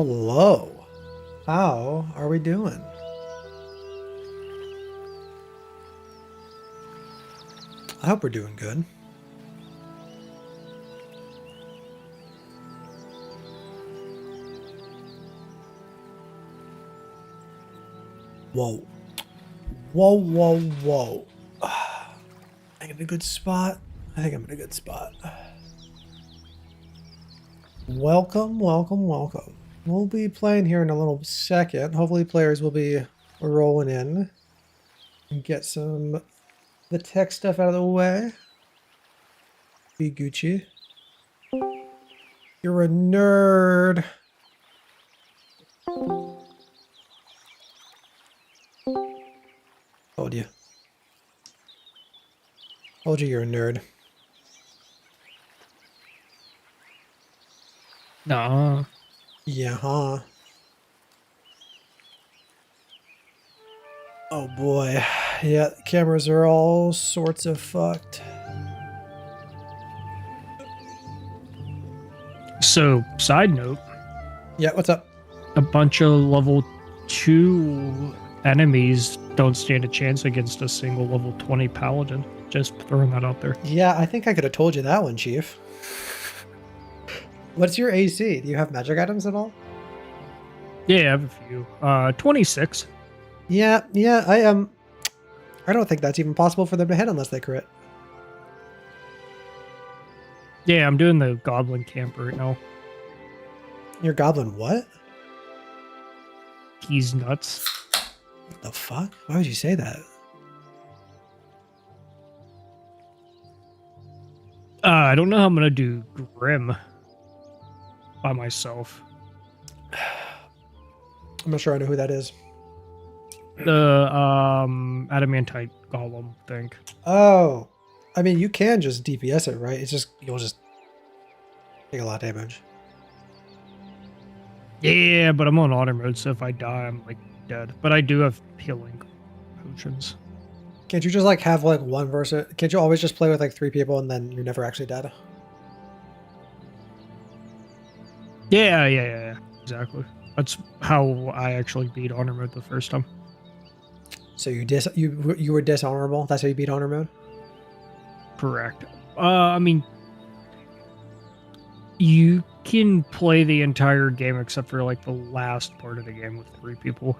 Hello. How are we doing? I hope we're doing good. Whoa. Whoa, whoa, whoa. I'm in a good spot. I think I'm in a good spot. Welcome, welcome, welcome. We'll be playing here in a little second. Hopefully players will be rolling in and get some the tech stuff out of the way. Be Gucci. You're a nerd. Told you. Told you you're a nerd. Nah. Yeah, huh? Oh boy. Yeah, cameras are all sorts of fucked. So, side note, Yeah, what's up? a bunch of level 2 enemies don't stand a chance against a single level 20 paladin. Just throwing that out there. Yeah, I think I could have told you that one, Chief. What's your AC? Do you have magic items at all? Yeah, I have a few. 26. Yeah, I don't think that's even possible for them to hit unless they crit. Yeah, I'm doing the goblin camp right now. Your goblin what? He's nuts. What the fuck? Why would you say that? I don't know how I'm gonna do Grim by myself. I'm not sure I know who that is. The adamantite golem thing. Oh. I mean, you can just DPS it, right? It's just, you'll just take a lot of damage. Yeah, but I'm on auto mode, so if I die, I'm like dead. But I do have healing potions. Can't you just like have like one versus? Can't you always just play with like 3 people and then you're never actually dead? Yeah, exactly. That's how I actually beat honor mode the first time. So you were dishonorable. That's how you beat honor mode. Correct. I mean, you can play the entire game except for like the last part of the game with 3 people.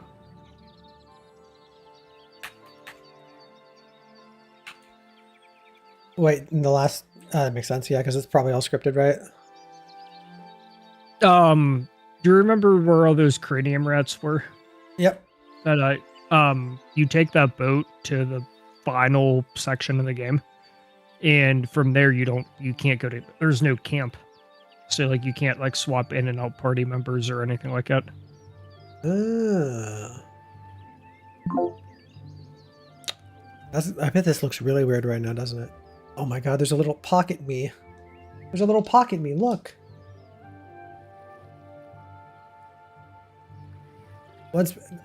Wait, in the last makes sense. Yeah, because it's probably all scripted, right? Do you remember where all those cranium rats were? Yep. That you take that boat to the final section of the game, and from there you can't go to. There's no camp. So like you can't like swap in and out party members or anything like that. I bet this looks really weird right now, doesn't it? Oh my god, there's a little pocket me. There's a little pocket me. Look.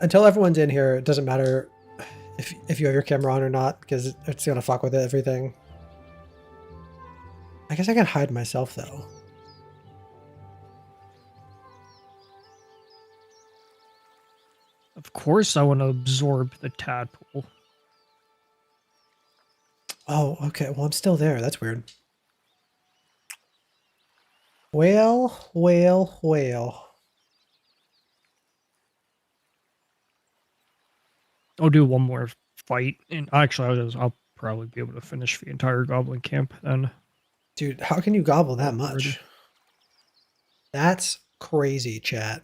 Until everyone's in here, it doesn't matter if you have your camera on or not, because it's gonna fuck with everything. I guess I can hide myself though. Of course, I want to absorb the tadpole. Oh, okay. Well, I'm still there. That's weird. Whale. I'll do one more fight, and actually, I'll probably be able to finish the entire goblin camp then. Dude, how can you gobble that Already. much? That's crazy, chat.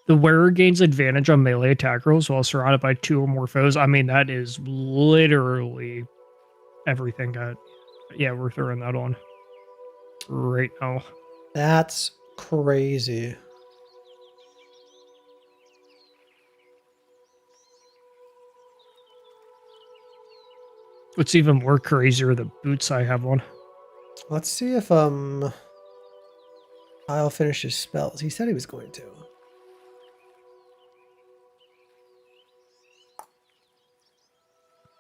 The wearer gains advantage on melee attack rolls while surrounded by 2 or more foes. I mean, that is literally everything. Yeah, we're throwing that on right now. That's crazy. What's even more crazier are the boots I have on. Let's see if I'll finish his spells. He said he was going to.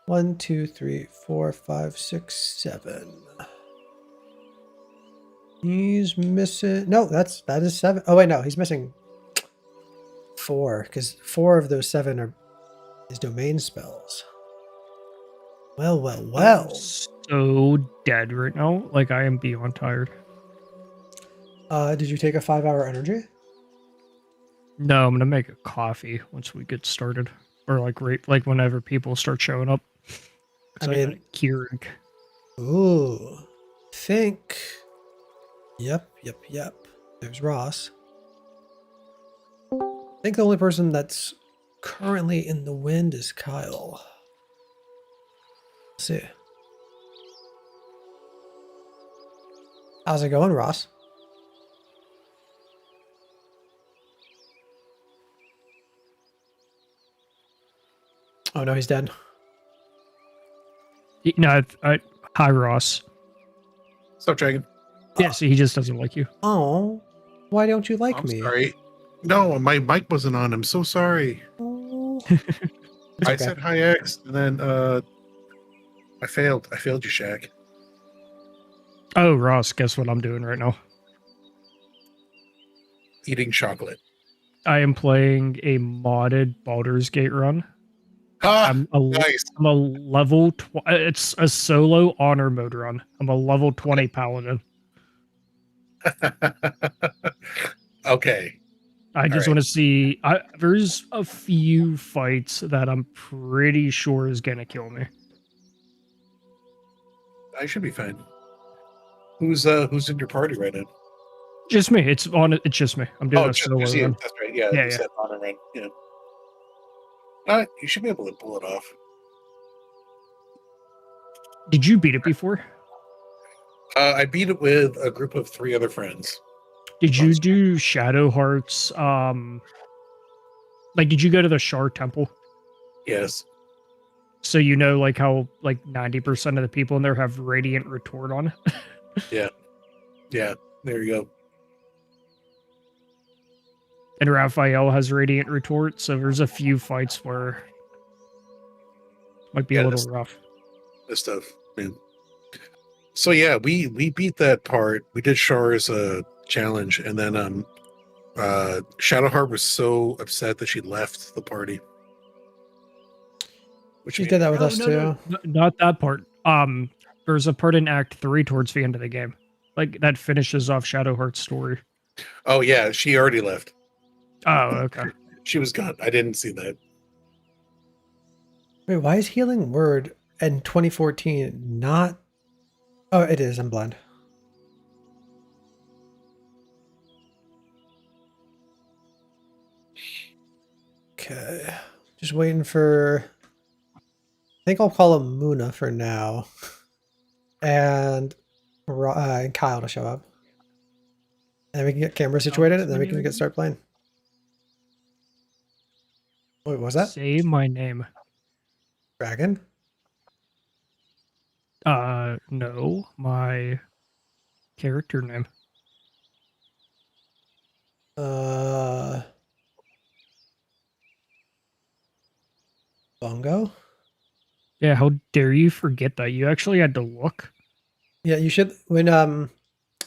One, two, three, four, five, six, seven. He's missing. No, that is 7. Oh wait, no, he's missing 4 because 4 of those 7 are his domain spells. Well, well, I'm well. so dead right now. Like I am beyond tired. Did you take a 5-hour energy? No, I'm gonna make a coffee once we get started, or like whenever people start showing up. I 'Cause I got a mean, Keurig. ooh, think. Yep. There's Ross. I think the only person that's currently in the wind is Kyle. Let's see. How's it going, Ross? Oh no, he's dead. No, hi Ross. Stop, Dragon. Yeah, see, he just doesn't like you. Oh, why don't you like I'm me? sorry. No, my mic wasn't on. I'm so sorry. Oh. I Okay. said hi X, and then I failed. I failed you, Shaq. Oh, Ross, guess what I'm doing right now? Eating chocolate. I am playing a modded Baldur's Gate run. Ah, nice. I'm a level. It's a solo honor mode run. I'm a level 20 paladin. Okay. I just right. want to see. There's a few fights that I'm pretty sure is gonna kill me. I should be fine. Who's in your party right now? Just me. It's just me. I'm doing a just solo you. run. That's right. Yeah, Yeah, you yeah. said honor run. Yeah. You should be able to pull it off. Did you beat it before? I beat it with a group of 3 other friends. Did you do Shadow Hearts? Like, did you go to the Shar Temple? Yes. So you know, like how like 90% of the people in there have Radiant Retort on. Yeah. Yeah. There you go. And Raphael has Radiant Retort, so there's a few fights where might be a little rough. This stuff, man. So yeah, we beat that part. We did Shar's challenge, and then Shadowheart was so upset that she left the party. Which She did that with us too. No, not that part. There's a part in Act 3 towards the end of the game, like that finishes off Shadowheart's story. Oh yeah, she already left. Oh, okay. She was gone. I didn't see that. Wait, why is Healing Word in 2014 not? Oh, it is. I'm blind. Okay, just waiting for. I think I'll call him Muna for now, and Kyle to show up, and we can get camera situated, and then we can start playing. Wait, what was that? Say my name. Dragon? No, my character name. Bongo? Yeah, how dare you forget that? You actually had to look. Yeah, you should when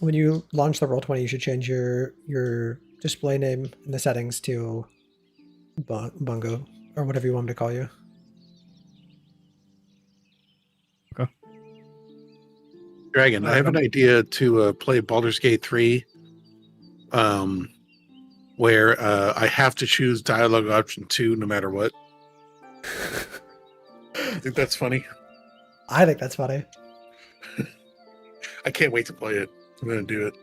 you launch the Roll20, you should change your display name in the settings to Bongo or whatever you want me to call you. Okay. Dragon, I have an idea to play Baldur's Gate 3 where I have to choose dialogue option 2 no matter what. I think that's funny. I think that's funny. I can't wait to play it. I'm going to do it.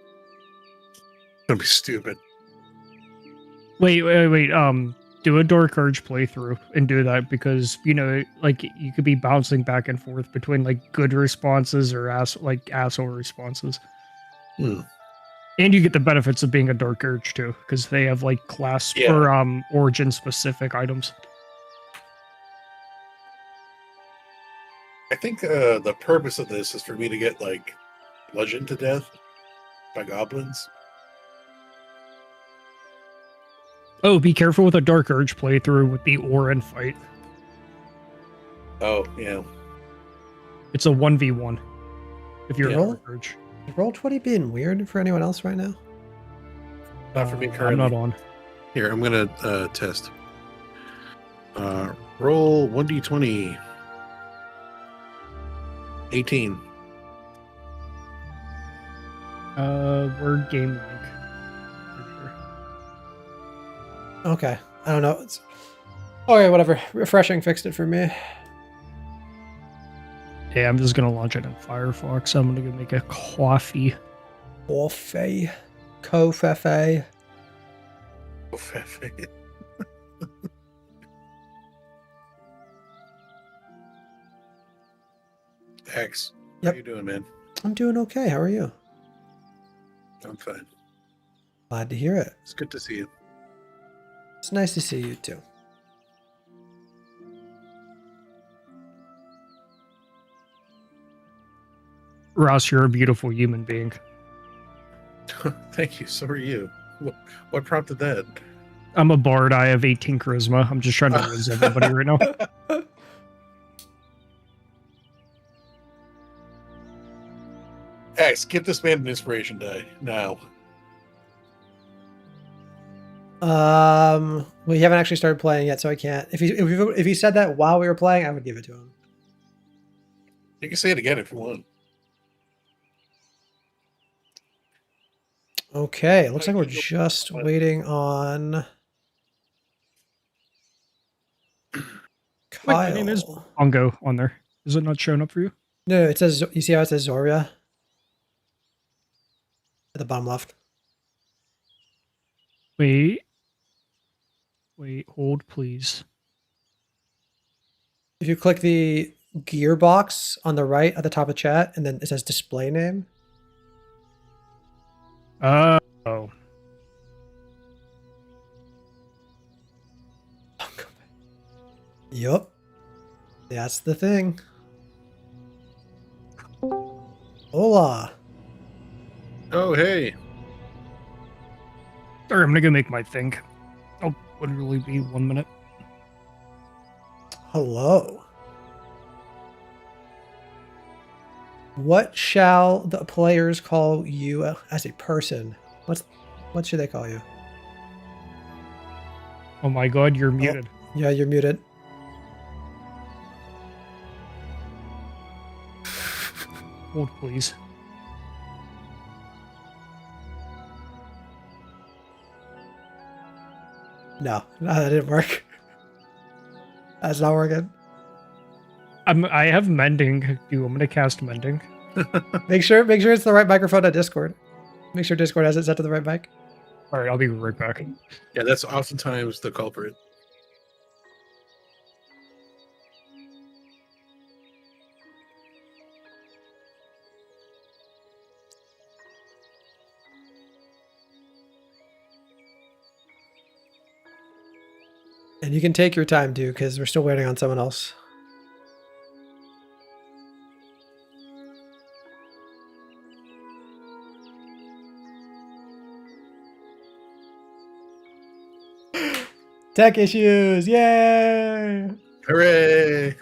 It's going to be stupid. Wait. Do a Dark Urge playthrough and do that because, you know, like you could be bouncing back and forth between like good responses or asshole responses. And you get the benefits of being a Dark Urge too, because they have like class or origin specific items. I think the purpose of this is for me to get like bludgeoned to death by goblins. Oh, be careful with a Dark Urge playthrough with the Orin fight. Oh, yeah. It's a 1v1 if you're a Yeah. Dark Urge. Is Roll20 being weird for anyone else right now? Not for me I'm currently. not on. Here, I'm gonna test. Roll 1d20. 18. Word game link. Right here. Okay. I don't know. It's okay, whatever. Refreshing fixed it for me. Yeah, I'm just gonna launch it in Firefox. I'm gonna go make a coffee. Coffee. Coffee. X. Yep. How you doing, man? I'm doing okay. How are you? I'm fine. Glad to hear it. It's good to see you. It's nice to see you too. Ross, you're a beautiful human being. Thank you. So are you. What prompted that? I'm a bard. I have 18 charisma. I'm just trying to whiz everybody right now. X, give this man an inspiration die now. We haven't actually started playing yet, so I can't. If he said that while we were playing, I would give it to him. You can say it again if you want. Okay, it looks like we're just waiting on Wait, Kyle. my name is Bongo on there. Is it not showing up for you? No, it says, you see how it says Zoria? At the bottom left. Wait, hold, please. If you click the gearbox on the right at the top of chat, and then it says display name. Oh. Yup. That's the thing. Hola. Oh, hey. Sorry, I'm gonna go make my thing. I'll literally be 1 minute. Hello. What shall the players call you as a person? What should they call you? Oh my god, you're muted. Yeah, you're muted. Hold, please. No, that didn't work. That's not working. I have mending. Do I'm gonna cast mending. Make sure it's the right microphone at Discord. Make sure Discord has it set to the right mic. All right, I'll be right back. Yeah, that's oftentimes the culprit. And you can take your time too, because we're still waiting on someone else. Tech issues! Yay! Hooray!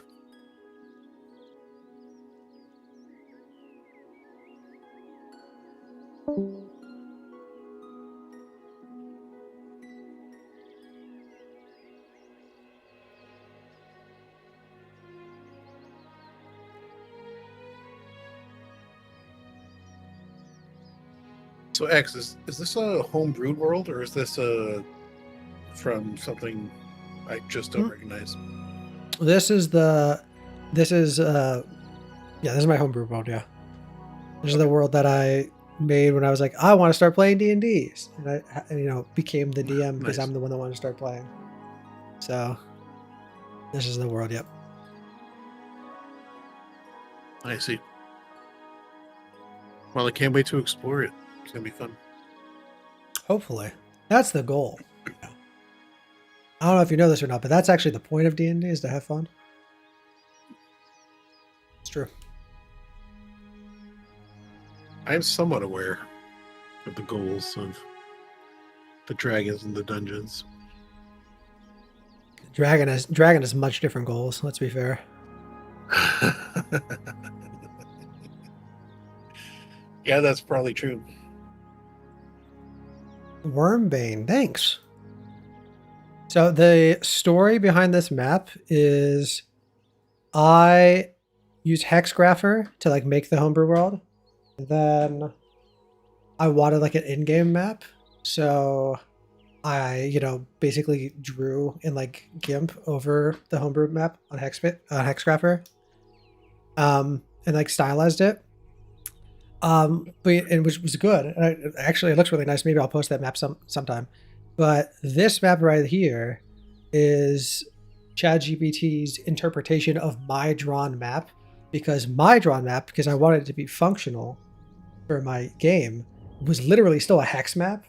So X, is this a home brewed world or is this from something I just don't recognize? This is my homebrew world. Yeah, this is the world that I made when I was like, I want to start playing D&D, and I became the DM because Nice. I'm the one that wanted to start playing. So this is the world. Yep. I see. Well, I can't wait to explore it. It's gonna be fun. Hopefully, that's the goal. I don't know if you know this or not, but that's actually the point of D&D is to have fun. It's true. I'm somewhat aware of the goals of the dragons and the dungeons. Dragon has much different goals. Let's be fair. Yeah, that's probably true. Wormbane, thanks. So the story behind this map is I use Hexgrapher to like make the homebrew world. And then I wanted like an in-game map. So I, basically drew in like GIMP over the homebrew map on Hexgrapher. And like stylized it. But it was good. And actually, it looks really nice. Maybe I'll post that map sometime. But this map right here is ChatGPT's interpretation of my drawn map, because I wanted it to be functional for my game, was literally still a hex map.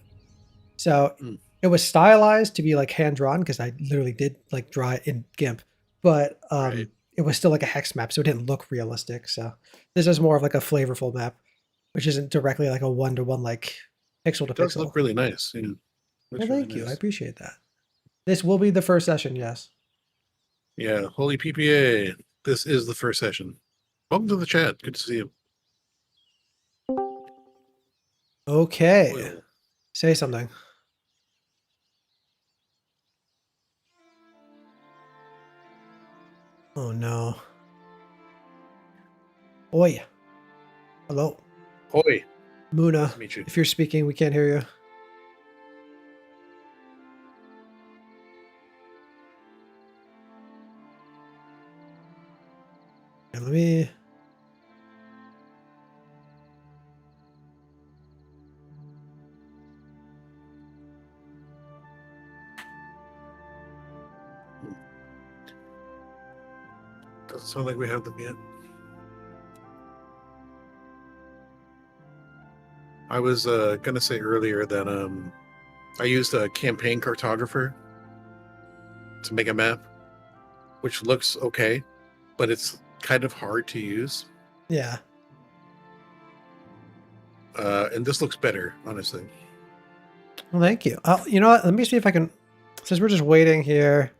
So it was stylized to be like hand drawn, because I literally did like draw it in GIMP, but Right. it was still like a hex map, so it didn't look realistic. So this is more of like a flavorful map, which isn't directly like a one-to-one like pixel to It does pixel. look really nice. Yeah. Well, thank you. I appreciate that. This will be the first session, yes. Yeah, holy PPA. This is the first session. Welcome to the chat. Good to see you. Okay. Well, Say something. Oh no. Oi. Hello. Oi, Muna. nice to meet you. If you're speaking, we can't hear you. And let me. Doesn't sound like we have them yet. I was gonna say earlier that I used a campaign cartographer to make a map, which looks okay, but it's kind of hard to use. Yeah. And this looks better, honestly. Well, thank you. You know what? Let me see if I can. Since we're just waiting here,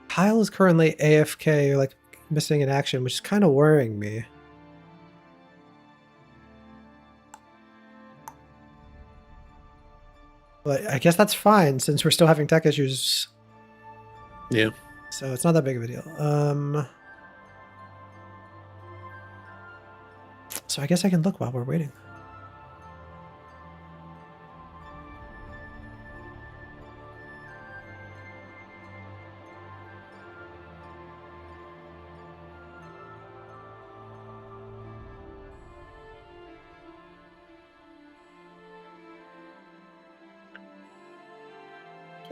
Kyle is currently AFK, like missing in action, which is kind of worrying me. But I guess that's fine since we're still having tech issues. Yeah. So it's not that big of a deal. So I guess I can look while we're waiting.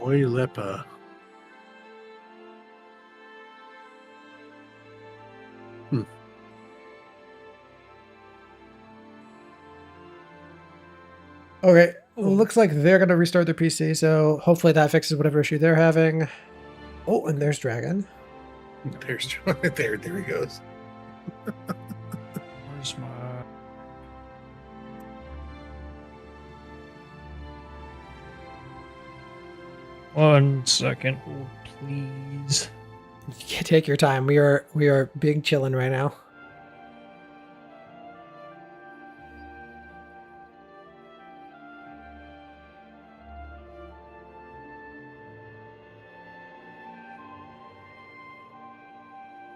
Oi, Lepa. Okay. Well, looks like they're going to restart their PC, so hopefully that fixes whatever issue they're having. Oh, and there's Dragon. There's there he goes. Where's my... One second, please. Take your time. We are big chilling right now.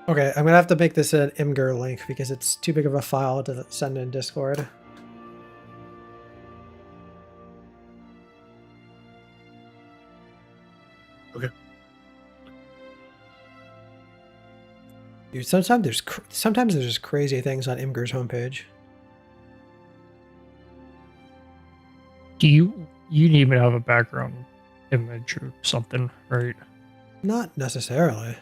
Okay, I'm gonna have to make this an Imgur link because it's too big of a file to send in Discord. Okay. Dude, sometimes there's just crazy things on Imgur's homepage. Do you didn't even have a background image or something, right? Not necessarily.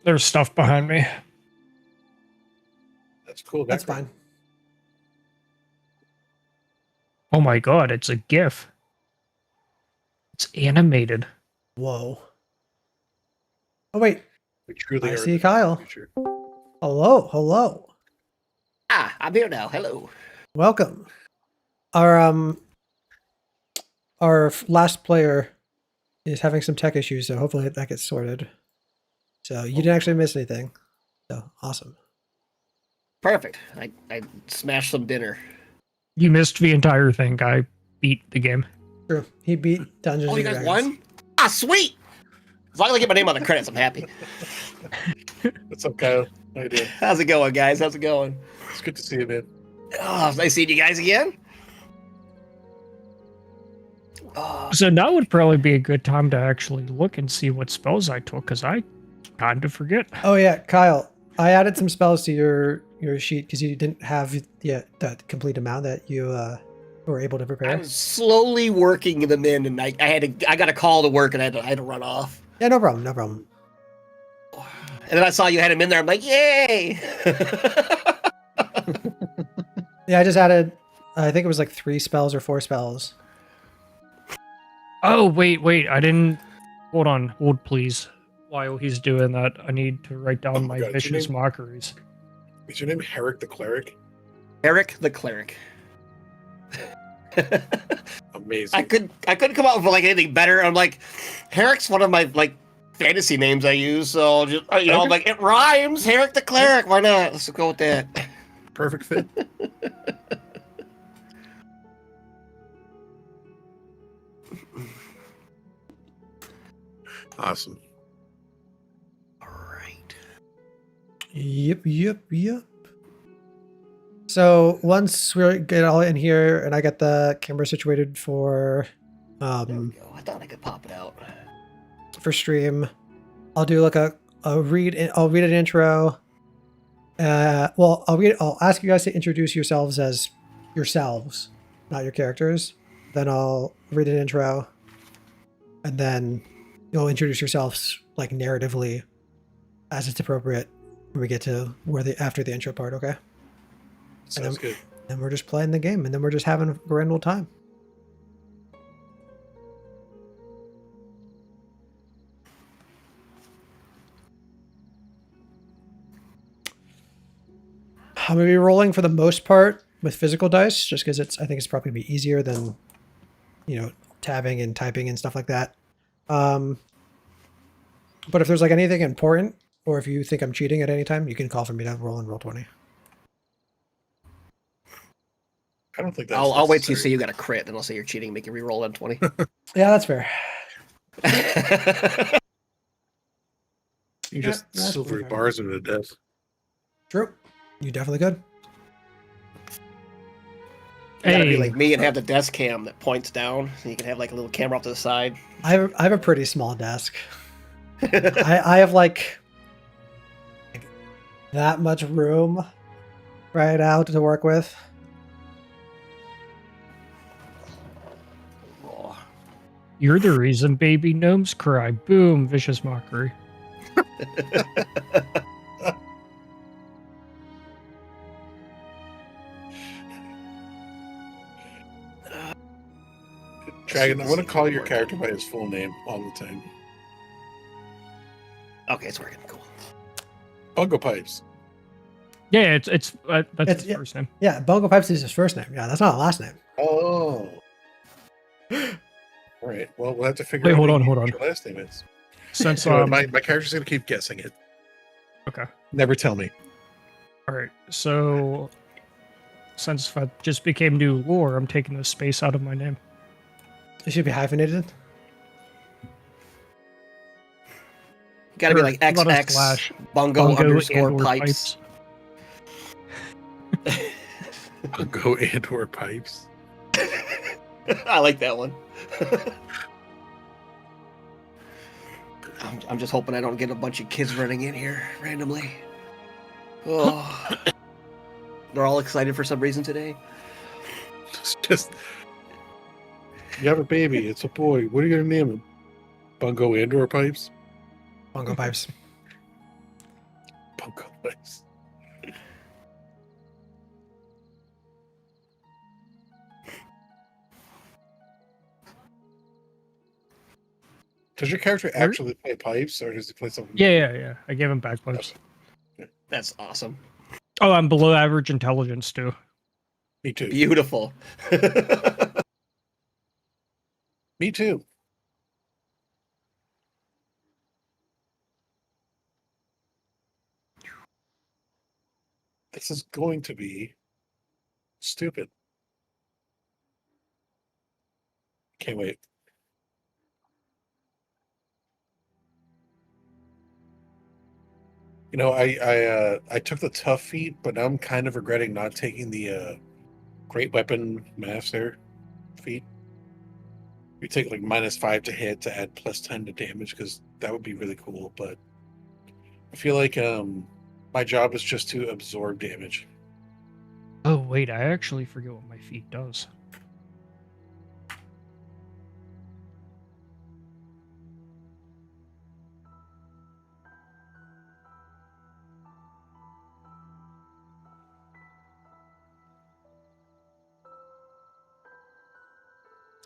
There's stuff behind me. That's cool. That's background. fine. Oh my god, it's a GIF. It's animated. Whoa. Oh wait, We truly I are see in the Kyle. future. Hello. Ah, I'm here now. Hello. Welcome. Our last player is having some tech issues, so hopefully that gets sorted. So you didn't actually miss anything. So awesome. Perfect. I smashed some dinner. You missed the entire thing. I beat the game. True. He beat Dungeons Oh, and you guys Dragons. won? Ah, sweet. As long as I get my name on the credits, I'm happy. What's up, Kyle? How you doing? How's it going, guys? How's it going? It's good to see you, man. Oh, it's nice seeing you guys again. Oh, So now would probably be a good time to actually look and see what spells I took, because I kind of forget. Oh yeah, Kyle. I added some spells to your sheet because you didn't have yet that complete amount that you were able to I prepare. was slowly working them in, and I got a call to work, and I had to run off. Yeah, no problem, no problem. And then I saw you had him in there. I'm like, yay! Yeah, I just added. I think it was like 3 spells or 4 spells. Oh, wait. I didn't... Hold, please. While he's doing that, I need to write down Oh my my God, vicious you mean- mockeries. Is your name Herrick the Cleric? Eric the cleric. Amazing. I couldn't come up with like anything better. I'm like, Herrick's one of my like fantasy names I use, so just I'm Okay. like it rhymes. Herrick the cleric. Why not? Let's go with that. Perfect fit. Awesome. All right. Yep. So once we get all in here and I get the camera situated for There we go. I thought I could pop it out. for stream, I'll do like I'll read an intro. I'll ask you guys to introduce yourselves as yourselves, not your characters. Then I'll read an intro, and then you'll introduce yourselves like narratively as it's appropriate when we get to after the intro part, okay? Sounds good. Then we're just playing the game, and then we're just having a grand old time. I'm gonna be rolling for the most part with physical dice, just because I think it's probably gonna be easier than, tabbing and typing and stuff like that. But if there's like anything important, or if you think I'm cheating at any time, you can call for me to roll and roll 20. I don't think that's I'll wait till you necessary. say you got a crit, then I'll say you're cheating, make you re-roll on 20. Yeah, that's fair. You just that's silver pretty fair. bars him to death. True. You definitely could. You gotta Hey. be like me and have the desk cam that points down, so you can have like a little camera off to the side. I have a pretty small desk. I have like that much room right out to work with. Oh, You're the reason baby gnomes cry. Boom, vicious mockery. Dragon, I want to call your character by his full name all the time. okay, it's working. Cool. Bungo Pipes. Yeah, that's It's- his first name. Yeah, Bungo Pipes is his first name. Yeah, that's not a last name. Oh. All right. Well, we'll have to figure Wait, out hold on, what hold on. your last name is. Since So my character's going to keep guessing it. Okay. Never tell me. All right, so since I just became new lore, I'm taking the space out of my name. It should be hyphenated. Gotta be Or like how about a XX slash bungo, underscore and/or pipes. Bungo and or Pipes. I like that one. I'm just hoping I don't get a bunch of kids running in here randomly. Oh, they're all excited for some reason today. It's just, you have a baby. It's a boy. What are you going to name him? Bungo and or Pipes? Bungo Pipes. Bungo Pipes. Does your character actually play pipes, or does he play something? Yeah. I gave him bagpipes. That's awesome. Oh, I'm below average intelligence too. Me too. Beautiful. Me too. This is going to be stupid. Can't wait. You know, I took the tough feat, but now I'm kind of regretting not taking the great weapon master feat. You take like -5 to hit to add +10 to damage because that would be really cool. But I feel like my job is just to absorb damage. Oh wait, I actually forget what my feat does.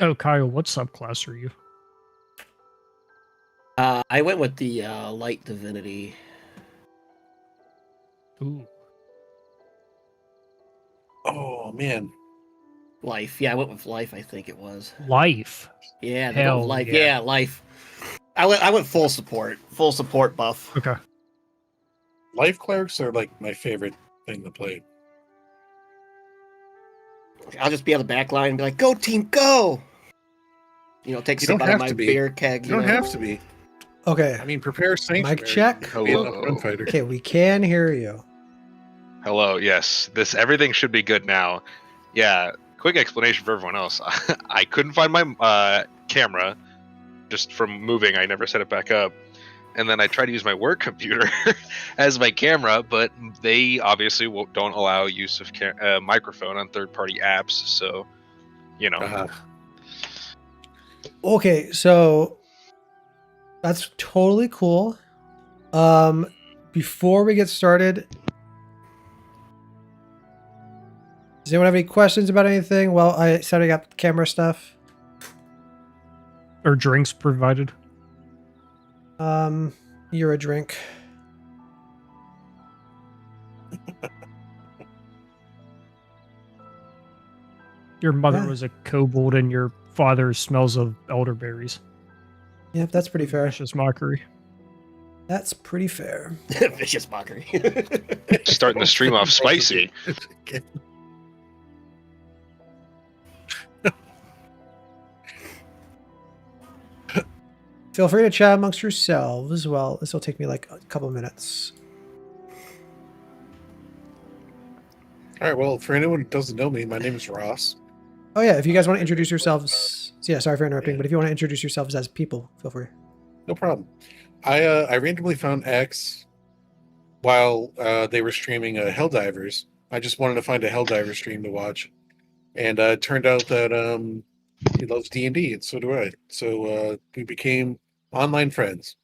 Oh, Kyle, what subclass are you? I went with the light divinity. Ooh, Oh man, Life. Yeah, I went with life, I think it was. life. Yeah, they went with Hell life. yeah. Yeah, life. I went full support. Full support buff. Okay. life clerics are like my favorite thing to play. I'll just be on the back line and be like, "Go team, go!" You know, take You some don't out of have my to be. beer keg. You don't have to be. Okay. I mean, prepare sanctuary. Mic check. Be enough Hello. gunfighter. Okay, we can hear you. Hello. Yes, this everything should be good now. Yeah. Quick explanation for everyone else. I couldn't find my camera, just from moving. I never set it back up, and then I tried to use my work computer as my camera, but they obviously don't allow use of microphone on third-party apps. So, you know. Uh, Okay, so that's totally cool. Before we get started, does anyone have any questions about anything? Well, I said I got camera stuff. Or drinks provided. You're a drink. Your mother Yeah. was a kobold and your father smells of elderberries. Yep, that's pretty fair. Vicious mockery. That's pretty fair. Vicious mockery. Starting the stream off spicy. Feel free to chat amongst yourselves. Well, this will take me like a couple minutes. All right. Well, for anyone who doesn't know me, my name is Ross. Oh yeah, if you guys want to introduce yourselves, yeah, sorry for interrupting, but if you want to introduce yourselves as people, feel free. No problem. I randomly found X while they were streaming Helldivers. I just wanted to find a Helldiver stream to watch, and it turned out that he loves D&D, and so do I. So we became online friends.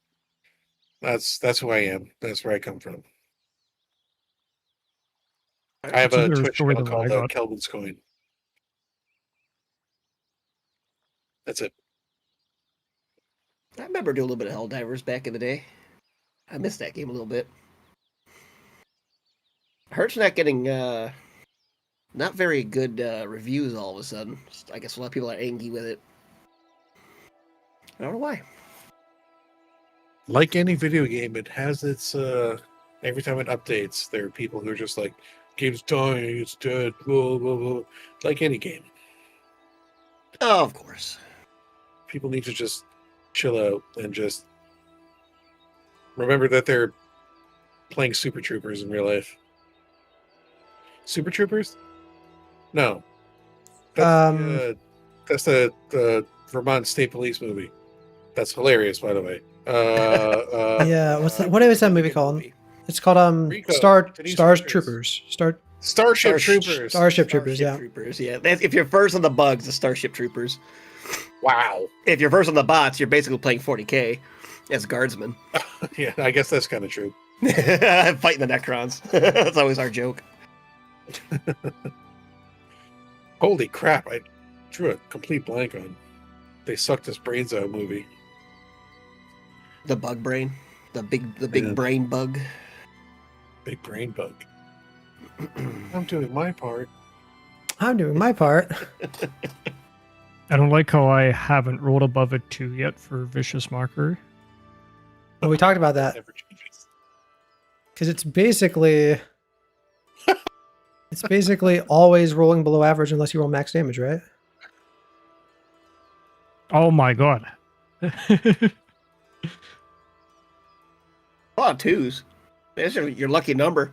That's who I am. That's where I come from. I have It's a a better Twitch story channel than what I called got. Kelvin's Coin. That's it. I remember doing a little bit of Helldivers back in the day. I missed that game a little bit. I heard it's not getting not very good reviews all of a sudden. I guess a lot of people are angry with it. I don't know why. Like any video game, it has its every time it updates, there are people who are just like, game's dying, it's dead, blah, blah, blah. Like any game. Oh, of course. People need to just chill out and just remember that they're playing Super Troopers in real life. Super Troopers? No. That's the Vermont State Police movie. That's hilarious, by the way. Yeah, what is that movie called? It's called Rico, Denise Stars Richards. Troopers. Starship Troopers. Starship Troopers, yeah. Troopers, yeah. If you're first on the bugs, the Starship Troopers. Wow. If you're first on the bots, you're basically playing 40k as guardsmen. Yeah, I guess that's kind of true. Fighting the Necrons. That's always our joke. Holy crap, I drew a complete blank on. They sucked his brains out movie. The bug brain. The big Yeah. brain bug. Big brain bug. I'm doing my part. I'm doing my part. I don't like how I haven't rolled above a 2 yet for vicious mockery. Well, we talked about that Never changes. because it's basically It's basically always rolling below average unless you roll max damage, right? Oh my god. A lot of twos. That's your lucky number.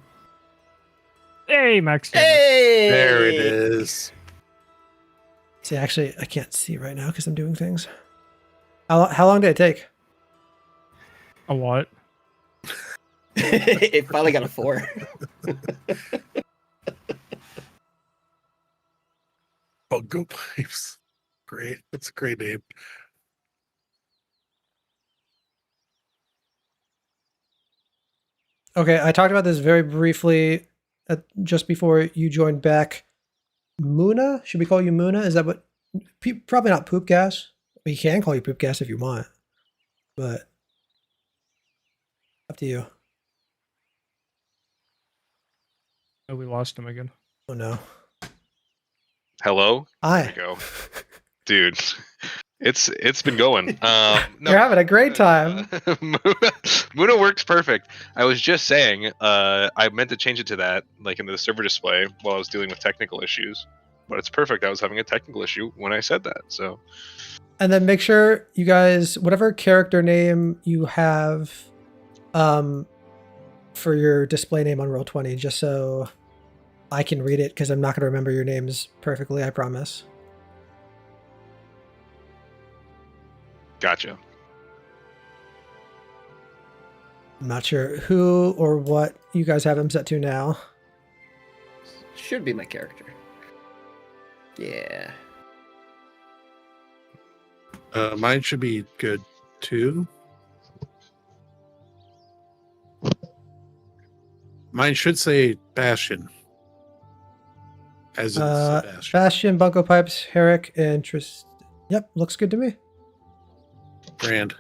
Hey, max damage. Hey! There it is. See, actually, I can't see right now because I'm doing things. How long did it take? A what? It finally got a 4. Bungo Pipes. Great. That's a great name. Okay, I talked about this very briefly just before you joined back. Muna? Should we call you Muna? Is that what? Probably not Poop Gas. We can call you Poop Gas if you want, but up to you. Oh, we lost him again. Oh no. Hello. There Hi. we go, dude. It's been going. No, You're having a great time. Muna works perfect. I was just saying, I meant to change it to that, like in the server display, while I was dealing with technical issues. But it's perfect. I was having a technical issue when I said that. So And then make sure you guys, whatever character name you have, for your display name on Roll20, just so I can read it, because I'm not going to remember your names perfectly, I promise. gotcha. I'm not sure who or what you guys have him set to now. Should be my character. Yeah. Mine should be good too. Mine should say Bastion. As in Sebastian. Bastion, Bunko Pipes, Herrick, and Tristan. Yep, looks good to me. Brand.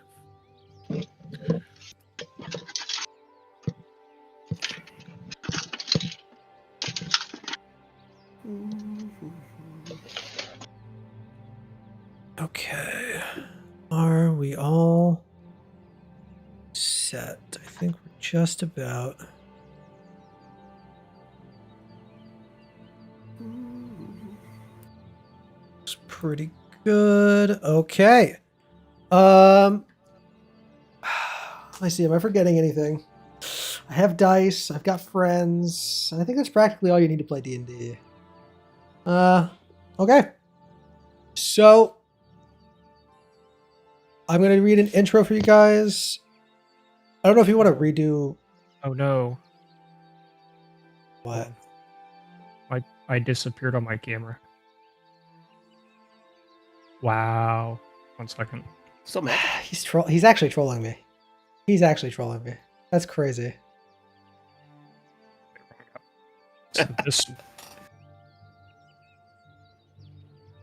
Okay. Are we all set? I think we're just about. Looks pretty good. Okay. Let me see. Am I forgetting anything? I have dice. I've got friends. And I think that's practically all you need to play D&D. Okay. So I'm going to read an intro for you guys. I don't know if you want to redo Oh no. what. I disappeared on my camera. Wow. 1 second. So mad. He's actually trolling me. He's actually trolling me. That's crazy. So this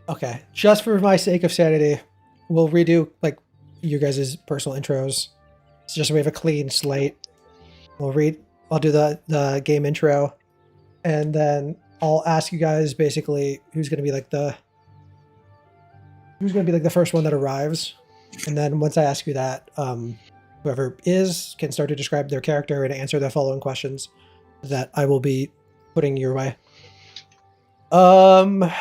Okay, just for my sake of sanity, we'll redo like you guys' personal intros. It's just so we have a clean slate. I'll do the game intro, and then I'll ask you guys basically who's gonna be like the first one that arrives. And then once I ask you that, whoever is can start to describe their character and answer the following questions that I will be putting your way. The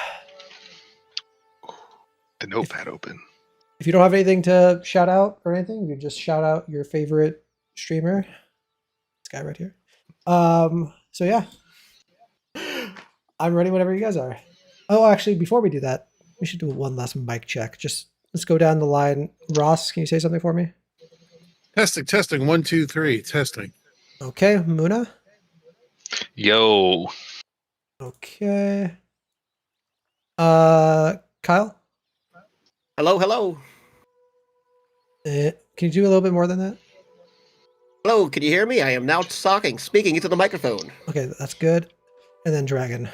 notepad open. If you don't have anything to shout out or anything, you just shout out your favorite streamer. This guy right here. So yeah. I'm ready whenever you guys are. Oh, actually, before we do that, we should do one last mic check. Just let's go down the line. Ross, can you say something for me? Testing. 1, 2, 3. Testing. Okay, Muna. Yo. Okay. Kyle. Hello. Can you do a little bit more than that? Hello, can you hear me? I am now speaking into the microphone. Okay, that's good. And then Dragon.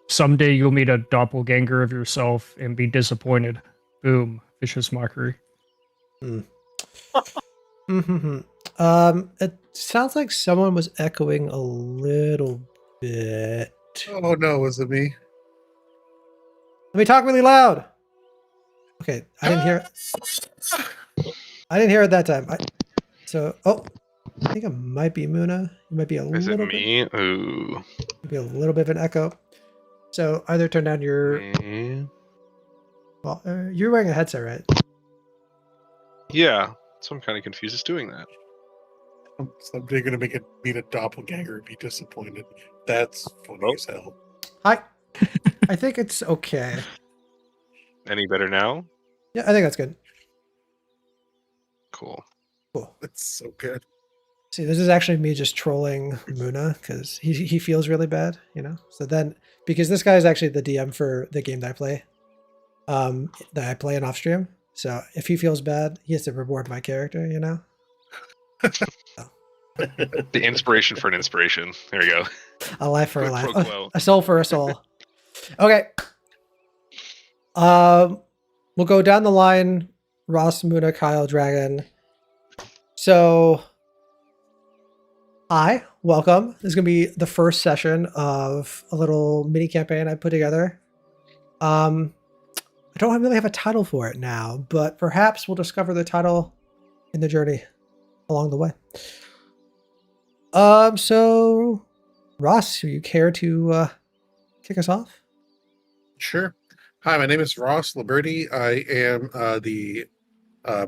someday you'll meet a doppelganger of yourself and be disappointed. Boom. Vicious mockery. It sounds like someone was echoing a little bit. Oh no, was it me? Let me talk really loud. Okay, I didn't hear it. I didn't hear it that time. I think it might be Muna. It might be a Is it little bit, me? Ooh. maybe a little bit of an echo. So either turn down your. Me? Well, you're wearing a headset, right? Yeah. So I'm kind of confused it's doing that. Someday gonna make it meet a doppelganger and be disappointed. That's funny Oh. as hell. Hi. I think it's okay. Any better now? Yeah, I think that's good. Cool. Cool. That's so good. See, this is actually me just trolling Muna because he feels really bad, you know. So then, because this guy is actually the DM for the game that I play in off stream. So if he feels bad, he has to reward my character, you know. The inspiration for an inspiration. There you go. A life for a Quid life, pro quo. a soul for a soul. Okay. We'll go down the line. Ross, Muna, Kyle, Dragon. So, hi, welcome. This is gonna be the first session of a little mini campaign I put together. I don't really have a title for it now, but perhaps we'll discover the title in the journey along the way. So Ross, do you care to kick us off? Sure. Hi, my name is Ross Liberty. I am the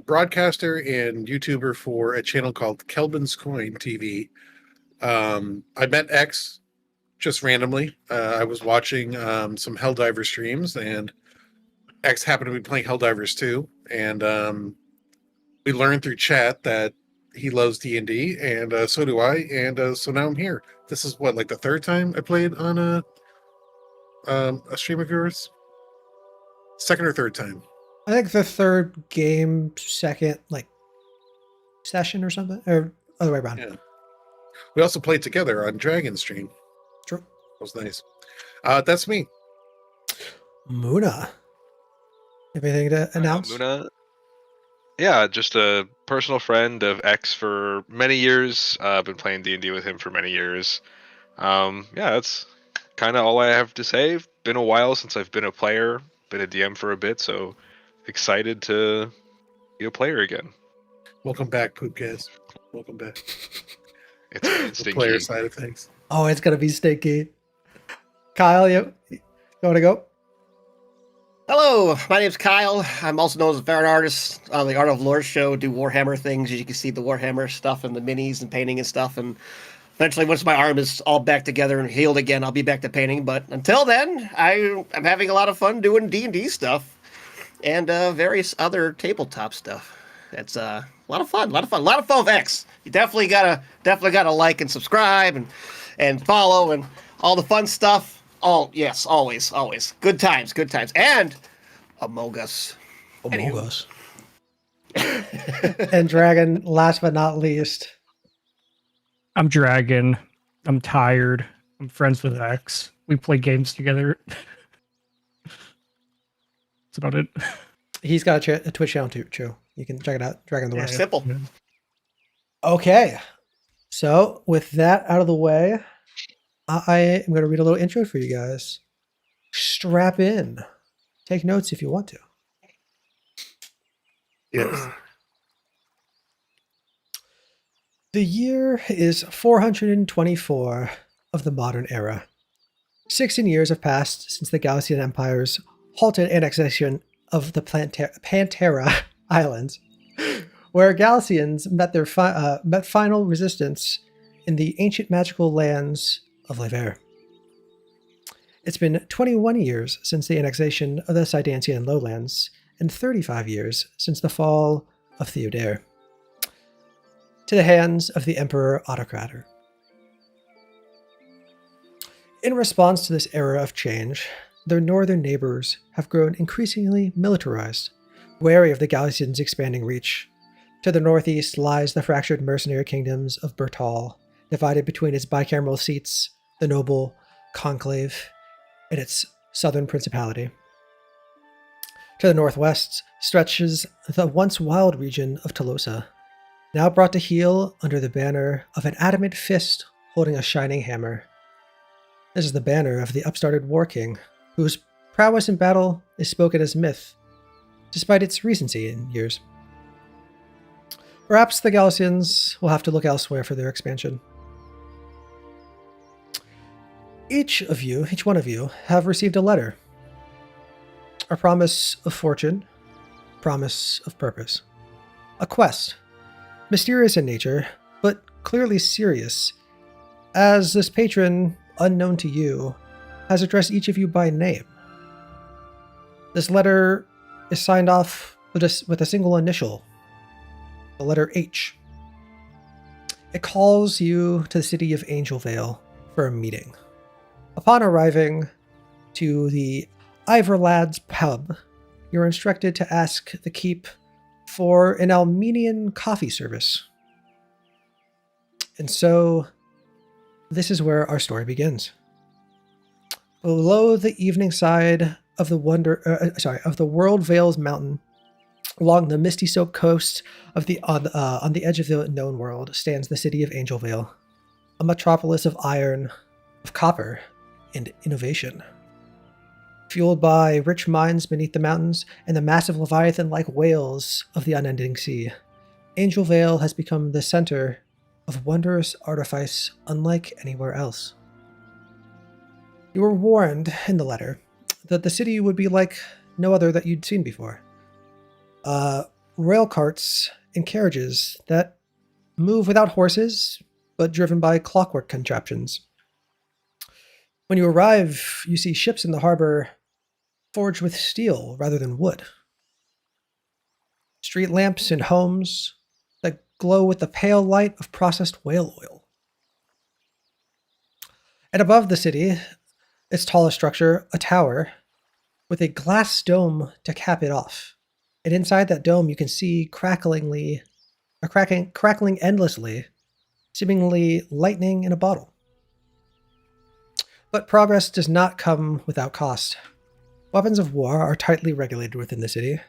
broadcaster and YouTuber for a channel called Kelvin's Coin TV. I met X just randomly. I was watching some Helldiver streams, and X happened to be playing Helldivers too. And we learned through chat that he loves D&D, and so do I. And so now I'm here. This is what, like the third time I played on a stream of yours? Second or third time? I think the third game, second like session or something, or other way around. Yeah. We also played together on Dragon Stream. True. That was nice. That's me. Muna, anything to announce? Muna. Yeah, just a personal friend of X for many years. I've been playing D&D with him for many years. Yeah, that's kind of all I have to say. Been a while since I've been a player, been a DM for a bit, so excited to be a player again. Welcome back, Poopcast. Welcome back. It's The player stinky. side of things. Oh, it's gonna be stinky. Kyle, you want to go? Hello, my name's Kyle. I'm also known as a fan artist on the Art of Lore show. Do Warhammer things. As you can see, the Warhammer stuff and the minis and painting and stuff. And eventually, once my arm is all back together and healed again, I'll be back to painting. But until then, I'm having a lot of fun doing D&D stuff and various other tabletop stuff. It's a lot of fun, a lot of fun with X. You definitely gotta like and subscribe and follow and all the fun stuff. Oh yes, always. Good times. And Among Us. Among Us. And Dragon, last but not least. I'm Dragon. I'm tired. I'm friends with X. We play games together. That's about it. He's got a Twitch channel too. True. You can check it out. Dragon the Yeah. West. Simple. Okay. So with that out of the way, I am going to read a little intro for you guys. Strap in. Take notes if you want to. Yes. The year is 424 of the modern era. 16 years have passed since the Galaxian Empire's halted annexation of the Pantera Islands, where Galaxians met final resistance in the ancient magical lands of Lever. It's been 21 years since the annexation of the Sidantian lowlands, and 35 years since the fall of Theodare to the hands of the Emperor Autocrator. In response to this era of change, their northern neighbors have grown increasingly militarized, wary of the Galaxians' expanding reach. To the northeast lies the fractured mercenary kingdoms of Bertal, divided between its bicameral seats, the noble conclave, and its southern principality. To the northwest stretches the once wild region of Tolosa, now brought to heel under the banner of an adamant fist holding a shining hammer. This is the banner of the upstarted War King, whose prowess in battle is spoken as myth, despite its recency in years. Perhaps the Galicians will have to look elsewhere for their expansion. Each one of you, have received a letter. A promise of fortune, promise of purpose. A quest, mysterious in nature, but clearly serious, as this patron, unknown to you, has addressed each of you by name. This letter is signed off with a single initial, the letter H. It calls you to the city of Angelvale for a meeting. Upon arriving to the Ivorlad's pub, you're instructed to ask the keep for an Armenian coffee service. And so, this is where our story begins. Below the evening side of the World Vales Mountain, along the misty-soaked coast of on the edge of the known world, stands the city of Angelvale, a metropolis of iron, of copper, and innovation. Fueled by rich mines beneath the mountains and the massive leviathan-like whales of the unending sea, Angelvale has become the center of wondrous artifice unlike anywhere else. You were warned in the letter that the city would be like no other that you'd seen before. Rail carts and carriages that move without horses, but driven by clockwork contraptions. When you arrive, you see ships in the harbor forged with steel rather than wood. Street lamps in homes that glow with the pale light of processed whale oil. And above the city, its tallest structure, a tower, with a glass dome to cap it off. And inside that dome, you can see crackling endlessly, seemingly lightning in a bottle. But progress does not come without cost. Weapons of war are tightly regulated within the city.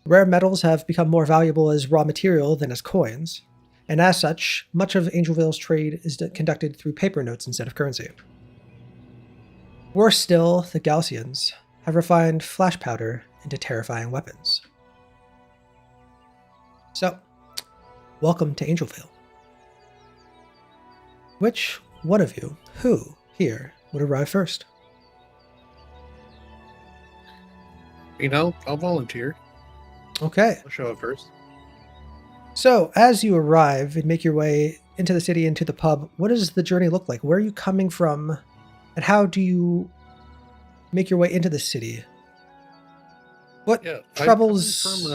Rare metals have become more valuable as raw material than as coins, and as such, much of Angelvale's trade is conducted through paper notes instead of currency. Worse still, the Galicians have refined flash powder into terrifying weapons. So, welcome to Angelvale. Which one of you, who here, would arrive first? I'll volunteer. Okay. I'll show up first. So, as you arrive and make your way into the city, into the pub, what does the journey look like? Where are you coming from, and how do you make your way into the city? What troubles?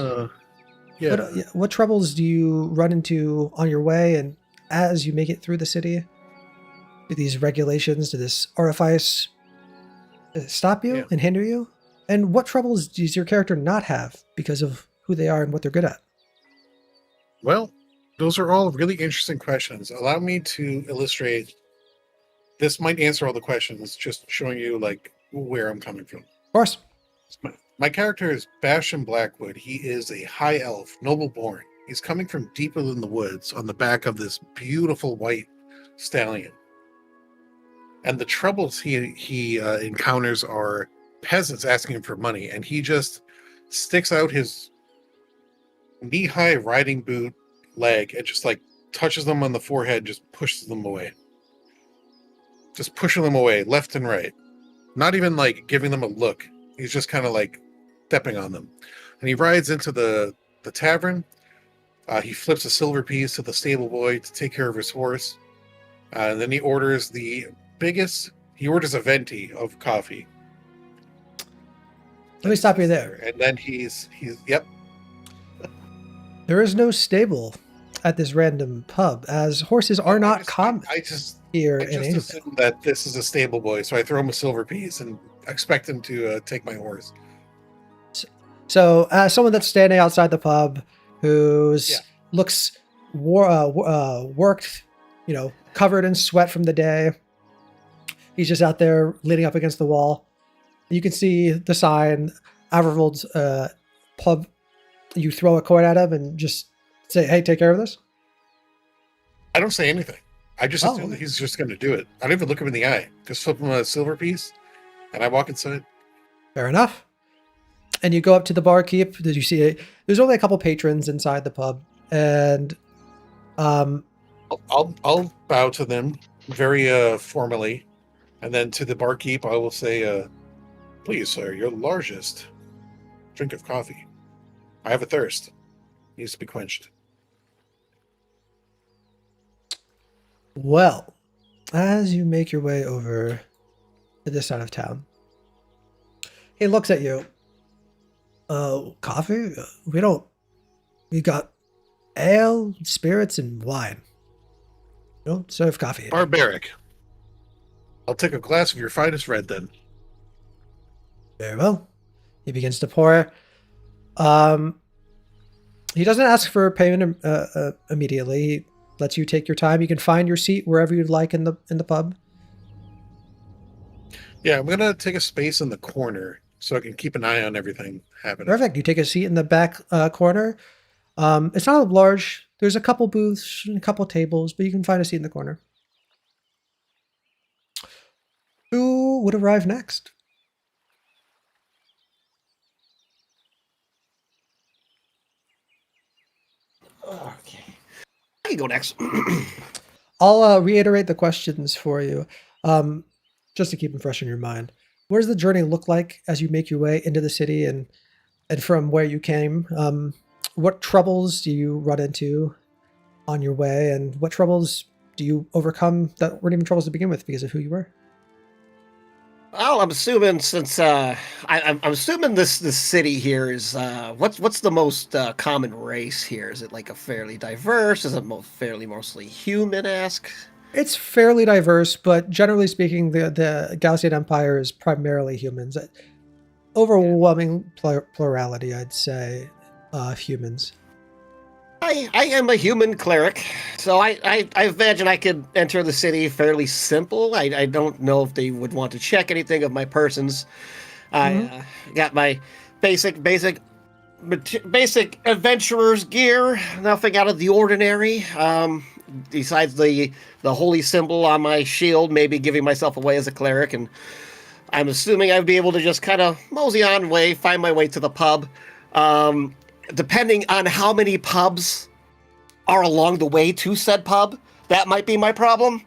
What troubles do you run into on your way, and as you make it through the city? Do these regulations, do this artifice stop you and hinder you? And what troubles does your character not have because of who they are and what they're good at? Well, those are all really interesting questions. Allow me to illustrate. This might answer all the questions, just showing you like where I'm coming from. Of course. My character is Bastion Blackwood. He is a high elf, noble born. He's coming from deeper in the woods on the back of this beautiful white stallion. And the troubles he encounters are peasants asking him for money, and he just sticks out his knee-high riding boot leg and just like touches them on the forehead, just pushes them away. Just pushing them away left and right. Not even like giving them a look. He's just kind of like stepping on them. And he rides into the tavern. He flips a silver piece to the stable boy to take care of his horse. And then he orders he orders a venti of coffee. Let me stop you there. And then he's yep. There is no stable at this random pub, as horses are not common here in Angelvale. I just assume that this is a stable boy, so I throw him a silver piece and expect him to take my horse. So, as someone that's standing outside the pub, looks worked, covered in sweat from the day. He's just out there leaning up against the wall. You can see the sign, Avervold's pub. You throw a coin at him and just say, "Hey, take care of this." I don't say anything. I just assume that he's just going to do it. I don't even look him in the eye. Just flip him a silver piece, and I walk inside. Fair enough. And you go up to the barkeep. Did you see it? There's only a couple patrons inside the pub, and I'll bow to them very formally, and then to the barkeep I will say, "Please, sir, your largest drink of coffee. I have a thirst. Needs to be quenched." well, as you make your way over to this side of town, he looks at you. Coffee? We got ale, spirits, and wine. We don't serve coffee here. Barbaric. I'll take a glass of your finest red then. Very well. He begins to pour. He doesn't ask for payment immediately. He lets you take your time. You can find your seat wherever you'd like in the pub. Yeah, I'm gonna take a space in the corner so I can keep an eye on everything happening. Perfect. You take a seat in the back corner. It's not large. There's a couple booths and a couple tables, but you can find a seat in the corner. Who would arrive next? Okay. I can go next. I'll reiterate the questions for you, just to keep them fresh in your mind. What does the journey look like as you make your way into the city and from where you came? What troubles do you run into on your way, and what troubles do you overcome that weren't even troubles to begin with because of who you were? Well, I'm assuming since I'm assuming this city here is what's the most common race here? Is it like a fairly diverse? Is it fairly mostly human-esque? It's fairly diverse, but generally speaking, the Gaussian Empire is primarily humans. Overwhelming plurality, I'd say, of humans. I am a human cleric, so I imagine I could enter the city fairly simple. I don't know if they would want to check anything of my persons. I got my basic adventurer's gear, nothing out of the ordinary. Besides the holy symbol on my shield, maybe giving myself away as a cleric, and I'm assuming I'd be able to just kind of mosey on way, find my way to the pub. Depending on how many pubs are along the way to said pub, that might be my problem.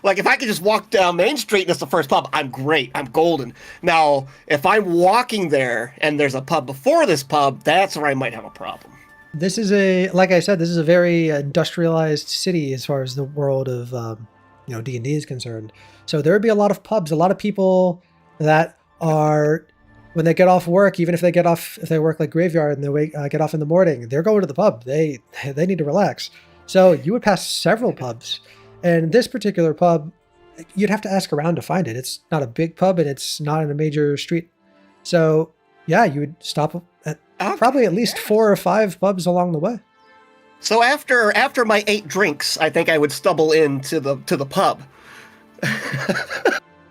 Like, if I could just walk down Main Street and it's the first pub, I'm great. I'm golden. Now, if I'm walking there and there's a pub before this pub, that's where I might have a problem. This is like I said, this is a very industrialized city as far as the world of, D&D is concerned. So there would be a lot of pubs, a lot of people that are, when they get off work, even if they work like graveyard and they get off in the morning, they're going to the pub. They need to relax. So you would pass several pubs. And this particular pub, you'd have to ask around to find it. It's not a big pub and it's not in a major street. So yeah, you would stop at probably at least 4 or 5 pubs along the way. So after my 8 drinks, I think I would stumble into the pub.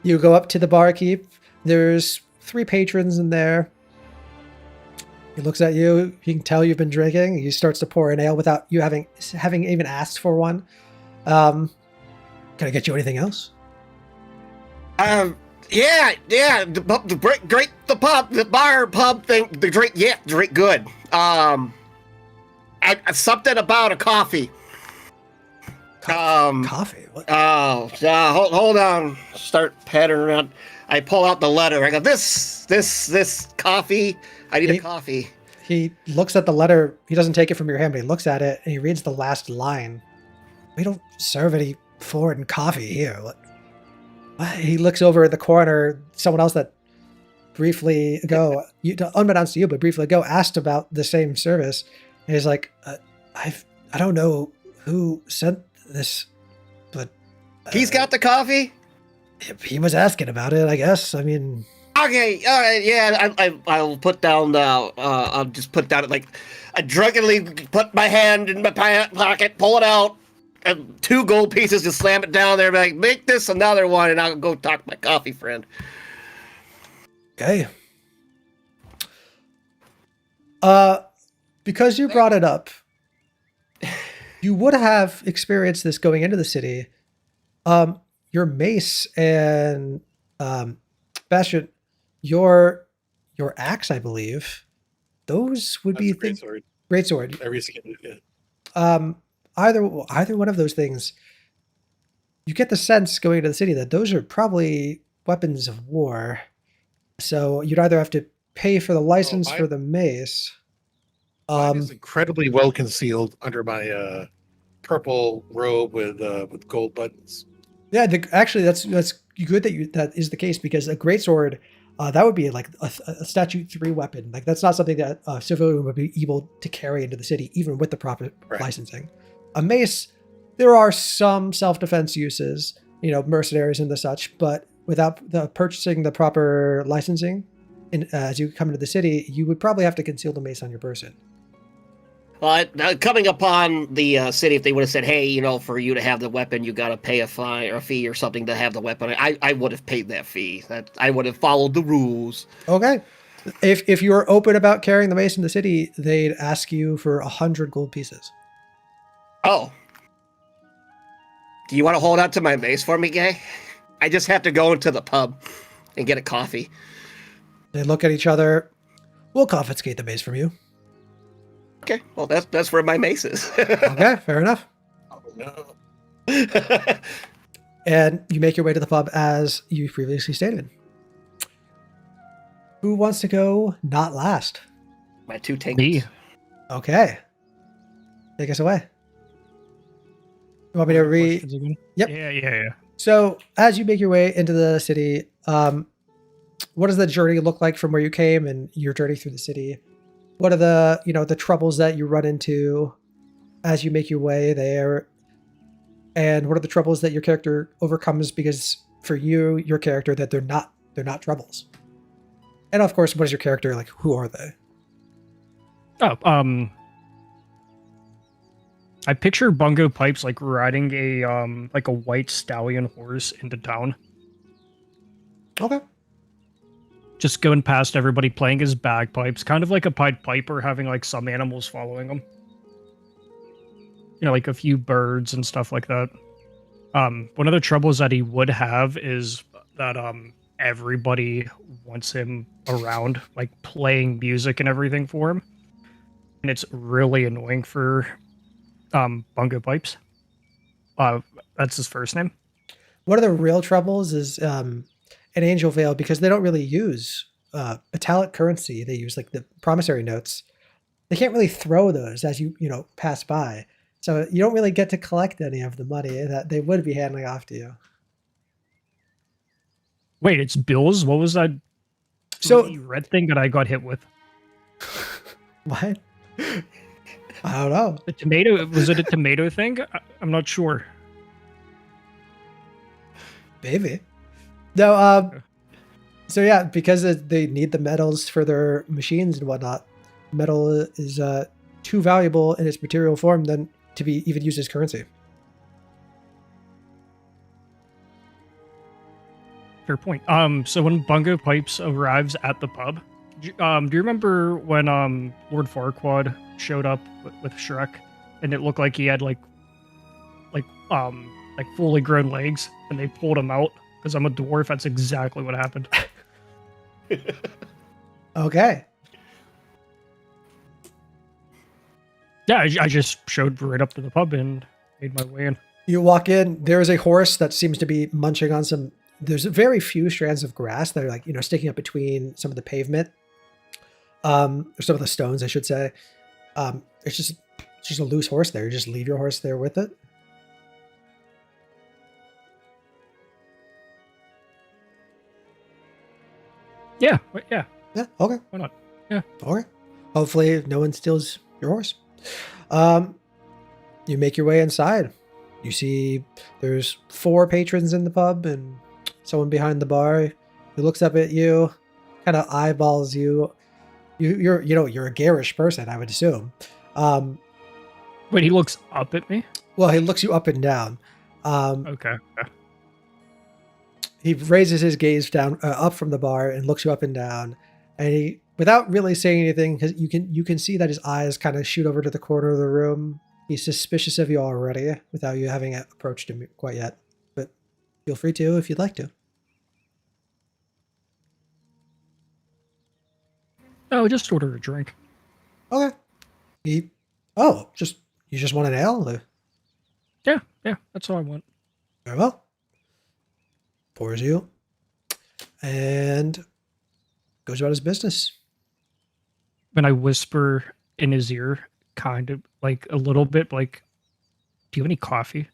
You go up to the barkeep. There's 3 patrons in there. He looks at you. He can tell you've been drinking. He starts to pour an ale without you having even asked for one. Can I get you anything else? Yeah. The bar pub thing. The drink, yeah, drink good. Something about a coffee. Coffee? What? Hold on. Start pattering around. I pull out the letter. I go, this coffee. I need a coffee. He looks at the letter. He doesn't take it from your hand, but he looks at it and he reads the last line. We don't serve any foreign coffee here. What? He looks over at the corner. Someone else that briefly ago, unbeknownst to you, but briefly ago, asked about the same service. And he's like, I don't know who sent this, but he's got the coffee. He was asking about it, I guess. I mean, okay, all right, yeah. I'll put down. I'll just put down. Like, I drunkenly put my hand in my pocket, pull it out, and 2 gold pieces, just slam it down there. Like, make this another one, and I'll go talk to my coffee friend. Okay. Because you brought it up, you would have experienced this going into the city. Your mace and Bastion, your axe, I believe, those would be great sword. Great sword. Every skin, yeah. Either one of those things, you get the sense going into the city that those are probably weapons of war. So you'd either have to pay for the license for the mace. Mine is incredibly well concealed under my purple robe with gold buttons. Yeah, actually, that's good that is the case, because a greatsword, that would be like a statute 3 weapon. Like that's not something that a civilian would be able to carry into the city, even with the proper licensing. A mace, there are some self-defense uses, mercenaries and the such, but without purchasing the proper licensing, and as you come into the city, you would probably have to conceal the mace on your person. Well, coming upon the city, if they would have said, "Hey, for you to have the weapon, you got to pay a fine or a fee or something to have the weapon," I would have paid that fee. That I would have followed the rules. Okay, if you were open about carrying the mace in the city, they'd ask you for 100 gold pieces. Oh, do you want to hold on to my mace for me, Gay? I just have to go into the pub and get a coffee. They look at each other. We'll confiscate the mace from you. Okay, well that's where my mace is. Okay, fair enough. Oh no. And you make your way to the pub as you previously stated. Who wants to go not last? My 2 tanks. Me. Okay. Take us away. You want me to read? Questions again? Yep. Yeah. So as you make your way into the city, what does the journey look like from where you came and your journey through the city? What are the, the troubles that you run into as you make your way there? And what are the troubles that your character overcomes because for you, your character, that they're not troubles? And of course, what is your character like? Who are they? Oh, I picture Bungo Pipes like riding a white stallion horse into town. Okay. Just going past everybody playing his bagpipes, kind of like a Pied Piper having like some animals following him. Like a few birds and stuff like that. One of the troubles that he would have is that everybody wants him around, like playing music and everything for him. And it's really annoying for Bungo Pipes. That's his first name. One of the real troubles is an Angel Veil, because they don't really use metallic currency. They use like the promissory notes. They can't really throw those as you pass by. So you don't really get to collect any of the money that they would be handing off to you. Wait, it's bills? What was that red thing that I got hit with? What? I don't know. The tomato, was it a tomato thing? I'm not sure. Maybe. No, so yeah, because they need the metals for their machines and whatnot, metal is too valuable in its material form than to be even used as currency. Fair point. So when Bungo Pipes arrives at the pub, do you remember when Lord Farquaad showed up with Shrek, and it looked like he had like fully grown legs, and they pulled him out? Because I'm a dwarf, that's exactly what happened. Okay. Yeah, I just showed right up to the pub and made my way in. You walk in, there is a horse that seems to be munching on some, there's very few strands of grass that are like, sticking up between some of the pavement. Or some of the stones, I should say. It's just a loose horse there. You just leave your horse there with it. Yeah. Yeah, okay. Why not? Yeah. Okay. Hopefully no one steals your horse. You make your way inside. You see there's 4 patrons in the pub and someone behind the bar who looks up at you, kind of eyeballs you. You're a garish person, I would assume. Wait, he looks up at me? Well, he looks you up and down. Okay. He raises his gaze down, up from the bar, and looks you up and down. And he, without really saying anything, because you can see that his eyes kind of shoot over to the corner of the room. He's suspicious of you already, without you having approached him quite yet. But feel free to if you'd like to. Oh, just order a drink. Okay. You You just want an ale? Yeah, that's all I want. Very well. Pours you. And goes about his business. When I whisper in his ear, kind of like a little bit, like, "Do you have any coffee?"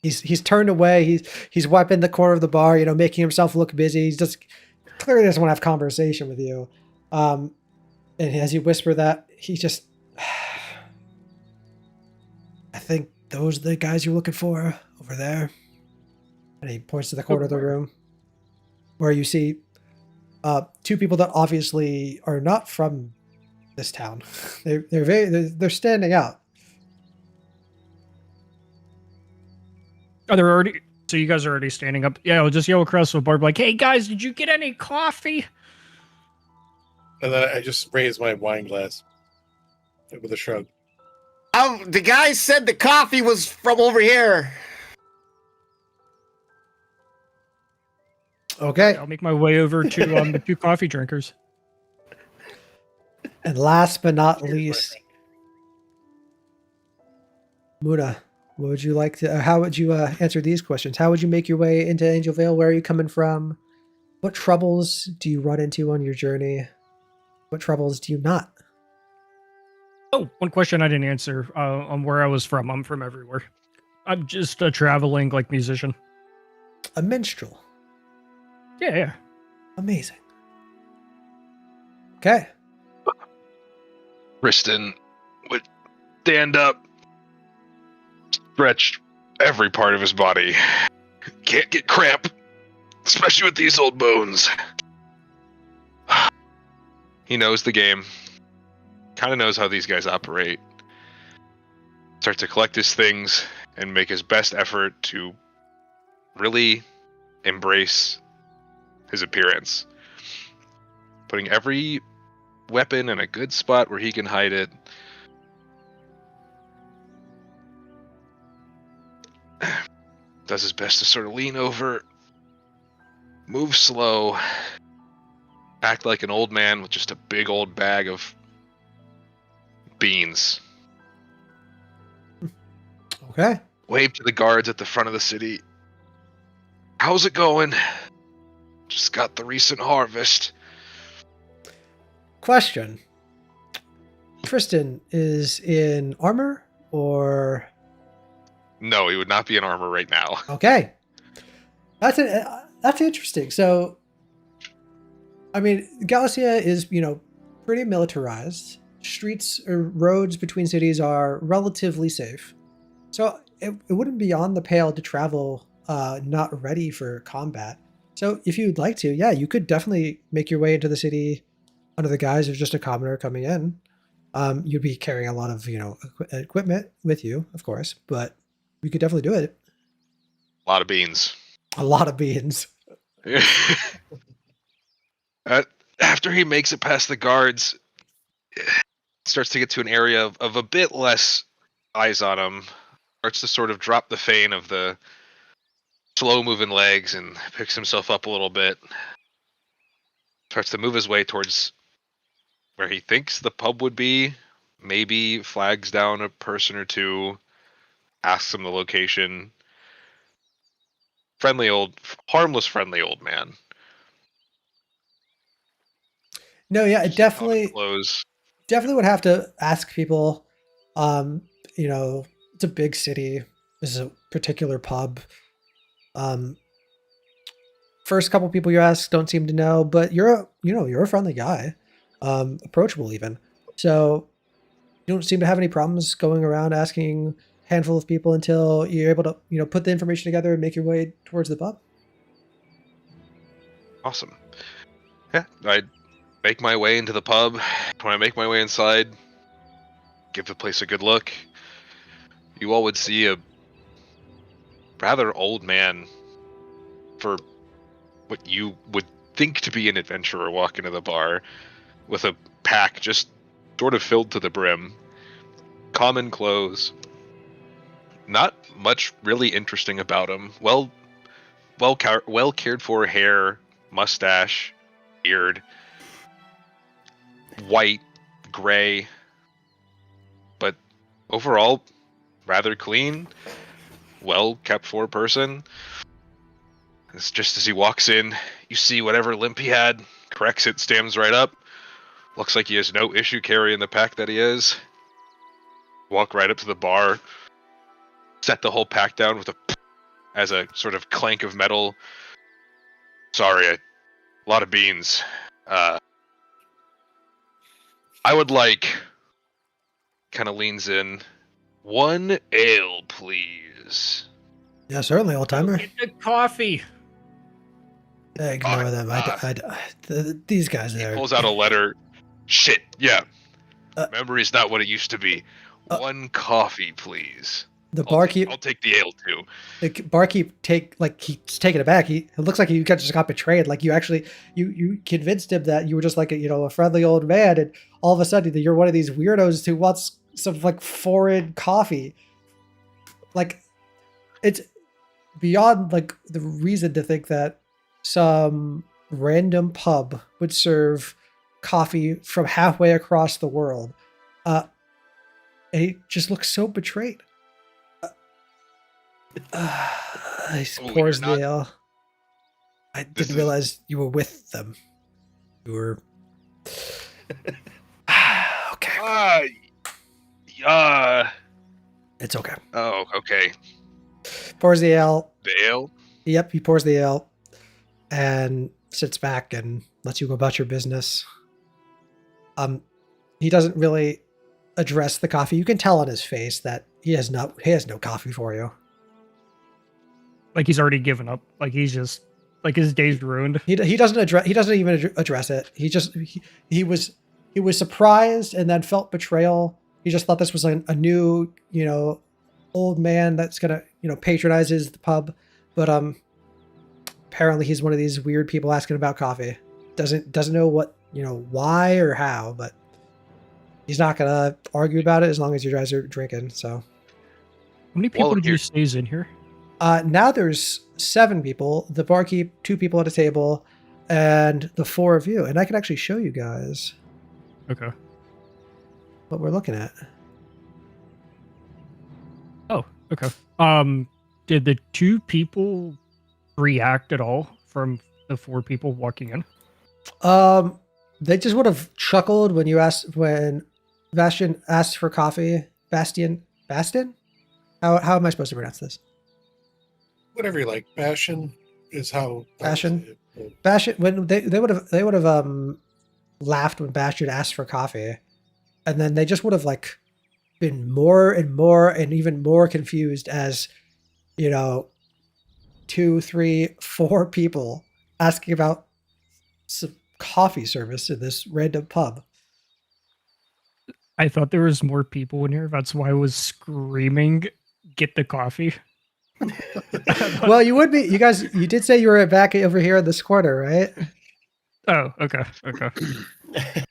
He's turned away. He's wiping the corner of the bar, making himself look busy. He's just clearly doesn't want to have conversation with you. And as you whisper that, he just, I think those are the guys you're looking for over there. And he points to the corner of the room where you see two people that obviously are not from this town. They're standing out. Oh, they're already. So you guys are already standing up. Yeah, I'll just yell across the bar, like, "Hey guys, did you get any coffee?" And then I just raise my wine glass with a shrug. The guy said the coffee was from over here. Okay. I'll make my way over to the two coffee drinkers. And last but not Cheers, my least, friend. Muna, what would you like to? How would you answer these questions? How would you make your way into Angel Vale? Where are you coming from? What troubles do you run into on your journey? What troubles do you not? Oh, one question I didn't answer on where I was from. I'm from everywhere. I'm just a traveling like musician. A minstrel. Yeah. Amazing. Okay. Kristen would stand up, stretch every part of his body. Can't get cramp, especially with these old bones. He knows the game. Kind of knows how these guys operate. Start to collect his things and make his best effort to really embrace his appearance. Putting every weapon in a good spot where he can hide it. Does his best to sort of lean over, move slow, act like an old man with just a big old bag of beans. Okay. Wave to the guards at the front of the city. How's it going? Just got the recent harvest. Question. Tristan is in armor or? No, he would not be in armor right now. Okay. That's interesting. So, I mean, Galicia is, pretty militarized. Streets or roads between cities are relatively safe. So it wouldn't be on the pale to travel not ready for combat. So if you'd like to, yeah, you could definitely make your way into the city under the guise of just a commoner coming in. You'd be carrying a lot of, equipment with you, of course, but you could definitely do it. A lot of beans. A lot of beans. After he makes it past the guards, starts to get to an area of a bit less eyes on him, starts to sort of drop the feign of the slow moving legs and picks himself up a little bit, starts to move his way towards where he thinks the pub would be, maybe flags down a person or two, asks him the location. Harmless friendly old man. No, yeah, it definitely Clothes. would have to ask people. It's a big city. This is a particular pub. First couple people you ask don't seem to know, but you're a friendly guy, approachable even. So you don't seem to have any problems going around asking a handful of people until you're able to put the information together and make your way towards the pub. Awesome. Yeah, I make my way into the pub. When I make my way inside, give the place a good look. You all would see a rather old man for what you would think to be an adventurer walk into the bar with a pack just sort of filled to the brim. Common clothes. Not much really interesting about him. Well cared for hair, mustache, beard. White, gray, but overall, rather clean, well kept for a person. It's just as he walks in, you see whatever limp he had, corrects it, stands right up. Looks like he has no issue carrying the pack that he is. Walk right up to the bar, set the whole pack down with as a sort of clank of metal. Sorry, a lot of beans. I would like, kind of leans in, 1 ale, please. Yeah, certainly, old timer. Get the coffee. Ignore them. These guys He there. pulls out a letter. Shit, yeah. Uh, Memory's not what it used to be. 1 coffee, please. The I'll barkeep. take the ale too. The barkeep he's taken aback. It looks like just got betrayed. Like you actually you convinced him that you were just like a friendly old man, and all of a sudden you're one of these weirdos who wants some like foreign coffee. Like it's beyond like the reason to think that some random pub would serve coffee from halfway across the world. And he just looks so betrayed. He pours the ale. I didn't realize you were with them. You were... okay. It's okay. Oh, okay. Pours the ale. The ale? Yep, he pours the ale and sits back and lets you go about your business. He doesn't really address the coffee. You can tell on his face that he has no coffee for you. Like he's already given up. Like he's just like his day's ruined. He doesn't even address it. He was surprised and then felt betrayal. He just thought this was a new, old man that's gonna, patronizes the pub. But apparently he's one of these weird people asking about coffee. Doesn't know what, why or how, but he's not gonna argue about it as long as you guys are drinking. So How many people did you say is in here? now there's 7 people, the barkeep, 2 people at a table, and the 4 of you. And I can actually show you guys Okay. what we're looking at. Oh, okay. Did the 2 people react at all from the 4 people walking in? They just would have chuckled when Bastian asked for coffee. Bastion? How am I supposed to pronounce this? Whatever you like. Passion is how. Passion? Bastion, when they would have laughed when Bastion asked for coffee, and then they just would have like been more and more and even more confused as 2, 3, 4 people asking about some coffee service in this random pub. I thought there was more people in here. That's why I was screaming, "Get the coffee!" Well, you would be. You guys, you did say you were back over here in this corner, right? Oh, okay.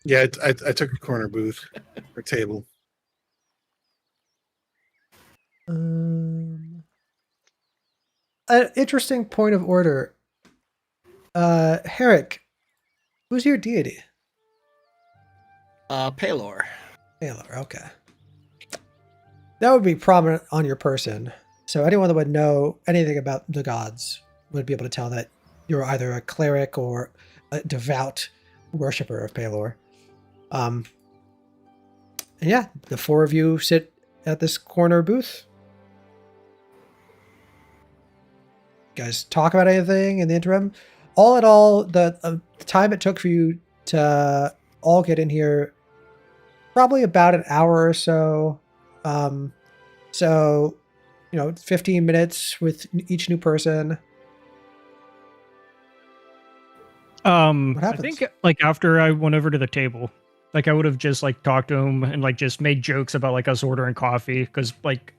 Yeah, I took a corner booth or table. An interesting point of order. Herrick, who's your deity? Palor. Taylor, okay. That would be prominent on your person. So anyone that would know anything about the gods would be able to tell that you're either a cleric or a devout worshiper of Palor. And yeah, the 4 of you sit at this corner booth. You guys talk about anything in the interim? All in all, the time it took for you to all get in here, probably about an hour or so. So 15 minutes with each new person. What I happens? think like after I went over to the table, like I would have just like talked to him and like just made jokes about like us ordering coffee because like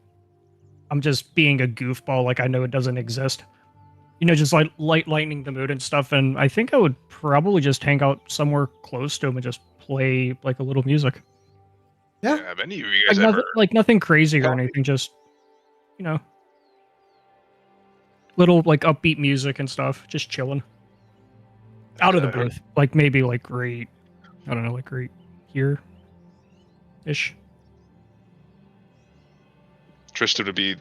I'm just being a goofball. Like I know it doesn't exist. Just like lightening the mood and stuff. And I think I would probably just hang out somewhere close to him and just play like a little music. Yeah. Have any of you Like guys ever? nothing crazy or Coffee. anything. Just little like upbeat music and stuff. Just chilling. Out of the booth. Like maybe like right, I don't know, like right here ish. Tristan would be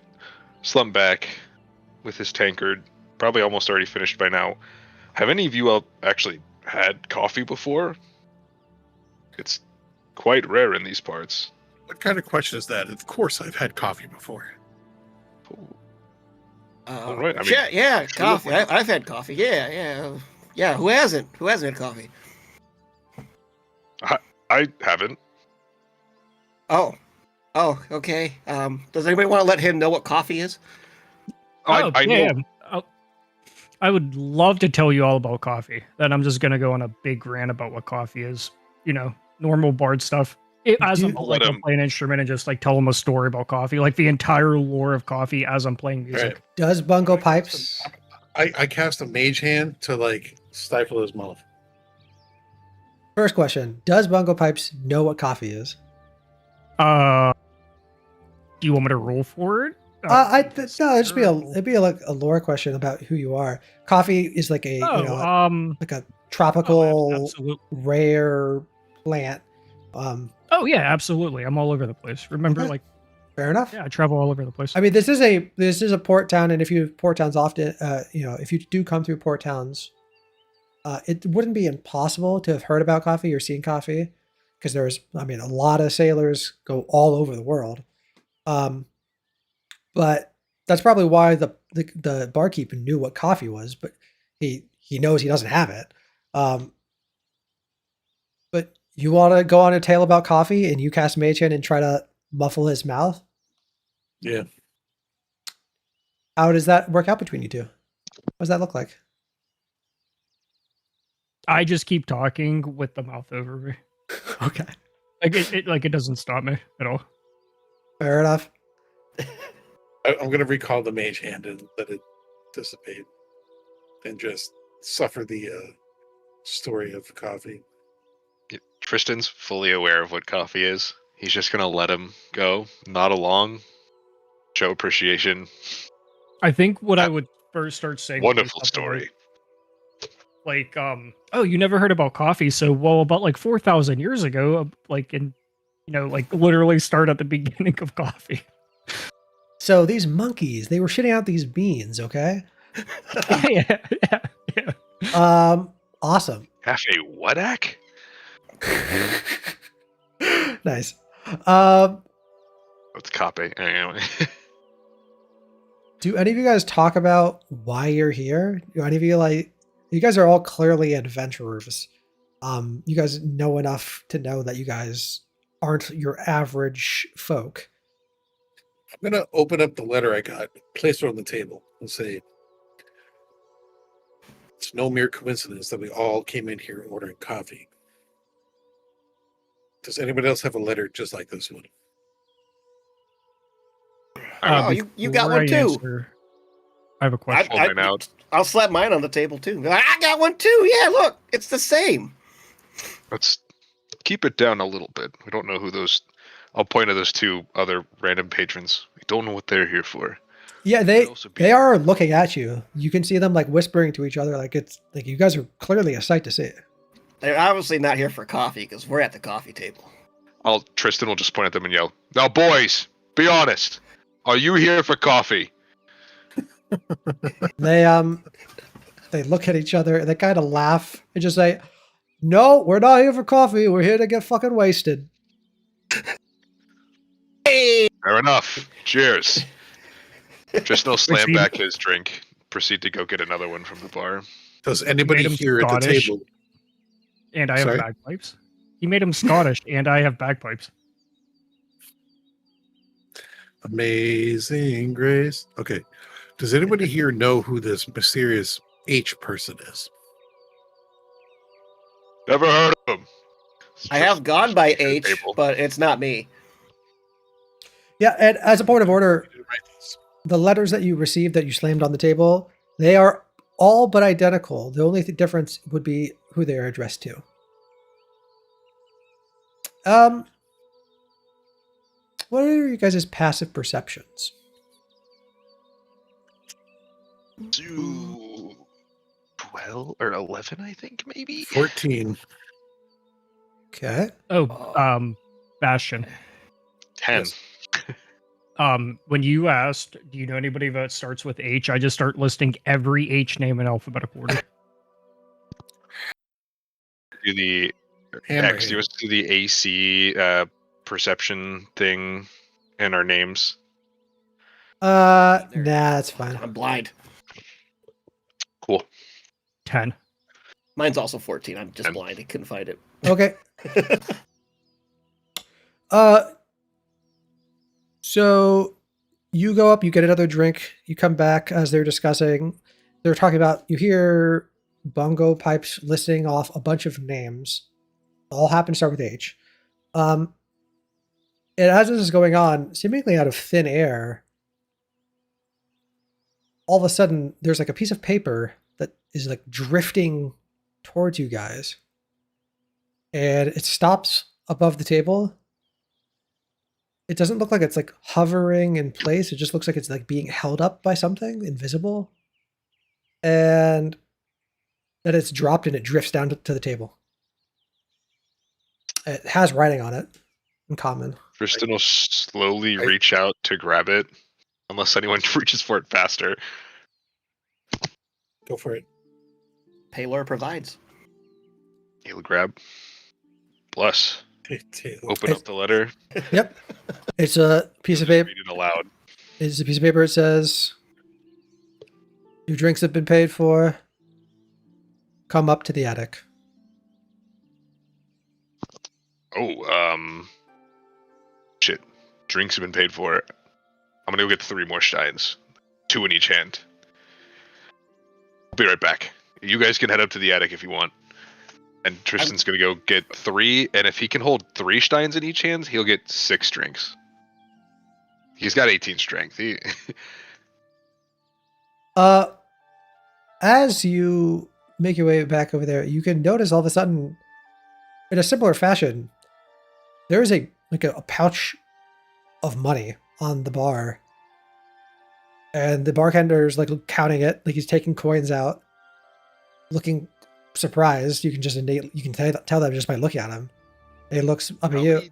slumped back with his tankard, probably almost already finished by now. Have any of you all actually had coffee before? It's quite rare in these parts. What kind of question is that? Of course, I've had coffee before. All right, I mean, yeah, sure, coffee. why not? I've had coffee. Yeah. Who hasn't? Who hasn't had coffee? I haven't. Oh, okay. Does anybody want to let him know what coffee is? I know. yeah. I would love to tell you all about coffee. Then I'm just gonna go on a big rant about what coffee is. You know, normal bard stuff. As I'm I'll let like I'm him- playing an instrument and just like tell them a story about coffee, like the entire lore of coffee as I'm playing music. Right. Does Bungo Pipes? I cast a mage hand to like stifle his mouth. First question: does Bungo Pipes know what coffee is? Do you want me to roll for it? No, it'd be like a lore question about who you are. Coffee is like a like a tropical absolutely. rare plant. Oh yeah, absolutely. I'm all over the place. Remember, Okay. like, Fair enough. yeah, I travel all over the place. I mean, this is a port town, and if you port towns often, if you do come through port towns, it wouldn't be impossible to have heard about coffee or seen coffee, because a lot of sailors go all over the world. But that's probably why the barkeep knew what coffee was, but he knows he doesn't have it. But you want to go on a tale about coffee, and you cast Mage Hand and try to muffle his mouth? Yeah. How does that work out between you two? What does that look like? I just keep talking with the mouth over me. Okay. Like it doesn't stop me at all. Fair enough. I'm going to recall the mage hand and let it dissipate and just suffer the story of coffee. Tristan's fully aware of what coffee is. He's just gonna let him go, nod along, show appreciation. I think what I would first start saying would be Wonderful something story. Like, oh, you never heard about coffee? So, well, about like 4,000 years ago, like literally start at the beginning of coffee. So these monkeys, they were shitting out these beans, okay? yeah. Awesome. Half a what-ack? Nice. It's copy. Anyway. Do any of you guys talk about why you're here? Do any of you you guys are all clearly adventurers. You guys know enough to know that you guys aren't your average folk. I'm going to open up the letter I got, place it on the table, and say, it's no mere coincidence that we all came in here ordering coffee. Does anybody else have a letter just like this one? Oh, you got Before one I too. answer, I have a question. Hold mine out. I'll slap mine on the table too. I got one too. Yeah, look, it's the same. Let's keep it down a little bit. We don't know who those. I'll point to those two other random patrons. We don't know what they're here for. Yeah, Could also be- they are looking at you. You can see them like whispering to each other, like it's like you guys are clearly a sight to see. They're obviously not here for coffee because we're at the coffee table. Tristan will just point at them and yell, "Now, boys, be honest. Are you here for coffee?" They look at each other and they kind of laugh and just say, "No, we're not here for coffee. We're here to get fucking wasted." Fair enough. Cheers. Tristan will slam he- back his drink, proceed to go get another one from the bar. Does anybody made him here at the Scottish. table? And I have Sorry? bagpipes. He made him Scottish, and I have bagpipes. Amazing Grace. Okay. Does anybody here know who this mysterious H person is? Never heard of him. I have gone by H, Table. but it's not me. Yeah, and as a point of order, You didn't write this. the letters that you received that you slammed on the table, they are all but identical. The only difference would be who they are addressed to. What are you guys' passive perceptions? 12 or 11, I think, maybe. 14. Okay. Oh, Bastion. 10. Yes. When you asked, do you know anybody that starts with H? I just start listing every H name in alphabetical order. Do the X, do you want to do the AC perception thing in our names? Nah, that's fine. I'm blind. Cool. 10. Mine's also 14. I'm just 10. blind. I couldn't find it. Okay. So you go up, you get another drink, you come back as they're discussing. They're talking about, you hear bongo pipes listing off a bunch of names. All happen to start with H. And as this is going on, seemingly out of thin air, all of a sudden there's like a piece of paper that is like drifting towards you guys. And it stops above the table. It doesn't look like it's like hovering in place. It just looks like it's like being held up by something invisible. And then it's dropped and it drifts down to the table. It has writing on it in common. Tristan will slowly reach out to grab it, unless anyone reaches for it faster. Go for it. Paylor provides. He'll grab. Bless. Open up the letter. Yep. It's a piece of paper. Read it aloud. It's a piece of paper. It says, "Your drinks have been paid for. Come up to the attic." Oh, shit. Drinks have been paid for. I'm gonna go get 3 more steins. 2 in each hand. I'll be right back. You guys can head up to the attic if you want. And Tristan's gonna go get 3, and if he can hold 3 steins in each hand, he'll get 6 drinks. He's got 18 strength. As you make your way back over there, you can notice all of a sudden, in a similar fashion, there is a pouch of money on the bar, and the bartender's like counting it, like he's taking coins out, looking surprised. You can tell that just by looking at him. And he looks up at you. many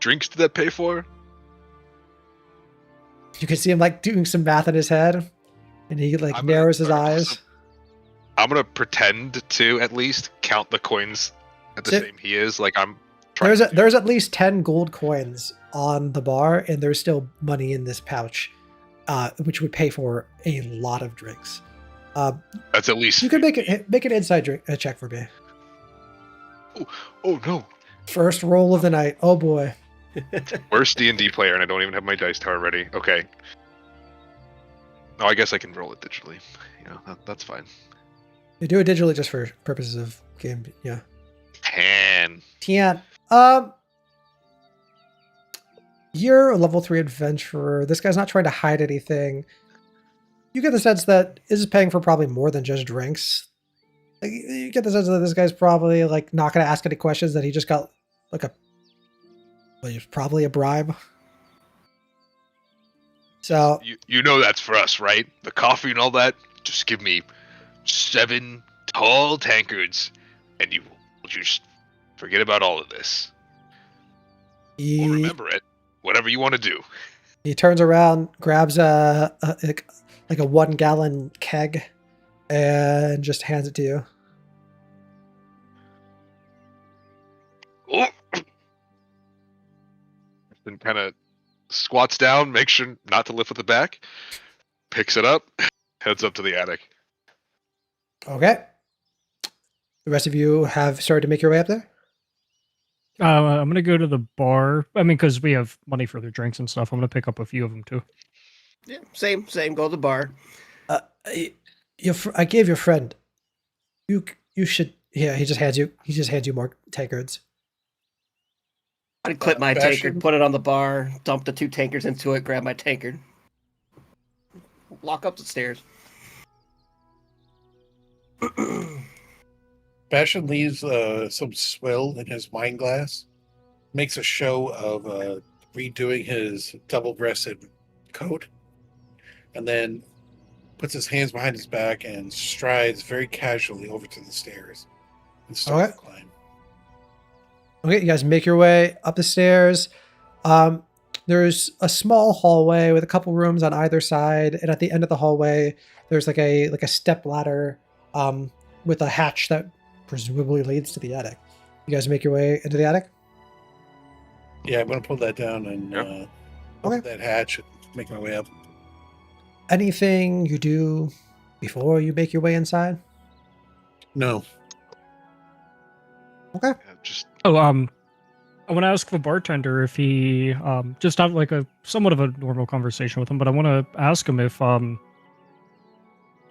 drinks did that pay for? You can see him like doing some math in his head, and he like narrows his eyes. I'm gonna pretend to at least count the coins at the same he is. Like I'm. There's at least 10 gold coins on the bar, and there's still money in this pouch, which would pay for a lot of drinks. That's at least. You can make an inside check for me. Oh no! First roll of the night. Oh boy. Worst D&D player, and I don't even have my dice tower ready. Okay. Oh, I guess I can roll it digitally. Yeah, that's fine. You do it digitally just for purposes of game. Yeah. 10. You're a level 3 adventurer. This guy's not trying to hide anything. You get the sense that this is paying for probably more than just drinks. Like, you get the sense that this guy's probably like not going to ask any questions, that he just got like probably a bribe. So you know that's for us, right? The coffee and all that. Just give me 7 tall tankards, and you will just forget about all of this. Or remember it. Whatever you want to do. He turns around, grabs a 1-gallon keg, and just hands it to you. Oh. Then kind of squats down, makes sure not to lift with the back, picks it up, heads up to the attic. Okay. The rest of you have started to make your way up there? I'm going to go to the bar. I mean, because we have money for their drinks and stuff. I'm going to pick up a few of them, too. Yeah, same. Go to the bar. I gave your friend. You should. Yeah, he just hands you more tankards. I'd clip my tankard, put it on the bar, dump the 2 tankards into it, grab my tankard, lock up the stairs. Bastion leaves some swill in his wine glass, makes a show of redoing his double-breasted coat, and then puts his hands behind his back and strides very casually over to the stairs and starts to climb. Okay, you guys make your way up the stairs. There's a small hallway with a couple rooms on either side, and at the end of the hallway, there's like a step ladder with a hatch that presumably leads to the attic. You guys make your way into the attic? Yeah, I'm gonna pull that down and Yep. open Okay. that hatch and make my way up. Anything you do before you make your way inside? No. Yeah, just Oh, I want to ask the bartender if he just have like a somewhat of a normal conversation with him, but I want to ask him if who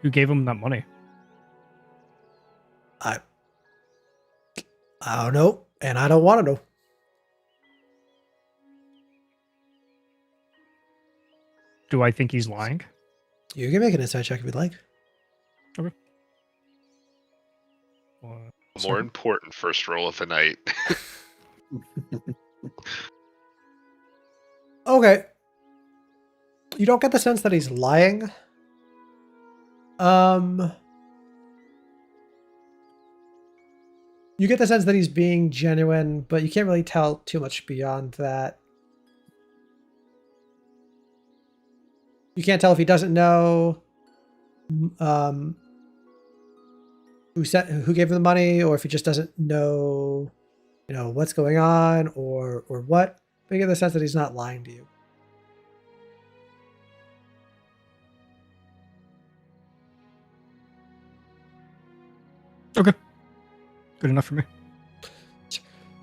gave him that money. I don't know, and I don't want to know. Do I think he's lying? You can make an insight check if you'd like. more important first roll of the night. Okay. You don't get the sense that he's lying. You get the sense that he's being genuine, but you can't really tell too much beyond that. You can't tell if he doesn't know who gave him the money, or if he just doesn't know, what's going on or what. But you get the sense that he's not lying to you. Okay. Good enough for me.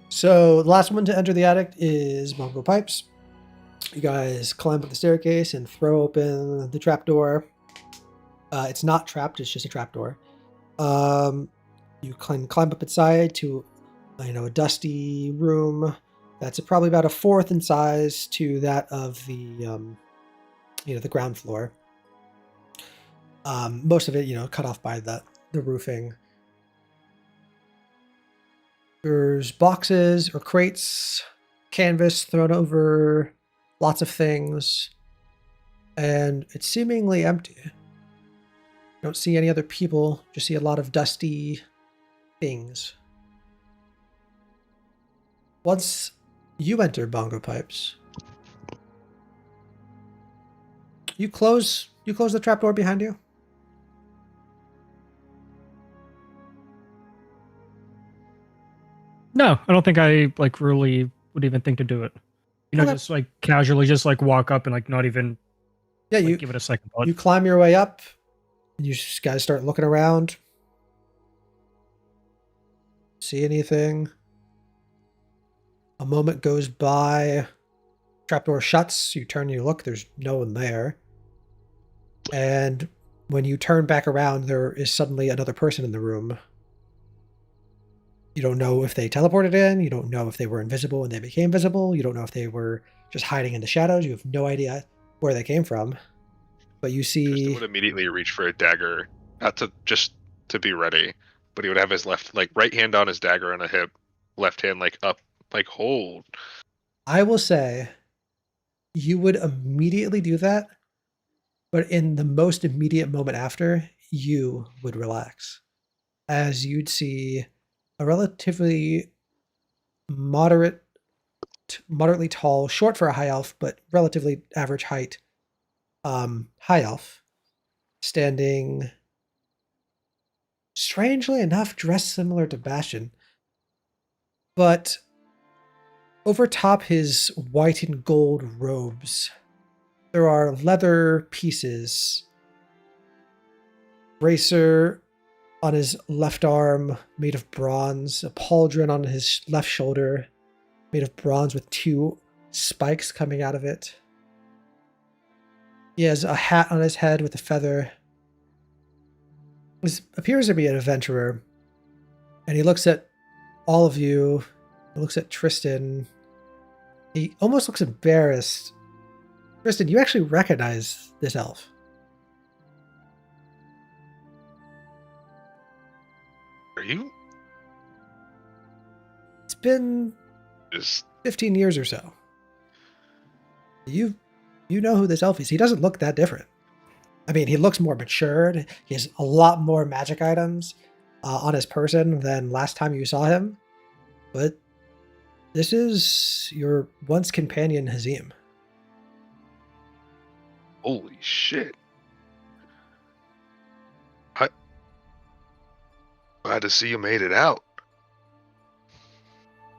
So the last one to enter the attic is Mongo Pipes. You guys climb up the staircase and throw open the trapdoor. It's not trapped, it's just a trapdoor. You climb up inside to a dusty room that's probably about a fourth in size to that of the the ground floor. Most of it cut off by the roofing. There's boxes or crates, canvas thrown over, lots of things, and it's seemingly empty. You don't see any other people, just see a lot of dusty things. Once you enter Bongo Pipes, you close the trapdoor behind you. No, I don't think I really would even think to do it. Okay. Just casually just walk up and not even Yeah, you give it a second thought. you climb your way up, and you guys start looking around. See anything? A moment goes by. Trapdoor shuts. You turn, you look. There's no one there. And when you turn back around, there is suddenly another person in the room. You don't know if they teleported in. You don't know if they were invisible and they became visible. You don't know if they were just hiding in the shadows. You have no idea where they came from. But you Kristen see... would immediately reach for a dagger, not to be ready, but he would have his right hand on his dagger on a hip, left hand up, hold. I will say you would immediately do that, but in the most immediate moment after, you would relax, as you'd see a relatively moderately tall, short for a high elf, but relatively average height, high elf, standing, strangely enough, dressed similar to Bastion, but over top his white and gold robes, there are leather pieces. Bracer on his left arm, made of bronze. A pauldron on his left shoulder, made of bronze with two spikes coming out of it. He has a hat on his head with a feather. He appears to be an adventurer. And he looks at all of you. He looks at Tristan. He almost looks embarrassed. Tristan, you actually recognize this elf. Are you? It's been Is 15 years or so. You know who this elf is. He doesn't look that different. I mean, he looks more matured. He has a lot more magic items on his person than last time you saw him. But this is your once companion, Hazim. Holy shit. Glad to see you made it out.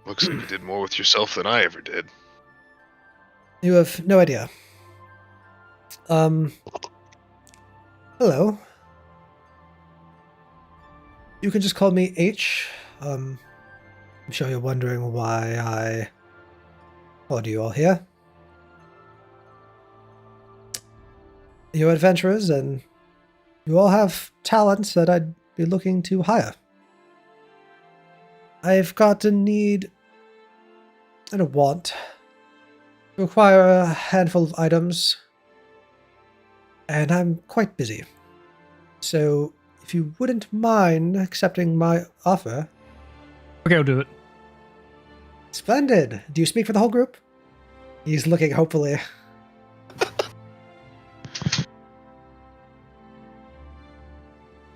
Looks like you did more with yourself than I ever did. You have no idea. Hello. You can just call me H. I'm sure you're wondering why I called you all here. You're adventurers, and you all have talents that I'd be looking to hire. I've got a need and a want to acquire a handful of items, and I'm quite busy. So, if you wouldn't mind accepting my offer. Okay, I'll do it. Splendid. Do you speak for the whole group? He's looking hopefully.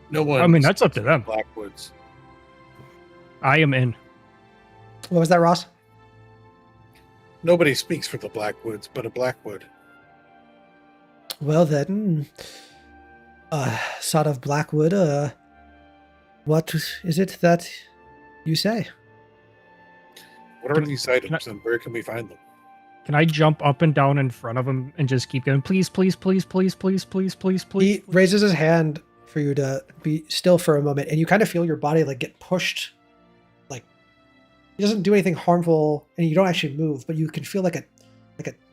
No one. I mean, that's up to them. Blackwoods. I am in. What was that, Ross? Nobody speaks for the Blackwoods, but a Blackwood. Well then, sort of Blackwood, what is it that you say? What are these items and where can we find them? Can I jump up and down in front of him and just keep going? Please, please, please, please, please, please, please, please. He raises his hand for you to be still for a moment, and you kind of feel your body like get pushed. Like he doesn't do anything harmful, and you don't actually move, but you can feel like a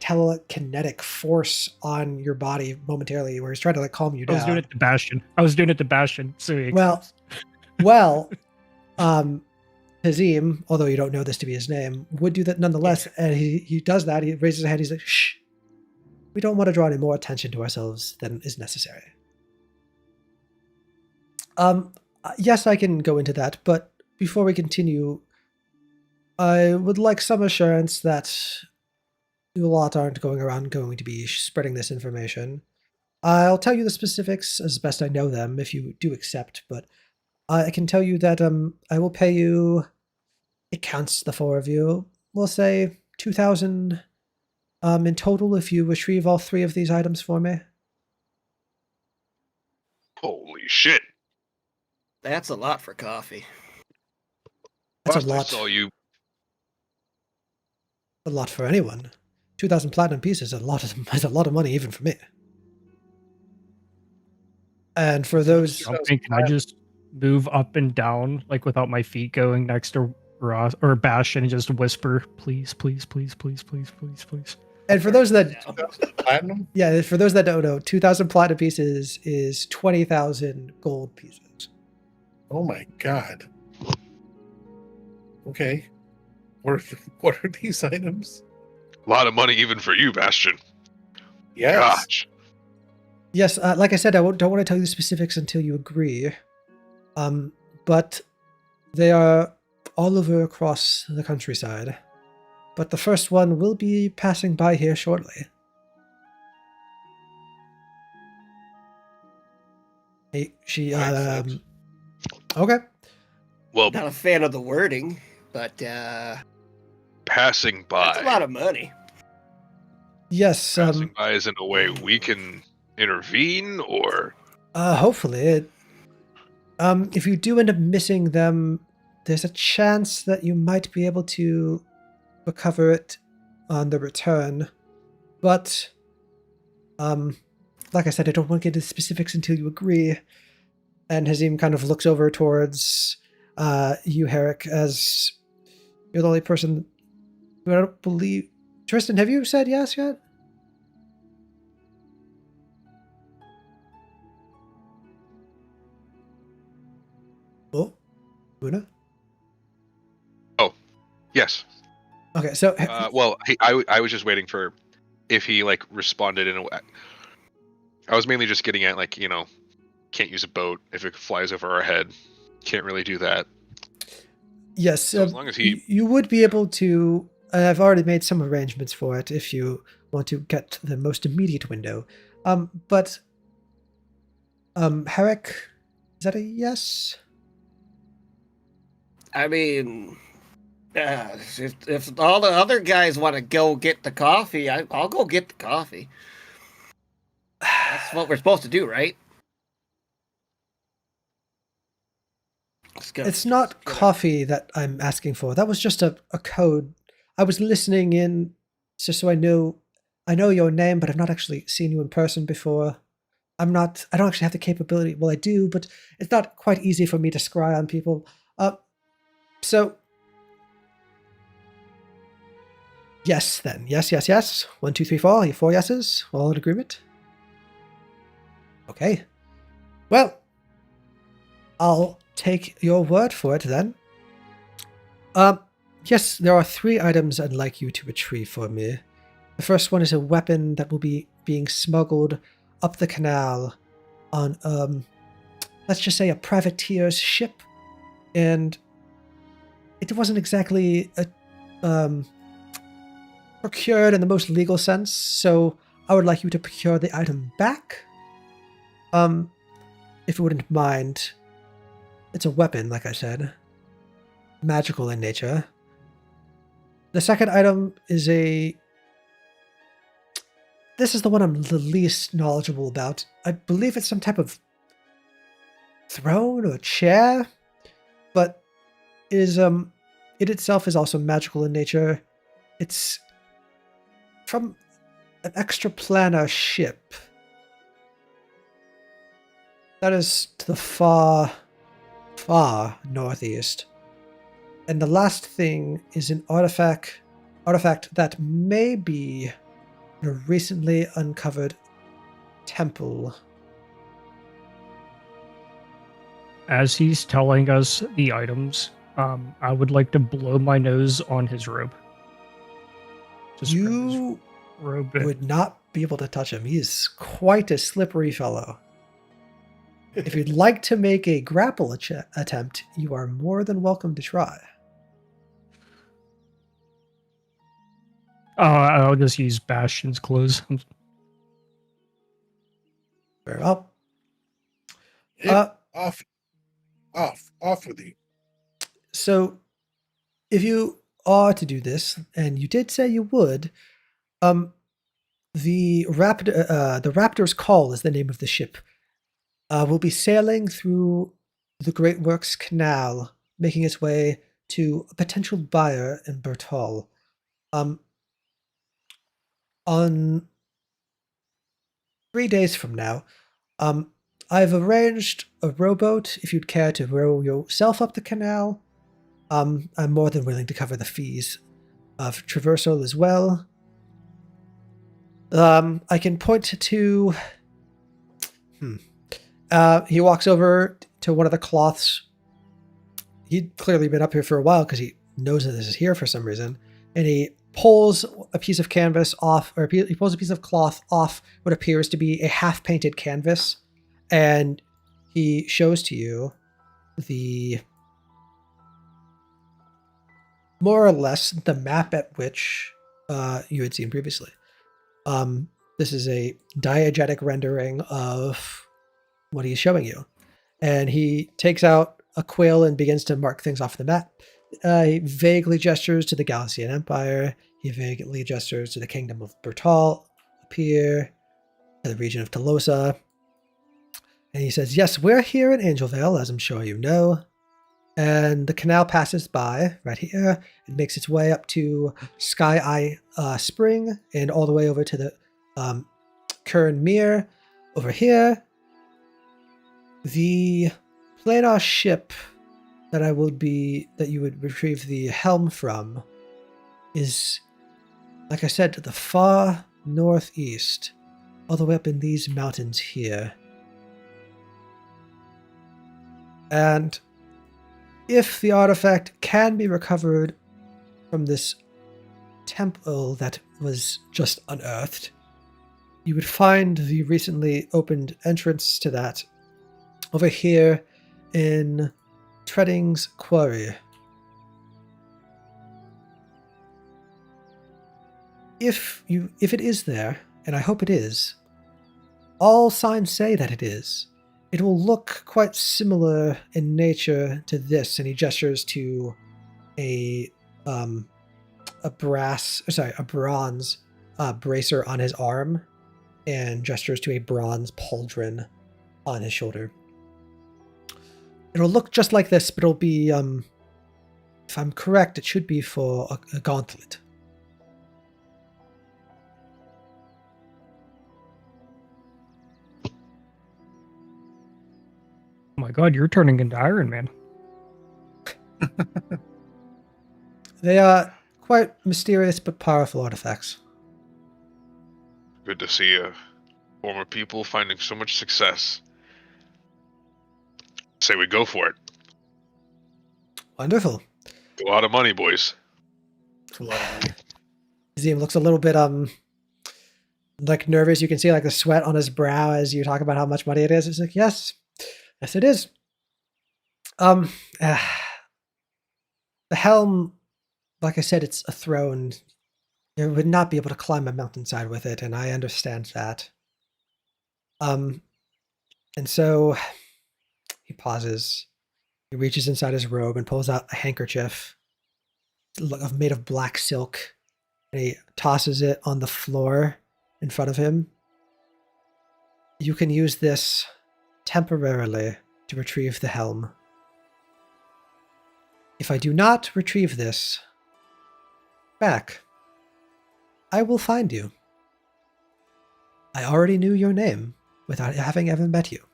telekinetic force on your body momentarily, where he's trying to like calm you down. I was doing it to Bastion. So Hazim, although you don't know this to be his name, would do that nonetheless, and he does that. He raises his hand. He's like, "Shh, we don't want to draw any more attention to ourselves than is necessary." Yes, I can go into that, but before we continue, I would like some assurance that you lot aren't going to be spreading this information. I'll tell you the specifics as best I know them if you do accept, but I can tell you that I will pay you, it counts the four of you, we'll say 2,000 in total if you retrieve all three of these items for me. Holy shit. That's a lot for coffee. That's Last a I lot. saw you. A lot for anyone. 2,000 platinum pieces is a lot of money even for me. And for those, jumping, can I just move up and down like without my feet going next to Ross or Bastion and just whisper, please, please, please, please, please, please, please. and for those that, Platinum? yeah, for those that don't know, 2,000 platinum pieces is 20,000 gold pieces. Oh my god. Okay. What are these items? A lot of money even for you, Bastion. Yes. Gosh. Yes, like I said, I don't want to tell you the specifics until you agree. But they are all over across the countryside. But the first one will be passing by here shortly. Okay. Well, Not a fan of the wording, but passing by. that's a lot of money. Yes. Passing by is in a way we can intervene, or Hopefully. If you do end up missing them, there's a chance that you might be able to recover it on the return. But, like I said, I don't want to get into specifics until you agree. And Hazim kind of looks over towards you, Herrick, as you're the only person who I don't believe. Tristan, have you said yes yet? Oh, Una? yes. Okay, so Well, I was just waiting for if he like responded in a way. I was mainly just getting at like, you know, can't use a boat if it flies over our head. Can't really do that. yes, So as long as he, you would be able to. I've already made some arrangements for it if you want to get the most immediate window. But Herrick, is that a yes? I mean, if all the other guys want to go get the coffee, I'll go get the coffee. That's what we're supposed to do, right? It's not coffee that I'm asking for. That was just a code. I was listening in just so I know your name, but I've not actually seen you in person before. I don't actually have the capability. Well, I do, but it's not quite easy for me to scry on people. So yes, then. Yes. 1, 2, 3, 4. You 4 yeses? All in agreement? Okay. Well, I'll take your word for it then. Yes, there are 3 items I'd like you to retrieve for me. The first one is a weapon that will be being smuggled up the canal on, let's just say a privateer's ship. And it wasn't exactly procured in the most legal sense, so I would like you to procure the item back. If you wouldn't mind. It's a weapon, like I said. Magical in nature. The second item is this is the one I'm the least knowledgeable about. I believe it's some type of throne or chair, but it itself is also magical in nature. It's from an extraplanar ship. That is to the far northeast. And the last thing is an artifact that may be in a recently uncovered temple. As he's telling us the items, I would like to blow my nose on his robe. Just grab his You robe. would not be able to touch him. He is quite a slippery fellow. If you'd like to make a grapple attempt, you are more than welcome to try. I'll just use Bastion's clothes. Very well. Off with you. So, if you are to do this, and you did say you would, the Raptor's Call is the name of the ship. Will be sailing through the Great Works Canal, making its way to a potential buyer in Bertol. On 3 days from now, I've arranged a rowboat if you'd care to row yourself up the canal. I'm more than willing to cover the fees of traversal as well. I can point to... he walks over to one of the cloths. He'd clearly been up here for a while because he knows that this is here for some reason. And he pulls a piece of canvas off, or he pulls a piece of cloth off what appears to be a half-painted canvas. And he shows to you the... more or less the map at which you had seen previously. This is a diegetic rendering of what he's showing you. And he takes out a quill and begins to mark things off the map. He vaguely gestures to the Galician Empire. He vaguely gestures to the Kingdom of Bertol up here, to the region of Tolosa. And he says, yes, we're here in Angelvale, as I'm sure you know. And the canal passes by right here. It makes its way up to Sky Eye Spring and all the way over to the Kern Mere over here. The planar ship that you would retrieve the helm from is, like I said, to the far northeast, all the way up in these mountains here. And if the artifact can be recovered from this temple that was just unearthed, you would find the recently opened entrance to that over here in Treading's Quarry. If it is there, and I hope it is, all signs say that it is, it will look quite similar in nature to this, and he gestures to a bronze bracer on his arm, and gestures to a bronze pauldron on his shoulder. It'll look just like this, but it'll be, if I'm correct, it should be for a gauntlet. Oh my god, you're turning into Iron Man. They are quite mysterious but powerful artifacts. Good to see former people finding so much success. Say we go for it. Wonderful. A lot of money, boys. It's a lot of money. Zim looks a little bit like nervous. You can see like the sweat on his brow as you talk about how much money it is. It's like, yes, it is. The helm, like I said, it's a throne. You would not be able to climb a mountainside with it, and I understand that. And so he pauses. He reaches inside his robe and pulls out a handkerchief made of black silk, and he tosses it on the floor in front of him. You can use this temporarily to retrieve the helm. If I do not retrieve this back, I will find you. I already knew your name without having ever met you.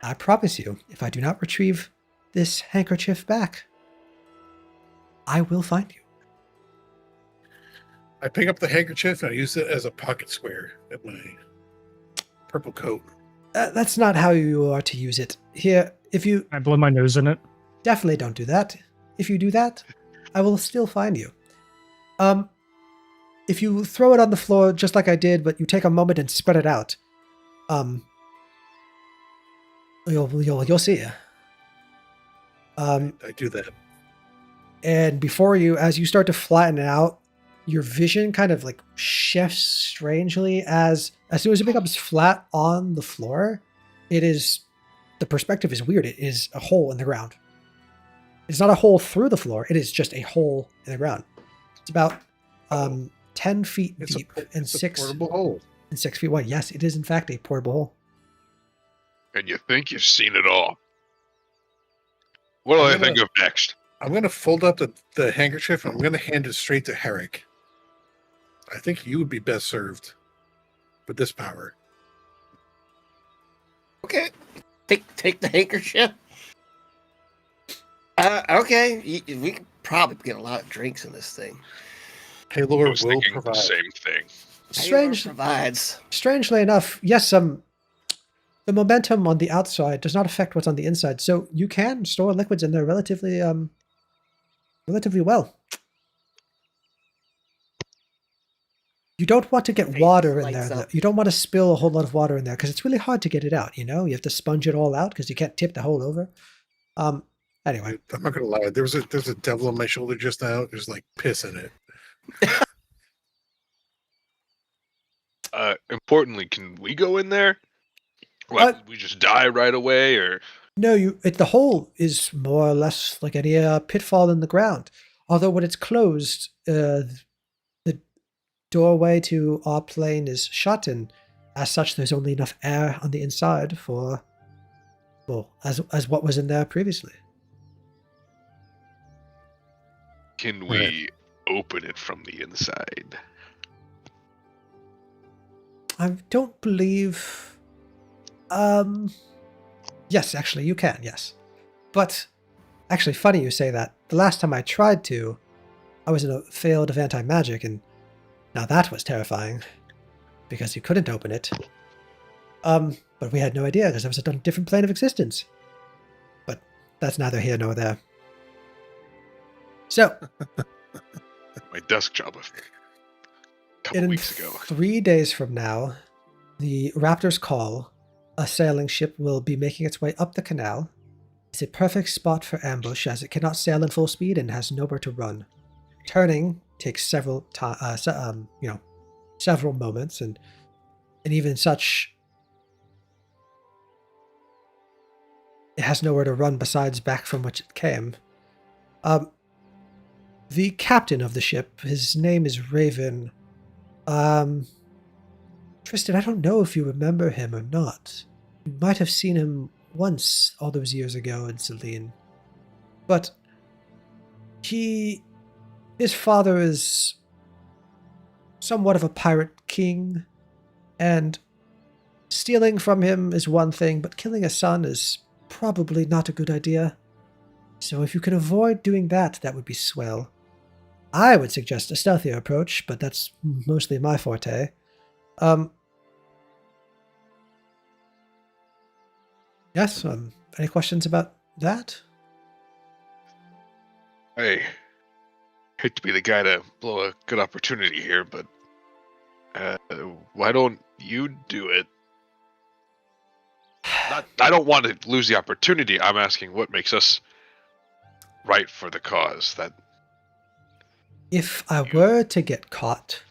I promise you, if I do not retrieve this handkerchief back, I will find you. I pick up the handkerchief and I use it as a pocket square in my purple coat. That's not how you are to use it. Here, if you I blow my nose in it. definitely don't do that. If you do that, I will still find you. If you throw it on the floor just like I did, but you take a moment and spread it out, you'll see. I do that. And before you, as you start to flatten it out, your vision kind of like shifts strangely as soon as it becomes flat on the floor, the perspective is weird. It is a hole in the ground. It's not a hole through the floor. It is just a hole in the ground. It's about 10 feet deep and it's a portable hole. 6 feet wide. Yes, it is in fact a portable hole. And you think you've seen it all. What do I think of next? I'm going to fold up the handkerchief and I'm going to hand it straight to Herrick. I think you would be best served with this power. Okay. Take the handkerchief. Okay. We could probably get a lot of drinks in this thing. Taylor I was will thinking provide. the same thing. Provides. Strangely enough, yes, the momentum on the outside does not affect what's on the inside, so you can store liquids in there relatively well. You don't want to get water in there. Though. You don't want to spill a whole lot of water in there because it's really hard to get it out. You have to sponge it all out because you can't tip the hole over. Anyway, I'm not gonna lie. There's a devil on my shoulder just now. There's like piss in it. Importantly, can we go in there? Like, we just die right away, or no? The hole is more or less like any pitfall in the ground. Although when it's closed, the doorway to our plane is shut, and as such, there's only enough air on the inside for, as what was in there previously. can we open it from the inside? I don't believe. Yes, actually, you can. Yes, but actually, funny you say that. The last time I tried to, I was in a field of anti-magic, and now that was terrifying because you couldn't open it. But we had no idea because I was on a different plane of existence. But that's neither here nor there. So, My desk job a couple weeks ago. 3 days from now, the Raptor's Call, a sailing ship, will be making its way up the canal. It's a perfect spot for ambush as it cannot sail in full speed and has nowhere to run. Turning takes several moments, and even such, it has nowhere to run besides back from which it came. The captain of the ship, his name is Raven. Um, Tristan, I don't know if you remember him or not. You might have seen him once all those years ago in Celine. But his father is somewhat of a pirate king, and stealing from him is one thing, but killing a son is probably not a good idea. So if you can avoid doing that, that would be swell. I would suggest a stealthier approach, but that's mostly my forte. Yes, any questions about that? I hate to be the guy to blow a good opportunity here, but why don't you do it? I don't want to lose the opportunity. I'm asking what makes us right for the cause. That If I were to get caught,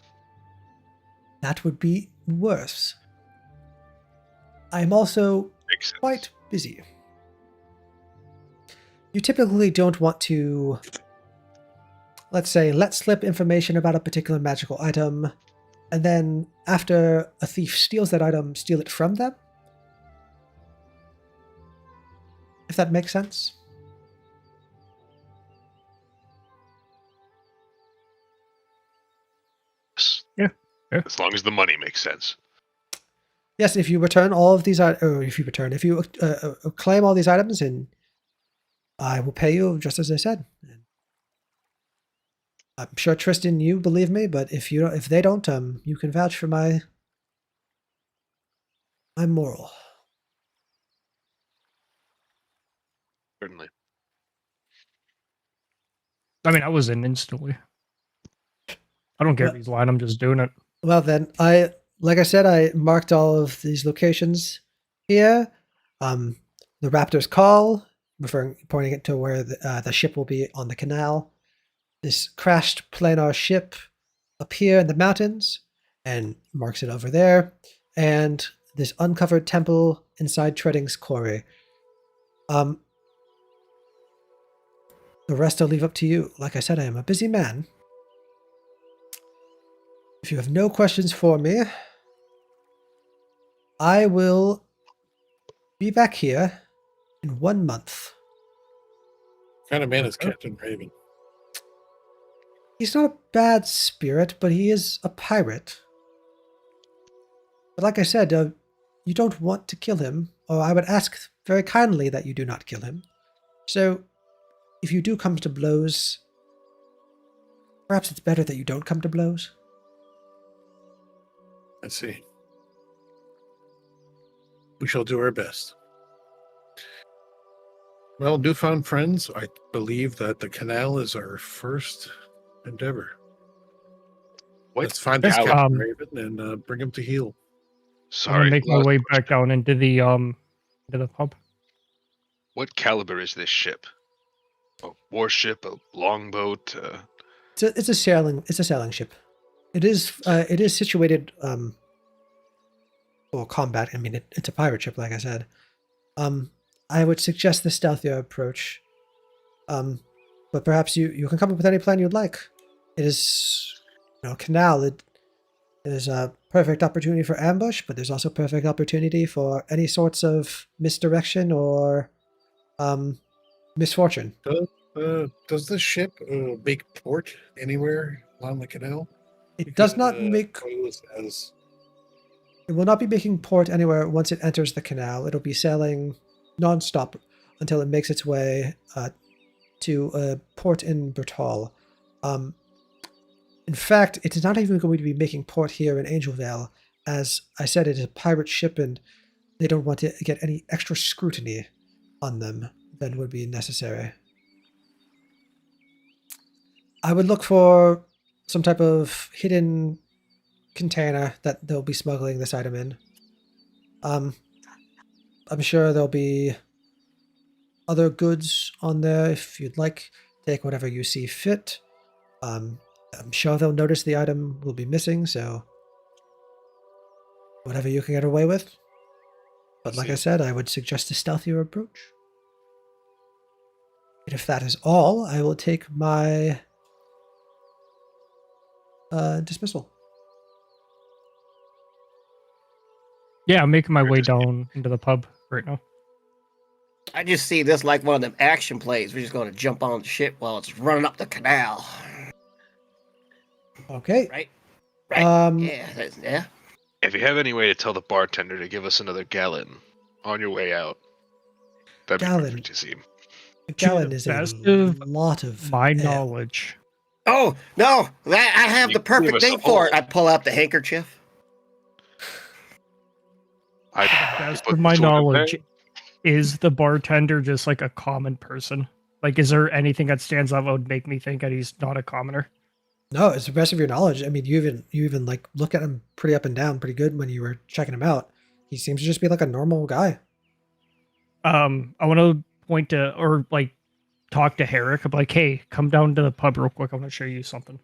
that would be worse. I'm also makes sense. quite busy. You typically don't want to, let's say, let slip information about a particular magical item, and then after a thief steals that item, steal it from them? If that makes sense. Yeah. As long as the money makes sense. Yes, if you return all of these, if you claim all these items, and I will pay you just as I said. I'm sure Tristan, you believe me, but if they don't, you can vouch for my moral. Certainly. I mean, I was in instantly. I don't care if he's lying. I'm just doing it. Well, then, like I said, I marked all of these locations here. The Raptor's Call, pointing it to where the ship will be on the canal. This crashed planar ship up here in the mountains, and marks it over there. And this uncovered temple inside Treading's quarry. The rest I'll leave up to you. Like I said, I am a busy man. If you have no questions for me, I will be back here in 1 month. What kind of man is Captain Raven? He's not a bad spirit, but he is a pirate. But like I said, you don't want to kill him, or I would ask very kindly that you do not kill him. So, if you do come to blows, perhaps it's better that you don't come to blows. I see. We shall do our best. Well, newfound friends, I believe that the canal is our first endeavor. Let's find this Yeah, Captain Raven and bring him to heel. I'm Sorry. gonna make my last way question. back down into the pub. What caliber is this ship? A warship, a longboat? It's a sailing ship. It is situated for combat. I mean, it's a pirate ship, like I said. I would suggest the stealthier approach. But perhaps you can come up with any plan you'd like. It is, canal. It is a perfect opportunity for ambush, but there's also perfect opportunity for any sorts of misdirection or misfortune. Does this ship make port anywhere along the canal? It does not make. As It will not be making port anywhere once it enters the canal. It'll be sailing non-stop until it makes its way to a port in Bertal. In fact, it is not even going to be making port here in Angel Vale. As I said, it is a pirate ship, and they don't want to get any extra scrutiny on them than would be necessary. I would look for some type of hidden container that they'll be smuggling this item in. I'm sure there'll be other goods on there if you'd like. Take whatever you see fit. I'm sure they'll notice the item will be missing, so whatever you can get away with. But like I said, I would suggest a stealthier approach. And if that is all, I will take my dismissal. Yeah, I'm making my Or way just- down into the pub right now. I just see this like one of them action plays. We're just going to jump on the ship while it's running up the canal. Okay. Right? Right. Um, Yeah. If you have any way to tell the bartender to give us another gallon on your way out, that'd be Gallon. perfect to see. A To gallon the is best a of lot of my ale. knowledge. Oh, no. I have You the perfect gave us thing a for it. whole- I pull out the handkerchief. I To the I best put of my this one in knowledge, there. is the bartender just like a common person? Like, is there anything that stands out that would make me think that he's not a commoner? No, it's the best of your knowledge. I mean, you even like look at him pretty up and down, pretty good when you were checking him out. He seems to just be like a normal guy. I want to point to or like talk to Herrick. I'm like, hey, come down to the pub real quick. I want to show you something.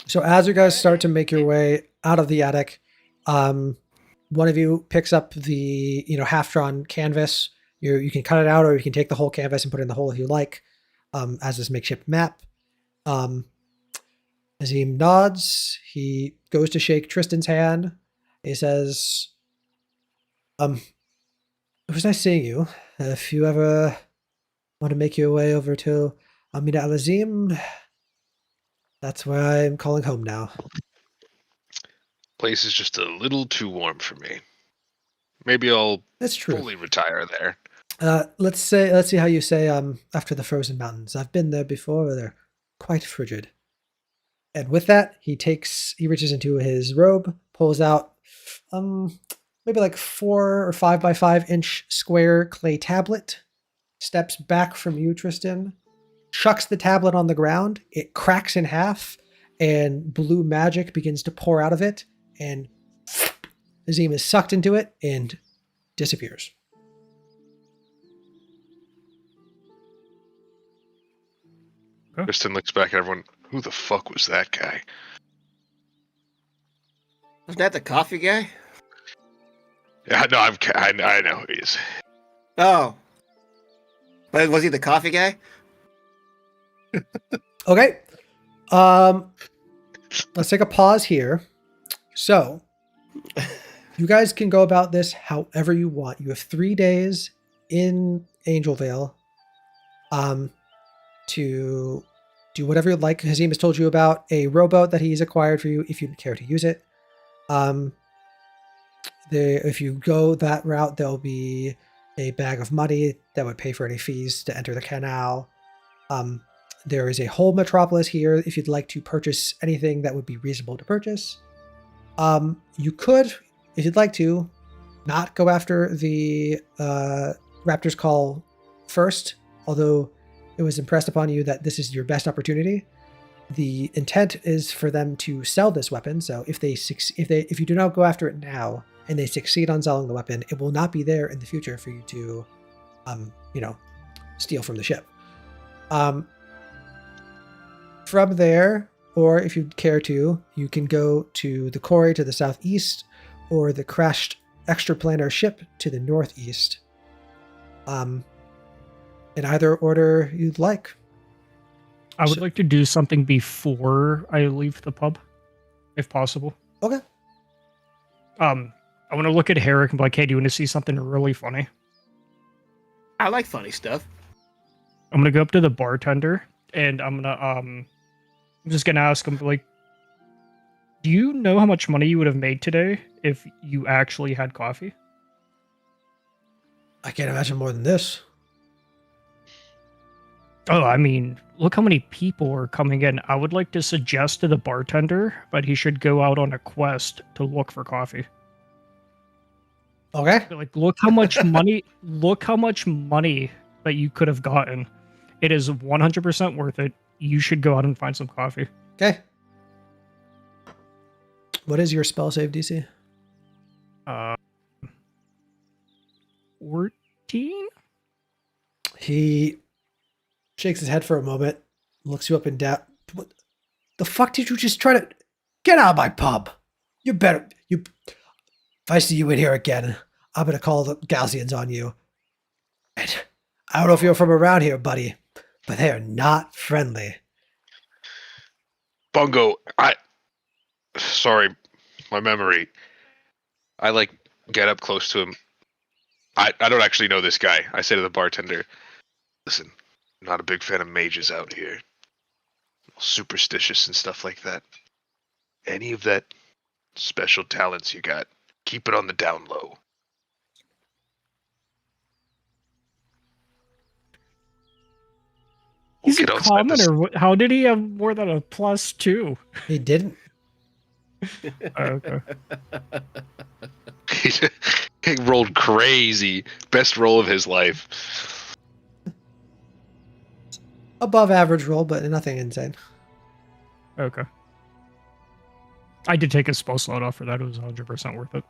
So as you guys start to make your way out of the attic, one of you picks up the half-drawn canvas. You can cut it out, or you can take the whole canvas and put it in the hole if you like, as this makeshift map. Azim nods. He goes to shake Tristan's hand. He says, it was nice seeing you. If you ever want to make your way over to Amina Al Azim, that's where I'm calling home now. Place is just a little too warm for me. Maybe I'll That's true. fully retire there. Let's see how you say after the frozen mountains. I've been there before. They're quite frigid. And with that, he reaches into his robe, pulls out maybe like 4 or 5 by 5 inch square clay tablet, steps back from you, Tristan, chucks the tablet on the ground. It cracks in half, and blue magic begins to pour out of it, and Azim is sucked into it and disappears. Kristen looks back at everyone. Who the fuck was that guy? Wasn't that the coffee guy? Yeah, no, I know who he is. Oh. But was he the coffee guy? Okay. Let's take a pause here. So, you guys can go about this however you want. You have 3 days in Angel Vale to do whatever you'd like. Hazim has told you about a rowboat that he's acquired for you if you care to use it. If you go that route, there'll be a bag of money that would pay for any fees to enter the canal. There is a whole metropolis here if you'd like to purchase anything that would be reasonable to purchase. You could, if you'd like to, not go after the Raptor's Call first, although it was impressed upon you that this is your best opportunity. The intent is for them to sell this weapon, so if you do not go after it now and they succeed on selling the weapon, it will not be there in the future for you to steal from the ship. From there, or if you care to, you can go to the quarry to the southeast, or the crashed extraplanar ship to the northeast. In either order you'd like. I would So- like to do something before I leave the pub, if possible. Okay. I want to look at Herrick and be like, hey, do you want to see something really funny? I like funny stuff. I'm gonna go up to the bartender and I'm just gonna ask him like, do you know how much money you would have made today if you actually had coffee? I can't imagine more than this. Oh, I mean, look how many people are coming in. I would like to suggest to the bartender, but he should go out on a quest to look for coffee. Okay. Like, look how much money, look how much money that you could have gotten. It is 100% worth it. You should go out and find some coffee. Okay. What is your spell save DC? 14? He shakes his head for a moment, looks you up and down. What the fuck did you just try to get out of my pub? You better if I see you in here again, I'm gonna call the Gaussians on you. And I don't know if you're from around here, buddy, but they are not friendly. Bungo, sorry, my memory. I get up close to him. I don't actually know this guy. I say to the bartender, listen, I'm not a big fan of mages out here. Superstitious and stuff like that. Any of that special talents you got, keep it on the down low. He's a get outside this- commoner. How did he have more than a +2? He didn't. Okay. He rolled crazy. Best roll of his life. Above average roll, but nothing insane. Okay. I did take a spell slot off for that. It was 100% worth it.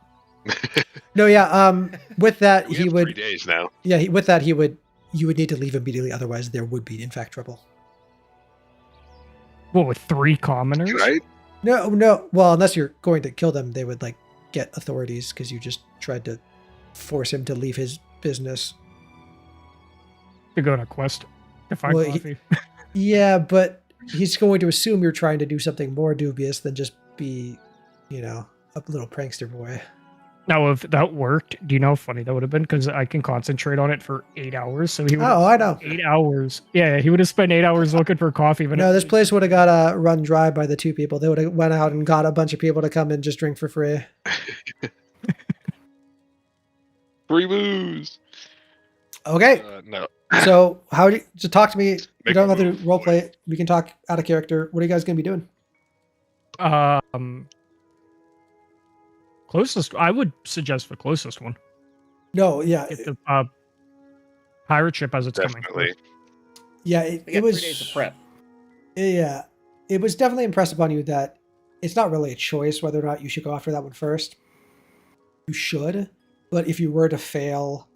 No, yeah. With that, We he have would. 3 days now. Yeah, with that, you would need to leave immediately. Otherwise, there would be, in fact, trouble. What, with 3 commoners? Right? No. Well, unless you're going to kill them, they would like get authorities because you just tried to force him to leave his business. To go on a quest to find Well, coffee. Yeah, but he's going to assume you're trying to do something more dubious than just be, a little prankster boy. Now, if that worked, do you know how funny that would have been? Because I can concentrate on it for 8 hours. So he would Oh, I know. 8 hours. Yeah, he would have spent 8 hours looking for coffee. But No, this place would have got run dry by the 2 people. They would have went out and got a bunch of people to come and just drink for free. Free booze. Okay, No. so how do you, so talk to me? You Make don't a have to move, role boy. play. We can talk out of character. What are you guys going to be doing? Closest. I would suggest the closest one. No, yeah, If the pirate ship as it's Definitely. coming. yeah. We It got was 3 days of prep. Yeah, it was definitely impressed upon you that it's not really a choice whether or not you should go after that one first. You should, but if you were to fail,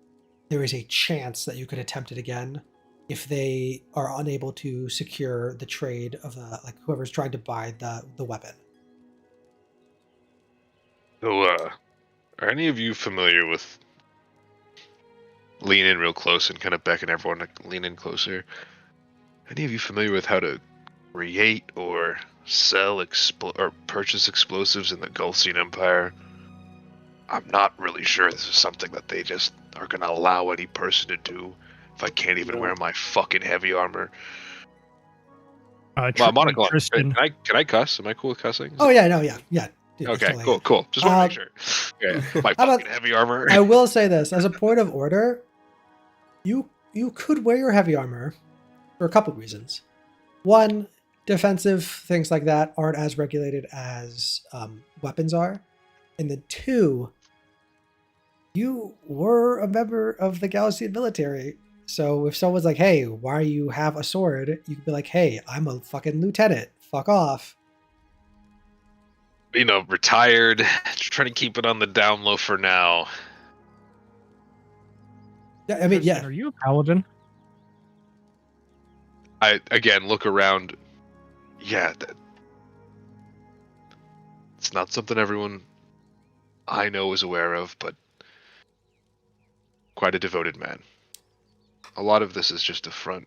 there is a chance that you could attempt it again if they are unable to secure the trade of whoever's trying to buy the weapon. So, are any of you familiar with lean in real close and kind of beckon everyone to lean in closer? Any of you familiar with how to create or sell or purchase explosives in the Gulfstream Empire? I'm not really sure this is something that they just are going to allow any person to do if I can't even wear my fucking heavy armor. Well, Monica, Tristan. can I cuss? Am I cool with cussing? Oh yeah, no, yeah. Dude, that's Okay, totally cool. Just want to make Uh, sure. Yeah, my how about- fucking heavy armor. I will say this as a point of order, you could wear your heavy armor for a couple of reasons. One, defensive things like that aren't as regulated as weapons are, and then 2, you were a member of the Galaxy military. So if someone's like, "Hey, why do you have a sword?" You could be like, "Hey, I'm a fucking lieutenant. Fuck off." Retired, trying to keep it on the down low for now. Yeah, I mean, Tristan, yeah. Are you a paladin? I again look around. Yeah, it's not something everyone I know is aware of, but quite a devoted man. A lot of this is just a front.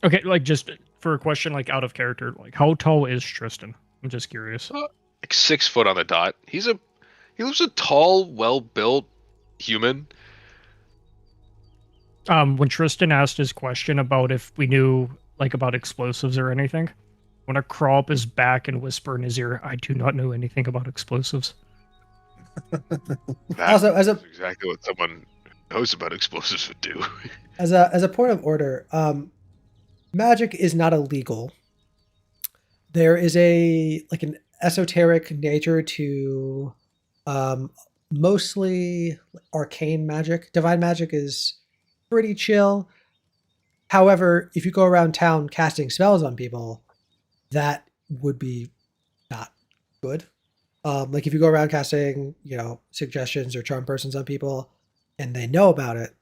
Okay, just for a question, out of character, how tall is Tristan? I'm just curious. Like 6 foot on the dot. He was a tall, well-built human. When Tristan asked his question about if we knew about explosives or anything, I want to crawl up his back and whisper in his ear, "I do not know anything about explosives." Also, as That's exactly what someone who knows about explosives would do. as a point of order, magic is not illegal. There is an esoteric nature to mostly arcane magic. Divine magic is pretty chill. However, if you go around town casting spells on people, that would be not good. If you go around casting, suggestions or charm persons on people and they know about it,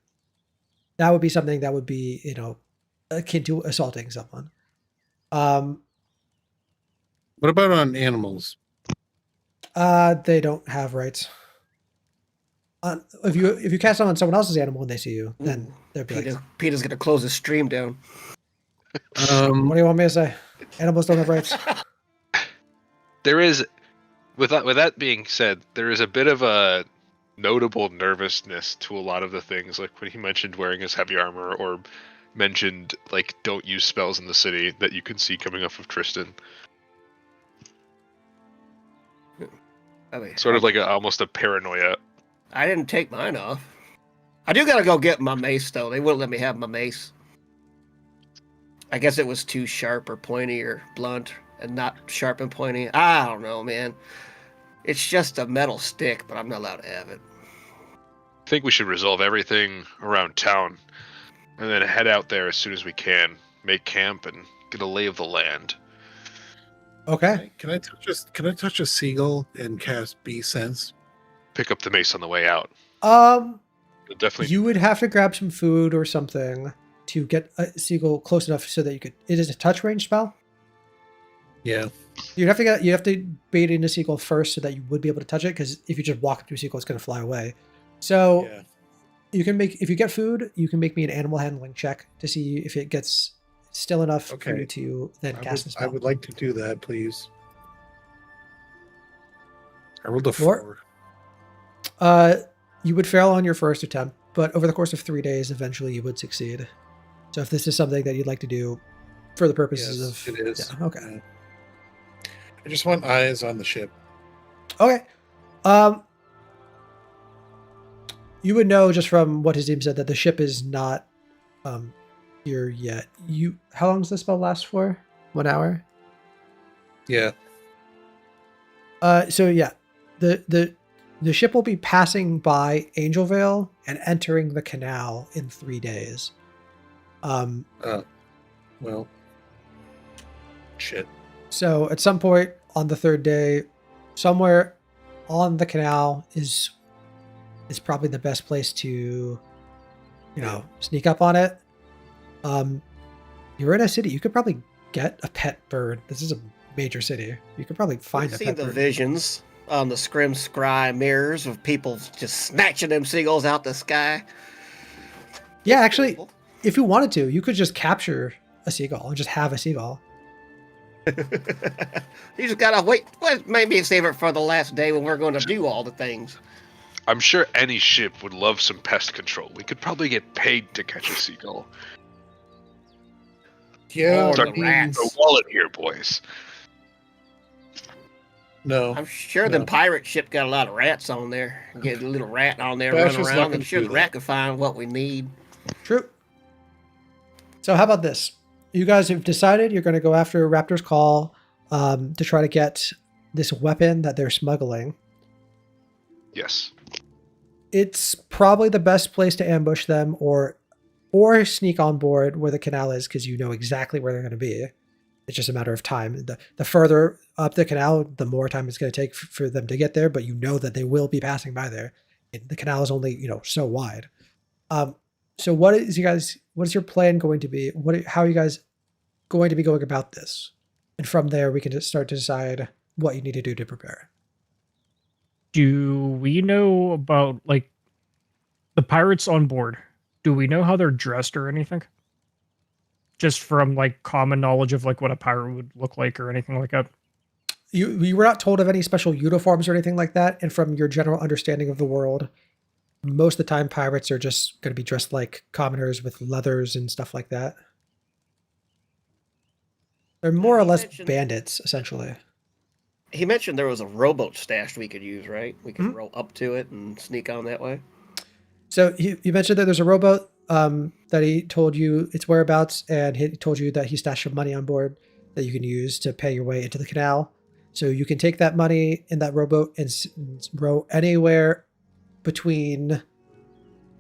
that would be something that would be, akin to assaulting someone. What about on animals? They don't have rights. If you cast on someone else's animal and they see you, then they'll be like, Peter's gonna close his stream down. "What do you want me to say? Animals don't have rights." There is with that being said, there is a bit of a notable nervousness to a lot of the things, like when he mentioned wearing his heavy armor, or mentioned like don't use spells in the city that you can see coming off of Tristan. I mean, Sort of like almost a paranoia. I didn't take mine off. I do gotta go get my mace though. They wouldn't let me have my mace. I guess it was too sharp or pointy or blunt, and not sharp and pointy. I don't know, man. It's just a metal stick, but I'm not allowed to have it. I think we should resolve everything around town, and then head out there as soon as we can. Make camp and get a lay of the land. Okay. Can I touch a seagull and cast Bee Sense? Pick up the mace on the way out. You'll definitely. You would have to grab some food or something to get a seagull close enough so that you could. It is a touch range spell. Yeah. You have to bait in a seagull first so that you would be able to touch it. Because if you just walk up to a seagull, it's going to fly away. So Yeah. you can if you get food, you can make me an animal handling check to see if it gets still enough for Okay. you to then cast the I spell. would like to do that, please. I rolled a Four? 4. You would fail on your first attempt, but over the course of 3 days, eventually you would succeed. So if this is something that you'd like to do for the purposes Yes, of... it is. Yeah, okay. Yeah. I just want eyes on the ship. Okay. You would know just from what his team said that the ship is not here yet. How long does the spell last for? 1 hour? Yeah. So yeah, the ship will be passing by Angel Vale and entering the canal in 3 days. Well. Shit. So at some point on the 3rd day, somewhere on the canal is probably the best place to, sneak up on it. You're in a city. You could probably get a pet bird. This is a major city. You could probably find I've a seen pet the bird. visions on the Scrim Scry mirrors of people just snatching them seagulls out the sky. Yeah, actually, if you wanted to, you could just capture a seagull and just have a seagull. You just gotta wait. Well, maybe save it for the last day when we're going to do all the things. I'm sure any ship would love some pest control. We could probably get paid to catch a seagull. Yeah. Or Start the keeping rats. the wallet here, boys. No. I'm sure No. the pirate ship got a lot of rats on there. Get a little rat on there Bash running is not around. gonna I'm sure do the that. rat can find what we need. True. So how about this? You guys have decided you're going to go after Raptor's Call to try to get this weapon that they're smuggling. Yes. It's probably the best place to ambush them or sneak on board where the canal is because you know exactly where they're going to be. It's just a matter of time. The further up the canal, the more time it's going to take for them to get there, but you know that they will be passing by there. The canal is only, so wide. So what is your plan going to be? How are you guys going to be going about this? And from there, we can just start to decide what you need to do to prepare. Do we know about like the pirates on board? Do we know how they're dressed or anything? Just from like common knowledge of like what a pirate would look like or anything like that. You were not told of any special uniforms or anything like that, and from your general understanding of the world, most of the time pirates are just going to be dressed like commoners with leathers and stuff like that. They're more or You less mentioned- bandits, essentially. He mentioned there was a rowboat stashed we could use, right? We could Mhm. row up to it and sneak on that way. So you mentioned that there's a rowboat that he told you its whereabouts, and he told you that he stashed some money on board that you can use to pay your way into the canal. So you can take that money in that rowboat and row anywhere between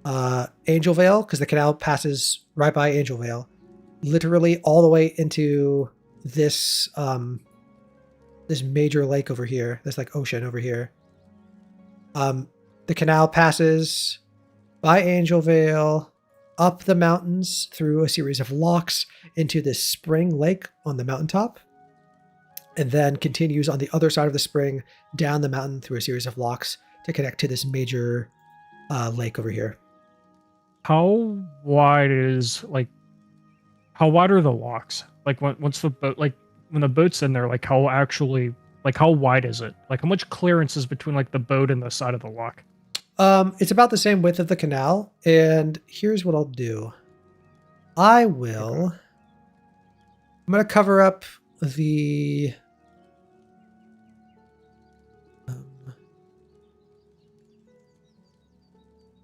Angel Vale, because the canal passes right by Angel Vale, literally all the way into this this major lake over here, this like ocean over here. The canal passes by Angel Vale, up the mountains through a series of locks into this spring lake on the mountaintop, and then continues on the other side of the spring down the mountain through a series of locks to connect to this major lake over here. How wide are the locks? Like once the boat, like when the boat's in there, like how actually Like, how wide is it? Like, how much clearance is between like the boat and the side of the lock? It's about the same width of the canal, and here's what I'll do. I'm gonna cover up the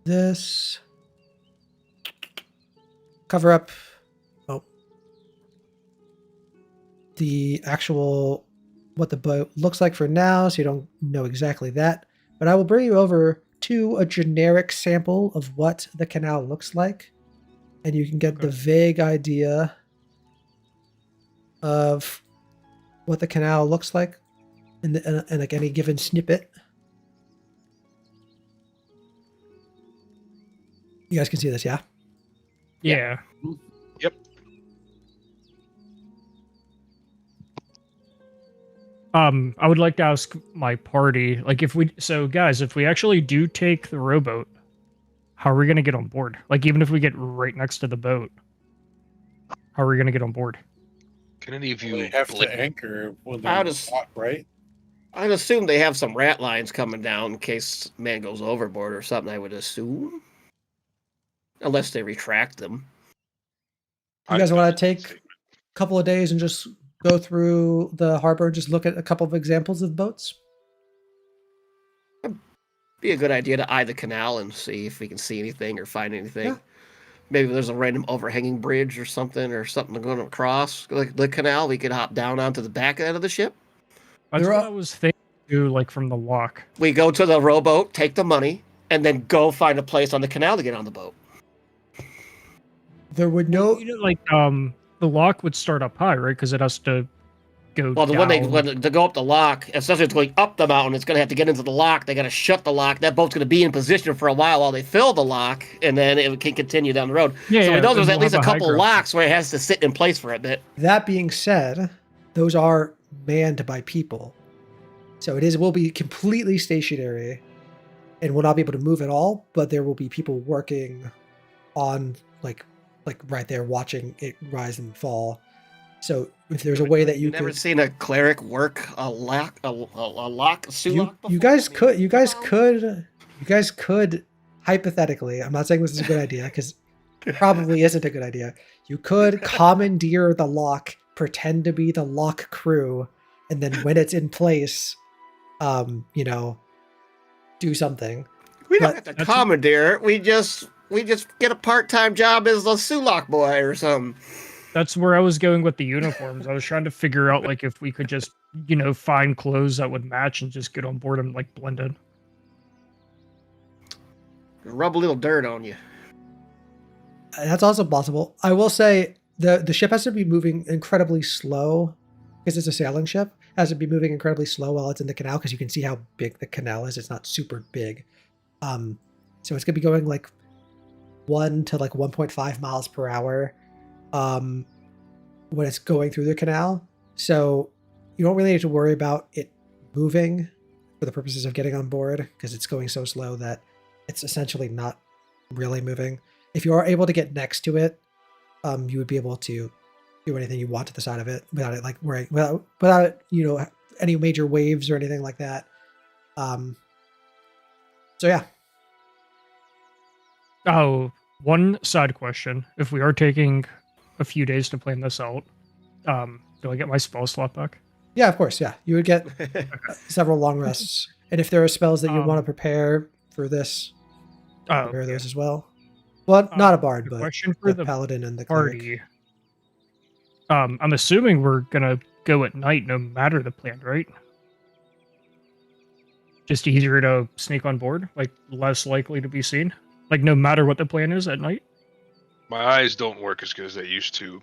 this cover up the actual what the boat looks like for now, so you don't know exactly that. But I will bring you over to a generic sample of what the canal looks like, and you can get the vague idea of what the canal looks like in like any given snippet. You guys can see this, yeah? Yeah. Yep. I would like to ask my party, like, if we actually do take the rowboat, how are we gonna get on board? Like, even if we get right next to the boat, how are we gonna get on board? Can any of you They have blink? to anchor when How they're does- hot, right? I'd assume they have some rat lines coming down in case man goes overboard or something, I would assume. Unless they retract them. You guys want to take a couple of days and just go through the harbor and just look at a couple of examples of boats? Be a good idea to eye the canal and see if we can see anything or find anything. Yeah. Maybe there's a random overhanging bridge or something going across the canal. We could hop down onto the back end of the ship. That's There what are- I was thinking, too, like from the lock. We go to the rowboat, take the money, and then go find a place on the canal to get on the boat. There would no... You know, like, the lock would start up high, right? Because it has to go Well, down. when they go up the lock, especially if it's going up the mountain, it's going to have to get into the lock. They got to shut the lock. That boat's going to be in position for a while they fill the lock, and then it can continue down the road. Yeah, so yeah, we know then there's at we'll least a have a high couple ground. locks where it has to sit in place for a bit. That being said, those are manned by people. So will be completely stationary and will not be able to move at all, but there will be people working on like right there watching it rise and fall. So if there's a way that you You've never could... seen a cleric work a lock, a lock before? You guys I mean, you guys could hypothetically, I'm not saying this is a good idea because it probably isn't a good idea. You could commandeer the lock, pretend to be the lock crew, and then when it's in place, do something. We don't But have to commandeer it. We just get a part-time job as a Sulak boy or something. That's where I was going with the uniforms. I was trying to figure out, like, if we could just, find clothes that would match and just get on board and, like, blend in. Rub a little dirt on you. That's also possible. I will say the ship has to be moving incredibly slow because it's a sailing ship. It has to be moving incredibly slow while it's in the canal because you can see how big the canal is. It's not super big. So it's gonna be going like 1 to like 1.5 miles per hour when it's going through the canal. So you don't really need to worry about it moving for the purposes of getting on board because it's going so slow that it's essentially not really moving. If you are able to get next to it, you would be able to do anything you want to the side of it without it like worrying, without any major waves or anything like that. So yeah. Oh, one side question. If we are taking a few days to plan this out, do I get my spell slot back? Yeah, of course. Yeah, you would get several long rests, and if there are spells that you want to prepare for this, prepare those as well. Well, not a bard, but question for the paladin and the cleric. party. I'm assuming we're gonna go at night, no matter the plan, right? Just easier to sneak on board, like less likely to be seen, like no matter what the plan is at night. My eyes don't work as good as they used to.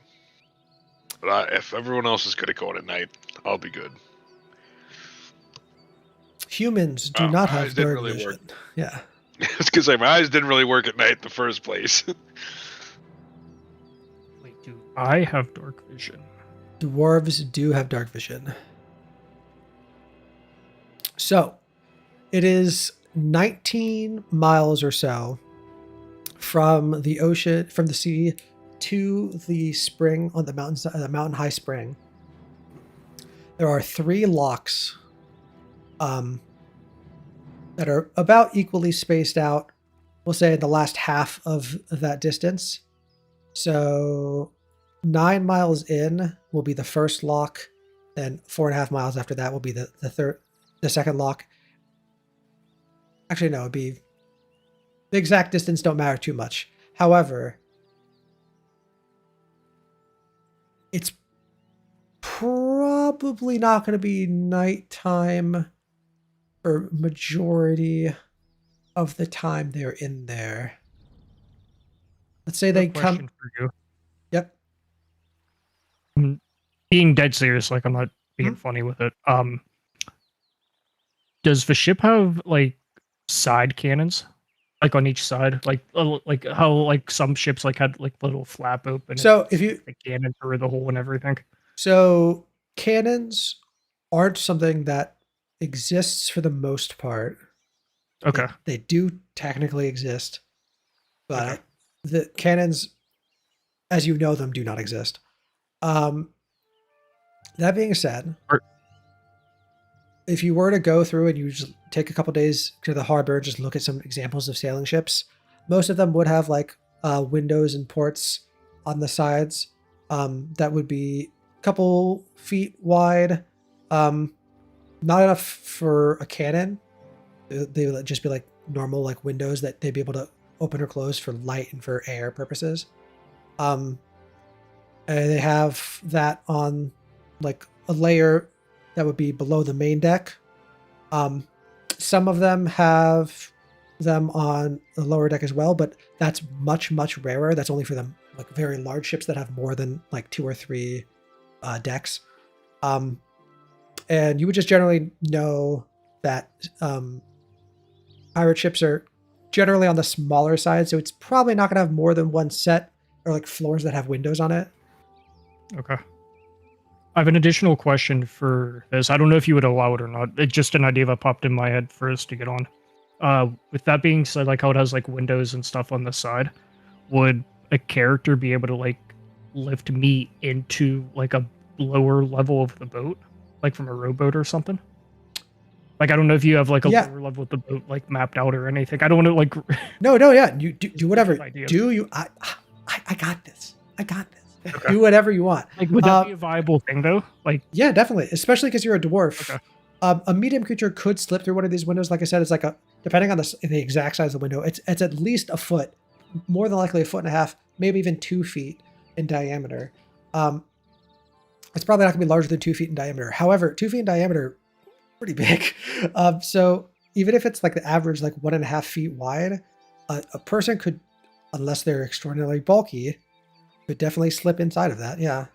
But if everyone else is good at going at night, I'll be good. Humans do Oh, not my have eyes didn't dark really vision. work. Yeah. It's because my eyes didn't really work at night in the first place. Wait, do I have dark vision? Dwarves do have dark vision. So, it is 19 miles or so from the ocean, from the sea to the spring on the mountain high spring. There are 3 locks um, that are about equally spaced out. We'll say in the last half of that distance. So 9 miles in will be the first lock. Then 4.5 miles after that will be the second lock. Actually, no, it'd be the exact distance don't matter too much. However, it's probably not going to be nighttime for majority of the time they're in there. Let's say they come. Question for you. Yep. I'm being dead serious, like I'm not being funny with it. Does the ship have like side cannons, like on each side, like how like some ships like had like little flap open? So if you the cannon through the hole and everything. So cannons aren't something that exists for the most part. Okay. They do technically exist, but Okay. the cannons, as you know them, do not exist. That being said, if you were to go through and you just take a couple days to the harbor, just look at some examples of sailing ships, most of them would have like windows and ports on the sides that would be a couple feet wide. Not enough for a cannon. They would just be like normal like windows that they'd be able to open or close for light and for air purposes. And they have that on like a layer that would be below the main deck. Some of them have them on the lower deck as well, but that's much, much rarer. That's only for them like very large ships that have more than like 2 or 3 decks. And you would just generally know that pirate ships are generally on the smaller side, so it's probably not going to have more than one set or like floors that have windows on it. Okay. I have an additional question for this. I don't know if you would allow it or not. It's just an idea that popped in my head for us to get on. With that being said, like how it has like windows and stuff on the side, would a character be able to like lift me into like a lower level of the boat, like from a rowboat or something? Like I don't know if you have like a lower level of the boat like mapped out or anything. I don't want to like. No, yeah. You do whatever. Ideas. Do you? I got this. I got this. Okay. Do whatever you want. Like, would that be a viable thing though? Like, yeah, definitely, especially because you're a dwarf. Okay. A medium creature could slip through one of these windows. Like I said, it's like depending on the exact size of the window, it's at least a foot, more than likely 1.5 feet, maybe even 2 feet in diameter. It's probably not going to be larger than 2 feet in diameter. However, 2 feet in diameter, pretty big. So even if it's like the average, like 1.5 feet wide, a person could, unless they're extraordinarily bulky, could definitely slip inside of that. Yeah.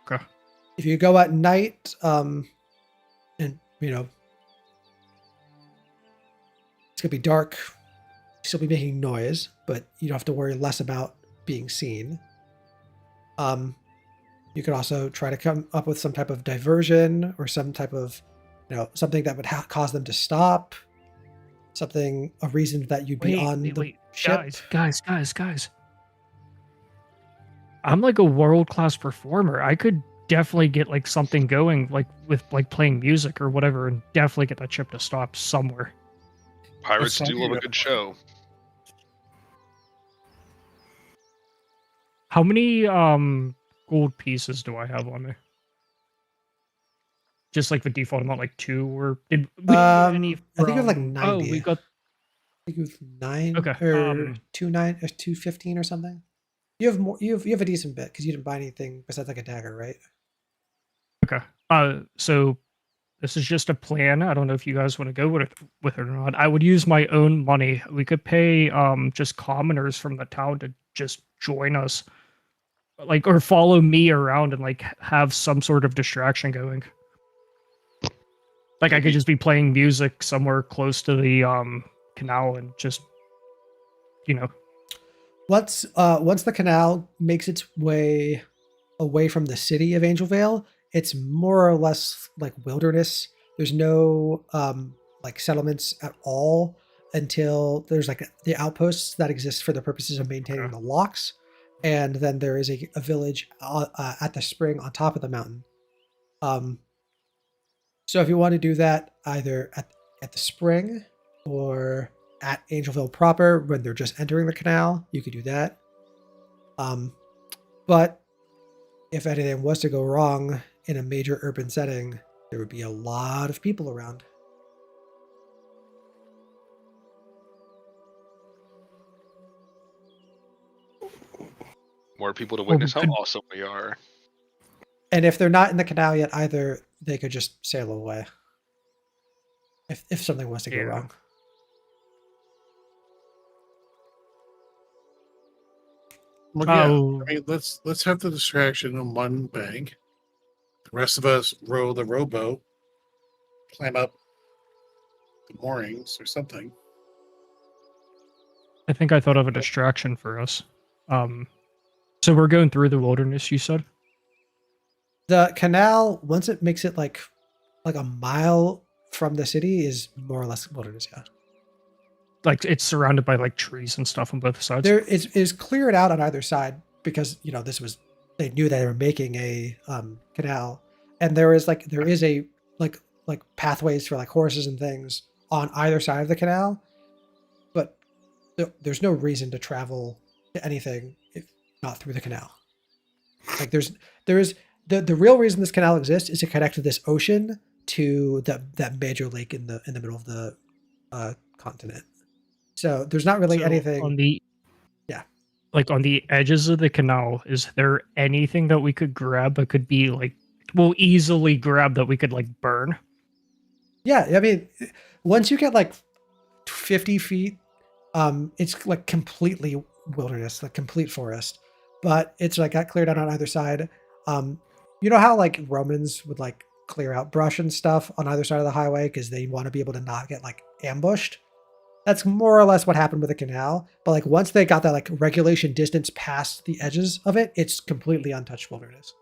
Okay. If you go at night, and you know, it's gonna be dark, you still be making noise, but you don't have to worry less about being seen. You could also try to come up with some type of diversion or some type of, something that would cause them to stop. A reason that you'd be on the ship. Guys. I'm like a world-class performer. I could definitely get like something going, like with like playing music or whatever, and definitely get that ship to stop somewhere. Pirates do love a good show. How many gold pieces do I have on me? Just like the default amount, like 2, or did we get any I think you have like 90. Oh, we got. I think you have 9 Okay. or 215 or something. You have more. You have a decent bit because you didn't buy anything besides like a dagger, right? Okay. So this is just a plan. I don't know if you guys want to go with it or not. I would use my own money. We could pay just commoners from the town to just join us, like, or follow me around and like have some sort of distraction going. Like I could just be playing music somewhere close to the canal and just, Once the canal makes its way away from the city of Angel Vale, it's more or less like wilderness. There's no like settlements at all until there's like the outposts that exist for the purposes of maintaining the locks, and then there is a village at the spring on top of the mountain. So if you want to do that either at the spring or at Angelville proper when they're just entering the canal, you could do that. But if anything was to go wrong in a major urban setting, there would be a lot of people around. More people to Well, witness how could- awesome we are. And if they're not in the canal yet either, they could just sail away. If something was to go Yeah. wrong. Well, yeah. Oh. I mean, let's have the distraction on one bank. The rest of us row the rowboat, climb up the moorings or something. I think I thought of a distraction for us. So we're going through the wilderness, you said? The canal, once it makes it like a mile from the city, is more or less wilderness. Yeah, Like it's surrounded by like trees and stuff on both sides. there is cleared out on either side because they knew they were making a canal, and there is a like pathways for like horses and things on either side of the canal, but there's no reason to travel to anything if not through the canal. Like there is the real reason this canal exists is to connect this ocean to that major lake in the middle of the continent. So there's not really So anything. on the Yeah. on the edges of the canal. Is there anything that we could grab that could be like easily grab that we could like burn? Yeah, I mean, once you get like 50 feet, it's like completely wilderness, like complete forest. But it's like got cleared out on either side. You know how like Romans would like clear out brush and stuff on either side of the highway because they want to be able to not get like ambushed? That's more or less what happened with the canal. But like once they got that like regulation distance past the edges of it, it's completely untouched wilderness.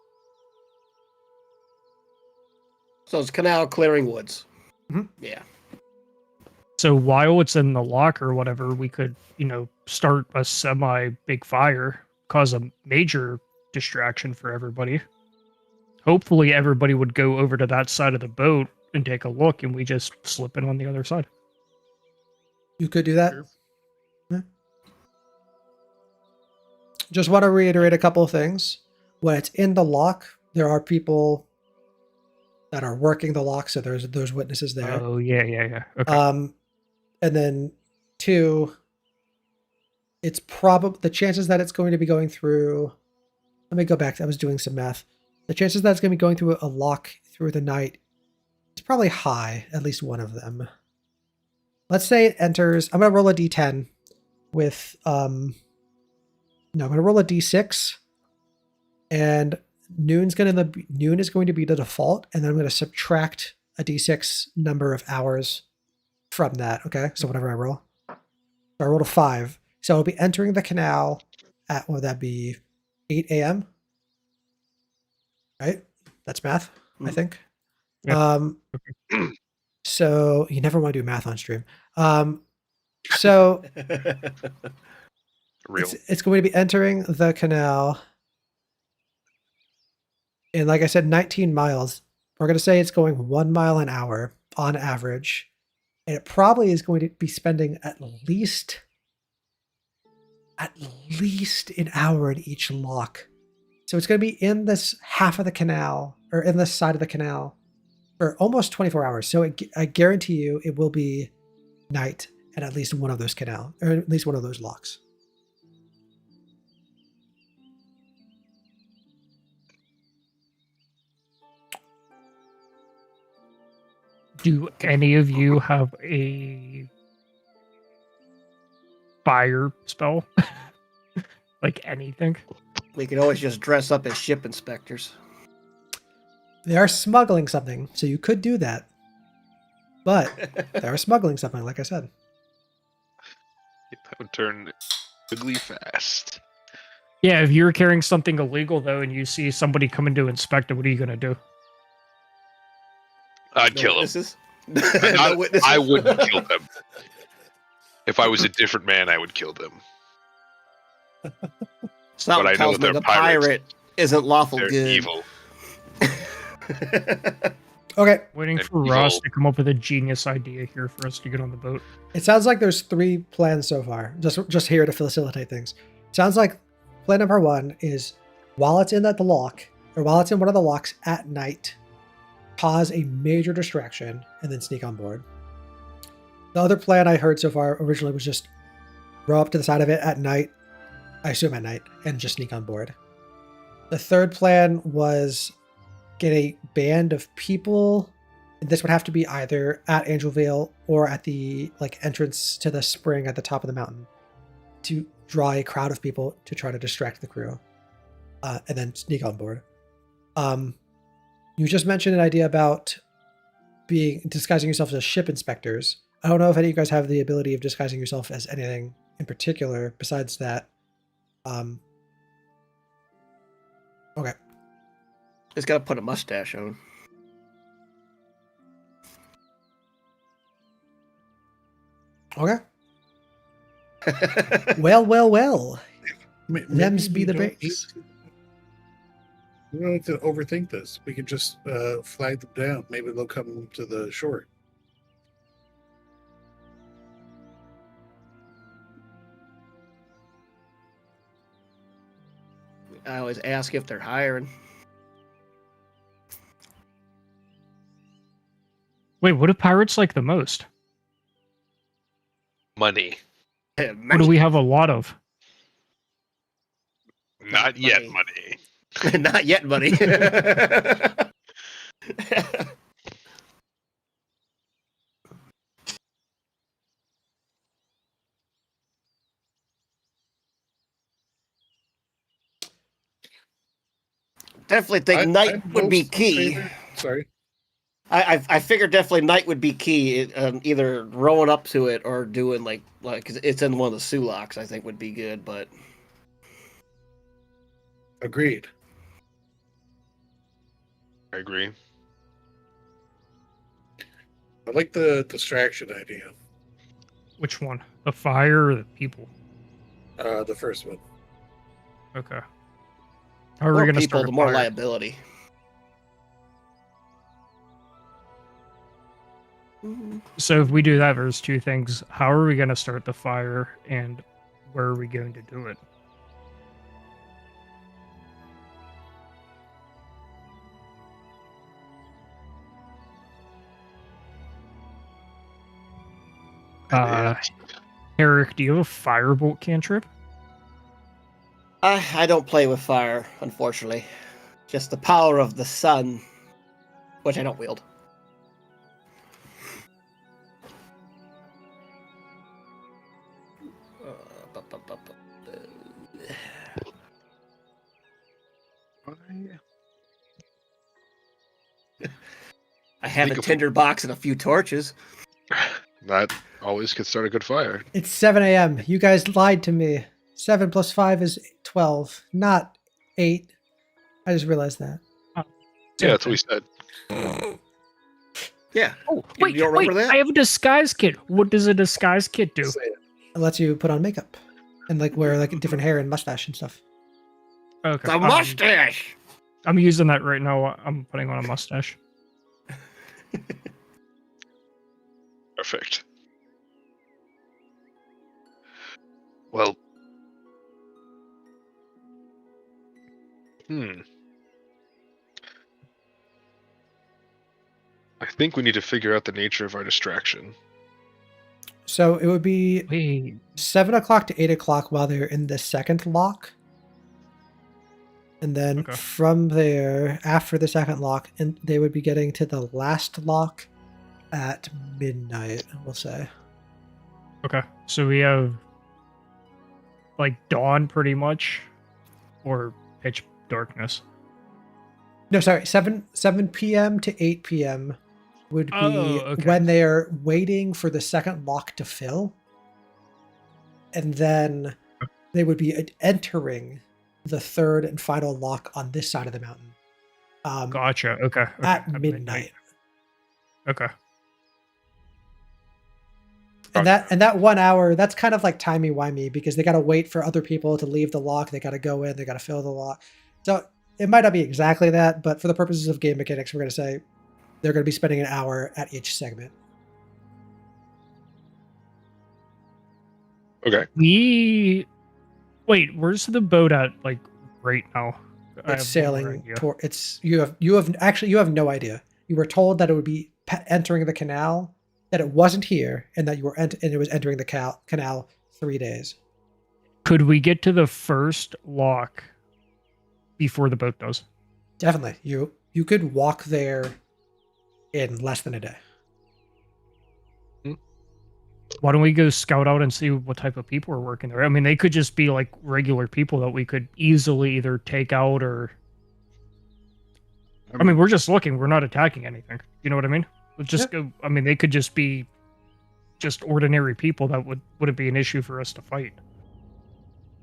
So it's canal clearing woods. Mhm. Yeah. So while it's in the lock or whatever, we could, start a semi big fire, cause a major distraction for everybody. Hopefully everybody would go over to that side of the boat and take a look and we just slip in on the other side. You could do that. Sure. Yeah. Just want to reiterate a couple of things. When it's in the lock, there are people that are working the lock, so there's witnesses there. Oh yeah. Okay. And then 2, it's probably the chances that it's going to be going through. Let me go back. I was doing some math. The chances that it's going to be going through a lock through the night is probably high. At least one of them. Let's say it enters. I'm going to roll a d10 with I'm going to roll a d6, and noon is going to be the default, and then I'm going to subtract a d6 number of hours from that. Okay, so whatever I roll. So I rolled a 5, so I'll be entering the canal at, what would that be, 8 a.m. Right? That's math, I think. Yeah. So you never want to do math on stream. So Real. it's going to be entering the canal. And like I said, 19 miles. We're going to say it's going 1 mile an hour on average. And it probably is going to be spending at least an hour in each lock. So it's going to be in this half of the canal, or in this side of the canal, for almost 24 hours. So I guarantee you it will be night at least one of those canal, or at least one of those locks. Do any of you have a fire spell? Like anything? We could always just dress up as ship inspectors. They are smuggling something, so you could do that. But they are smuggling something, like I said. That would turn ugly fast. Yeah, if you're carrying something illegal though and you see somebody coming to inspect it, what are you gonna do? I'd No kill him. witnesses? Not- No witnesses? I wouldn't kill them. If I was a different man, I would kill them. Something But I know tells me they're the pirates. pirate isn't lawful They're good. evil. Okay. Waiting And for he's Ross all- to come up with a genius idea here for us to get on the boat. It sounds like there's 3 plans so far. Just here to facilitate things. Sounds like plan number 1 is while it's in the lock, or while it's in one of the locks at night, cause a major distraction and then sneak on board. The other plan I heard so far originally was just row up to the side of it at night, I assume at night, and just sneak on board. The third plan was get a band of people. This would have to be either at Angel Vale or at the entrance to the spring at the top of the mountain to draw a crowd of people to try to distract the crew, and then sneak on board. You just mentioned an idea about disguising yourself as ship inspectors. I don't know if any of you guys have the ability of disguising yourself as anything in particular besides that. Okay. Just gotta put a mustache on. Okay. Well. Them's be the we don't need breaks. to- We don't have to overthink this. We can just flag them down. Maybe they'll come to the shore. I always ask if they're hiring. Wait, what do pirates like the most? money. What do we have a lot of? Not yet, Money. money. Not yet, buddy. Definitely think night I'm would be most in key. favor- Sorry. I figure definitely night would be key. Either rowing up to it or doing like 'cause it's in one of the Sulaks. I think would be good, but Agreed. I agree. I like the distraction idea. Which one? The fire or the people? The first one. Okay. How are more we going to people, start the a more fire? liability. So if we do that, there's 2 things. How are we going to start the fire, and where are we going to do it? Yeah. Eric, do you have a firebolt cantrip? I don't play with fire, unfortunately. Just the power of the sun, which I don't wield. I have a Think of- tinderbox and a few torches. That always could start a good fire. It's 7 a.m. You guys lied to me. 7 plus 5 is 12, not 8. I just realized that. Yeah, that's what we said. Yeah. Oh, You wait, don't remember that? I have a disguise kit. What does a disguise kit do? Say it. It lets you put on makeup and wear different hair and mustache and stuff. Okay. The mustache! I'm using that right now. I'm putting on a mustache. Perfect. Well, I think we need to figure out the nature of our distraction. So it would be Wait. 7 o'clock to 8 o'clock while they're in the second lock. And then Okay. from there, after the second lock, and they would be getting to the last lock at midnight, we'll say. Okay. So we have dawn pretty much, or pitch darkness. No, sorry, 7 p.m. to 8 p.m. would be Oh, okay. when they are waiting for the second lock to fill. And then they would be entering the third and final lock on this side of the mountain. Gotcha. Okay. At midnight. Okay. And that 1 hour, that's kind of like timey-wimey because they got to wait for other people to leave the lock. They got to go in. They got to fill the lock. So it might not be exactly that, but for the purposes of game mechanics, we're going to say they're going to be spending an hour at each segment. Okay. Wait, where's the boat at, like, right now? I It's have no more sailing idea. toward. You have no idea. You were told that it would be entering the canal, that it wasn't here, and that and it was entering the canal 3 days. Could we get to the first lock before the boat does? Definitely, you could walk there in less than a day. Why don't we go scout out and see what type of people are working there? I mean, they could just be like regular people that we could easily either take out or. I mean, we're just looking. We're not attacking anything. You know what I mean? Let's just go. I mean, they could just be just ordinary people that wouldn't be an issue for us to fight.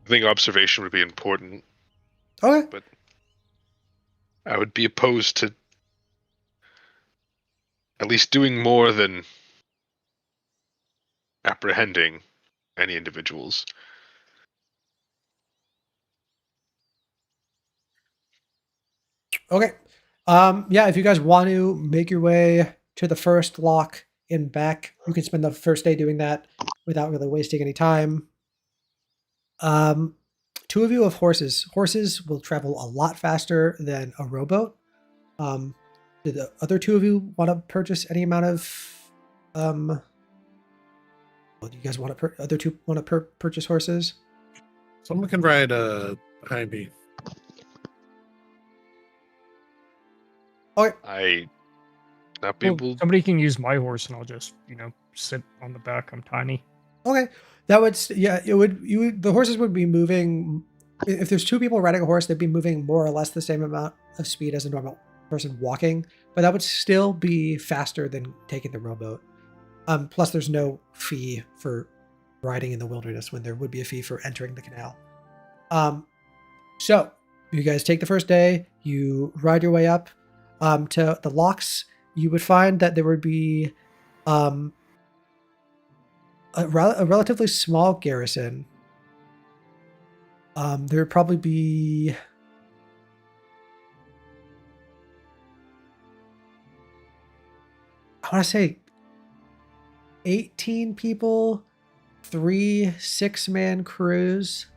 I think observation would be important. Okay. But I would be opposed to at least doing more than apprehending any individuals. Okay. Yeah, if you guys want to make your way to the first lock and back, you can spend the first day doing that without really wasting any time. Two of you have horses. Horses will travel a lot faster than a rowboat. Do the other two of you want to purchase any amount of well, do you guys want to other two want to purchase horses? Someone can ride behind me. Okay. I not be Well, able. somebody can use my horse, and I'll just sit on the back. I'm tiny. Okay. That would it would the horses would be moving. If there's two people riding a horse, they'd be moving more or less the same amount of speed as a normal person walking, but that would still be faster than taking the rowboat. Plus there's no fee for riding in the wilderness when there would be a fee for entering the canal. So you guys take the first day, you ride your way up to the locks. You would find that there would be a relatively small garrison. There would probably be I want to say 18 people, 3 6-man crews.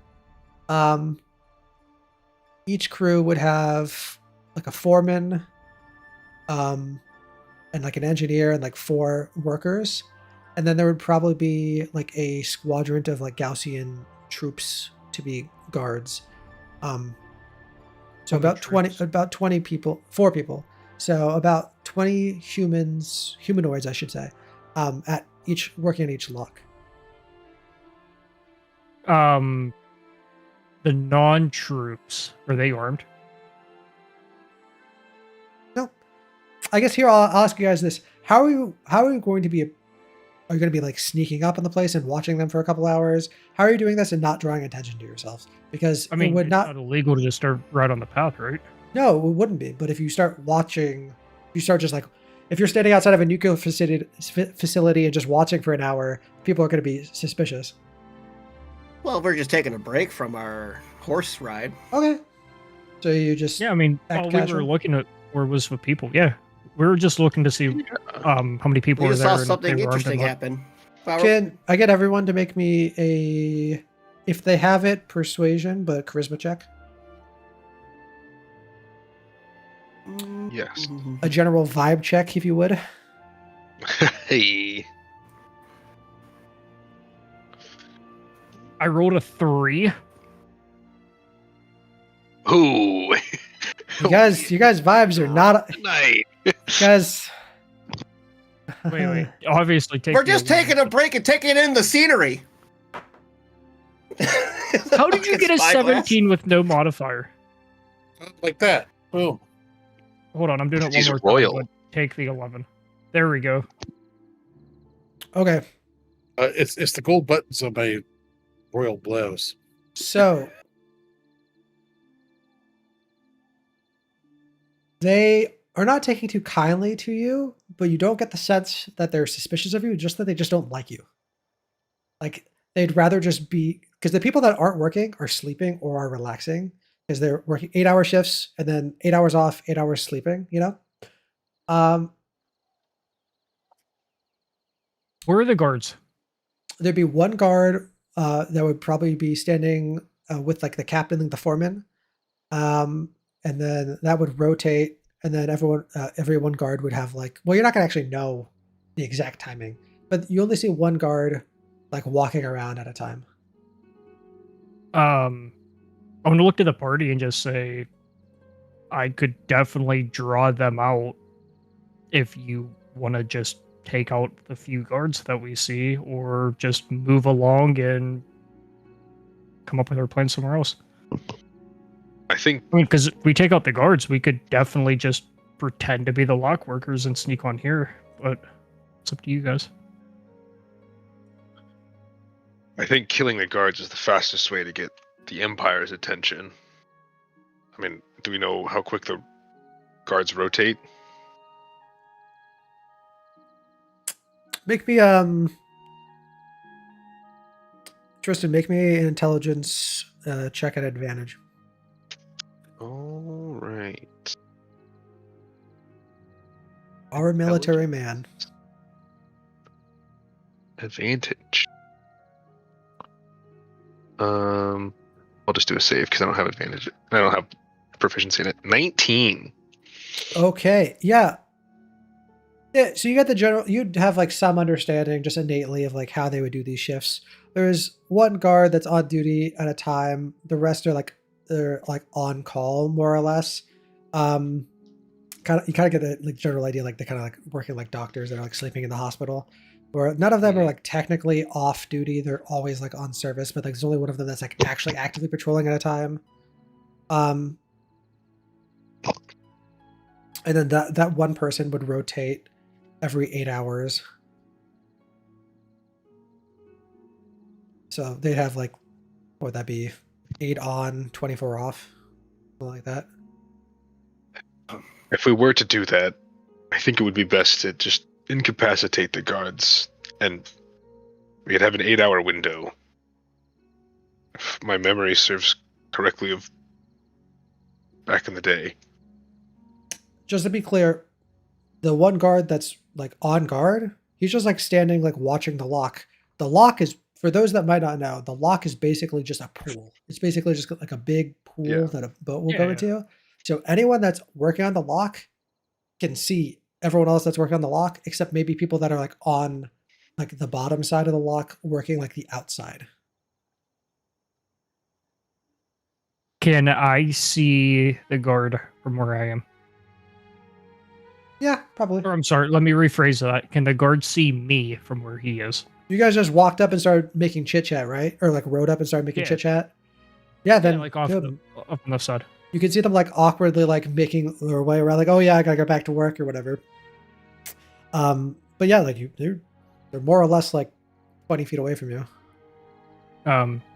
Each crew would have like a foreman, and like an engineer and like 4 workers. And then there would probably be like a squadron of like Gaussian troops to be guards. So about 20 people, 4 people. So about 20 humanoids, I should say, at each working at each lock. The non-troops, are they armed? No, I guess here I'll ask you guys this: How are you going to be? Are you going to be like sneaking up on the place and watching them for a couple hours? How are you doing this and not drawing attention to yourselves? Because I mean, it would it's not. not illegal to just start right on the path, right? No, it wouldn't be. But if you start watching, you start just like, if you're standing outside of a nuclear facility and just watching for an hour, people are going to be suspicious. Well, we're just taking a break from our horse ride. Okay. So you just Yeah, I mean, act all we were casual? looking at was with people. Yeah, we were just looking to see how many people We were just there. saw and if something they were armed interesting and what. happen. Well, Can I get everyone to make me a, if they have it, persuasion, but charisma check? Yes. A general vibe check, if you would. Hey. I rolled a 3. Ooh. You guys vibes are not, Night. guys. Wait. Obviously, take. We're the just 11. taking a break and taking in the scenery. How did you get a 17 with no modifier? Like that. Boom. Hold on, I'm doing it one He's more royal. time. But take the 11. There we go. Okay, It's the gold buttons on my royal blouse. so they are not taking too kindly to you, but you don't get the sense that they're suspicious of you, just that they just don't like you. Like, they'd rather just be, because the people that aren't working are sleeping or are relaxing, because they're working 8-hour shifts and then 8 hours off, 8 hours sleeping, you know? Where are the guards? There'd be one guard that would probably be standing with like the captain and the foreman, and then that would rotate, and then every one guard would have like, well, you're not gonna actually know the exact timing, but you only see one guard like walking around at a time. I'm gonna look to the party and just say I could definitely draw them out if you want to just take out the few guards that we see, or just move along and come up with our plan somewhere else. I think I mean, because we take out the guards, we could definitely just pretend to be the lock workers and sneak on here, but it's up to you guys. killing the guards is the fastest way to get the Empire's attention. I mean, do we know how quick the guards rotate? Make me Tristan, make me an intelligence check at advantage. All right. Our military man. Advantage. I'll just do a save because I don't have advantage. I don't have proficiency in it. 19. Okay, yeah. Yeah, so you got the general, you'd have like some understanding just innately of like how they would do these shifts. There's one guard that's on duty at a time. The rest are like, they're like on call more or less. You kind of get a like general idea, like they're kind of like working like doctors that are like sleeping in the hospital, where none of them are like technically off duty. They're always like on service, but like there's only one of them that's like actually actively patrolling at a time. And then that one person would rotate every 8 hours. So they'd have like, what would that be? 8 on, 24 off, something like that. If we were to do that, I think it would be best to just incapacitate the guards, and we could have an 8-hour window. If my memory serves correctly of back in the day. Just to be clear, the one guard that's like on guard, he's just like standing, like watching the lock. The lock is, for those that might not know, the lock is basically just a pool. It's basically just like a big pool that a boat will go into. So anyone that's working on the lock can see everyone else that's working on the lock, except maybe people that are like on like the bottom side of the lock working like the outside. Can I see the guard from where I am? Yeah, probably. Or I'm sorry, let me rephrase that. Can the guard see me from where he is? You guys just walked up and started making chit chat, right? Or like rode up and started making chit chat. Yeah, then like off on the side. You can see them like awkwardly like making their way around, like, oh yeah, I gotta go back to work or whatever. But yeah, like they're more or less like 20 feet away from you.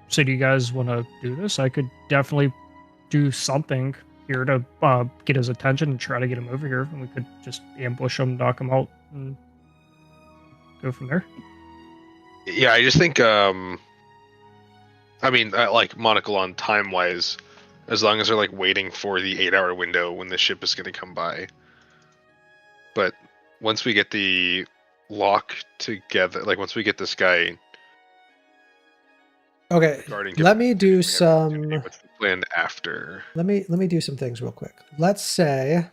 So do you guys want to do this? I could definitely do something here to get his attention and try to get him over here, and we could just ambush him, knock him out, and go from there. Yeah, I just think, I mean, like monocle on time wise, as long as they're like waiting for the 8-hour window when the ship is going to come by. But once we get the lock together, like once we get this guy. Okay, let me do some. What's the plan after? Let me do some things real quick. Let's say.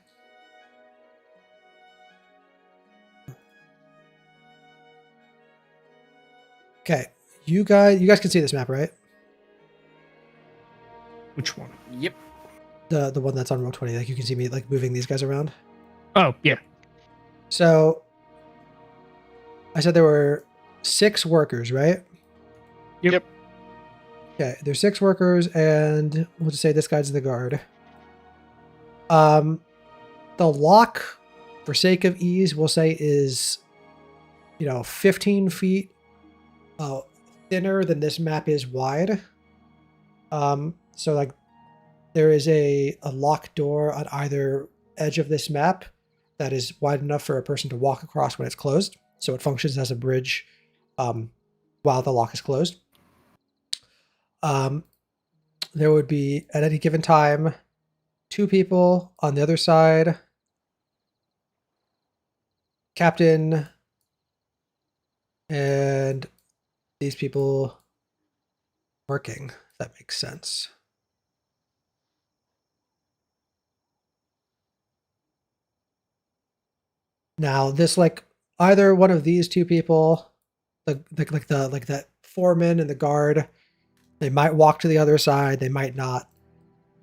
Okay, you guys can see this map, right? Which one? Yep. The one that's on roll 20. Like you can see me like moving these guys around. Oh yeah. So I said there were 6 workers, right? Yep. Okay, there's 6 workers, and we'll just say this guy's the guard. The lock, for sake of ease, we'll say is, 15 feet thinner than this map is wide. So like there is a locked door on either edge of this map that is wide enough for a person to walk across when it's closed. So it functions as a bridge while the lock is closed. There would be at any given time 2 people on the other side. Captain and these people working, if that makes sense. Now, this like either one of these two people, like that foreman and the guard, they might walk to the other side, they might not.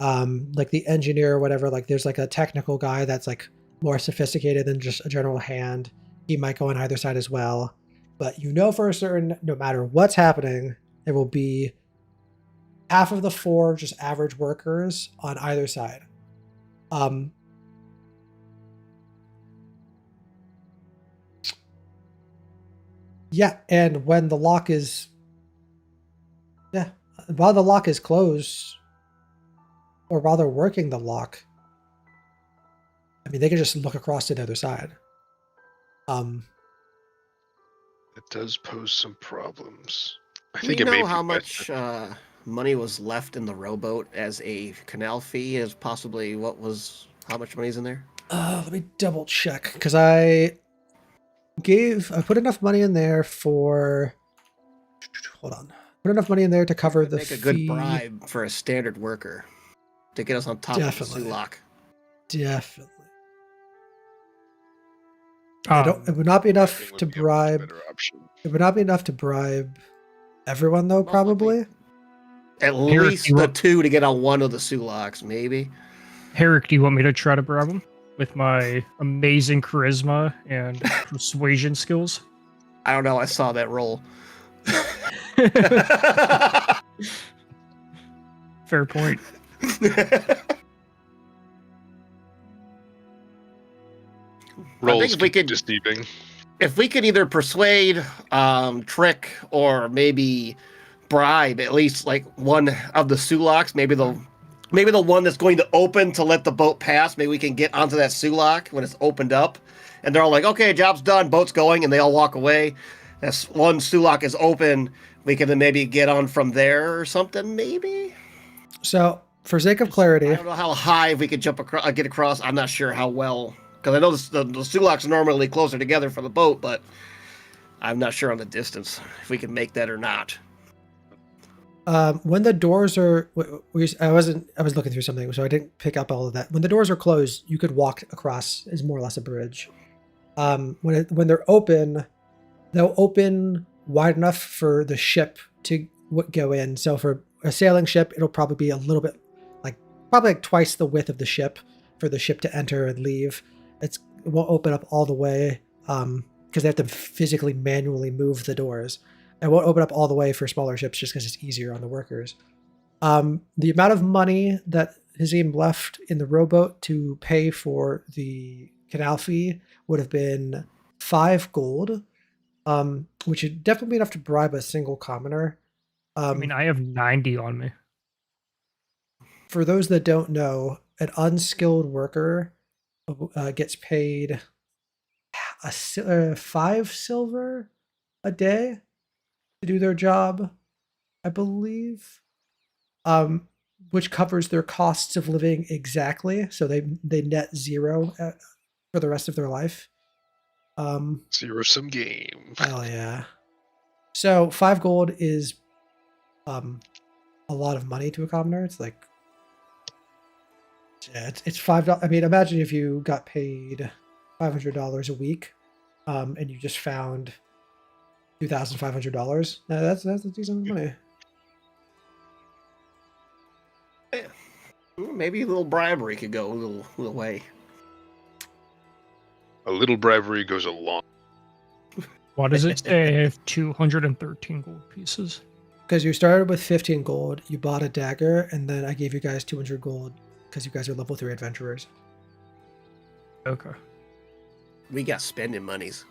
Like the engineer or whatever, like there's like a technical guy that's like more sophisticated than just a general hand. He might go on either side as well. But you know for certain, no matter what's happening, there will be half of the 4 just average workers on either side. Yeah, and when the lock is, while the lock is closed, or while they're working the lock, I mean, they can just look across to the other side. It does pose some problems. I Do think you it may know be how best much money was left in the rowboat as a canal fee? Is possibly how much money's in there? Let me double check, because I put enough money in there for, hold on. Put enough money in there to cover the Make fee. a good bribe for a standard worker to get us on top Definitely. of the Sulak. Definitely. It would not be enough bribing would to be a much bribe. better option. It would not be enough to bribe everyone, though, Most likely. probably. At Here, least you the want- 2 to get on one of the Sulaks, maybe. Herrick, do you want me to try to bribe him with my amazing charisma and persuasion skills? I don't know. I saw that roll. Fair point. Rolls if we can be could- deceiving. If we could either persuade, trick, or maybe bribe at least like one of the Sulaks, maybe the one that's going to open to let the boat pass, maybe we can get onto that Sulak when it's opened up, and they're all like, "Okay, job's done, boat's going," and they all walk away. As one Sulak is open, we can then maybe get on from there or something, maybe. So, for sake of clarity, I don't know how high we could jump across, get across. I'm not sure how well, because I know the Sulaks are normally closer together for the boat, but I'm not sure on the distance if we can make that or not. when the doors are, I was looking through something, so I didn't pick up all of that. When the doors are closed, you could walk across as more or less a bridge. When they're open, they'll open wide enough for the ship to go in. So for a sailing ship, it'll probably be a little bit probably like twice the width of the ship for the ship to enter and leave. It won't open up all the way because they have to physically manually move the doors. It won't open up all the way for smaller ships just because it's easier on the workers. The amount of money that Hazim left in the rowboat to pay for the canal fee would have been 5 gold, which would definitely be enough to bribe a single commoner. I mean, I have 90 on me. For those that don't know, an unskilled worker gets paid 5 silver a day to do their job, I believe, which covers their costs of living exactly. So they net 0 for the rest of their life. Zero-sum game. Oh yeah. So 5 gold is a lot of money to a commoner. It's like, yeah, it's $5. I mean, imagine if you got paid $500 a week, and you just found $2,500. Now that's a decent money. Maybe a little bribery could go a little way. A little bribery goes a long. What does it say? I have 213 gold pieces. Because you started with 15 gold, you bought a dagger, and then I gave you guys 200 gold because you guys are level 3 adventurers. Okay. We got spending monies.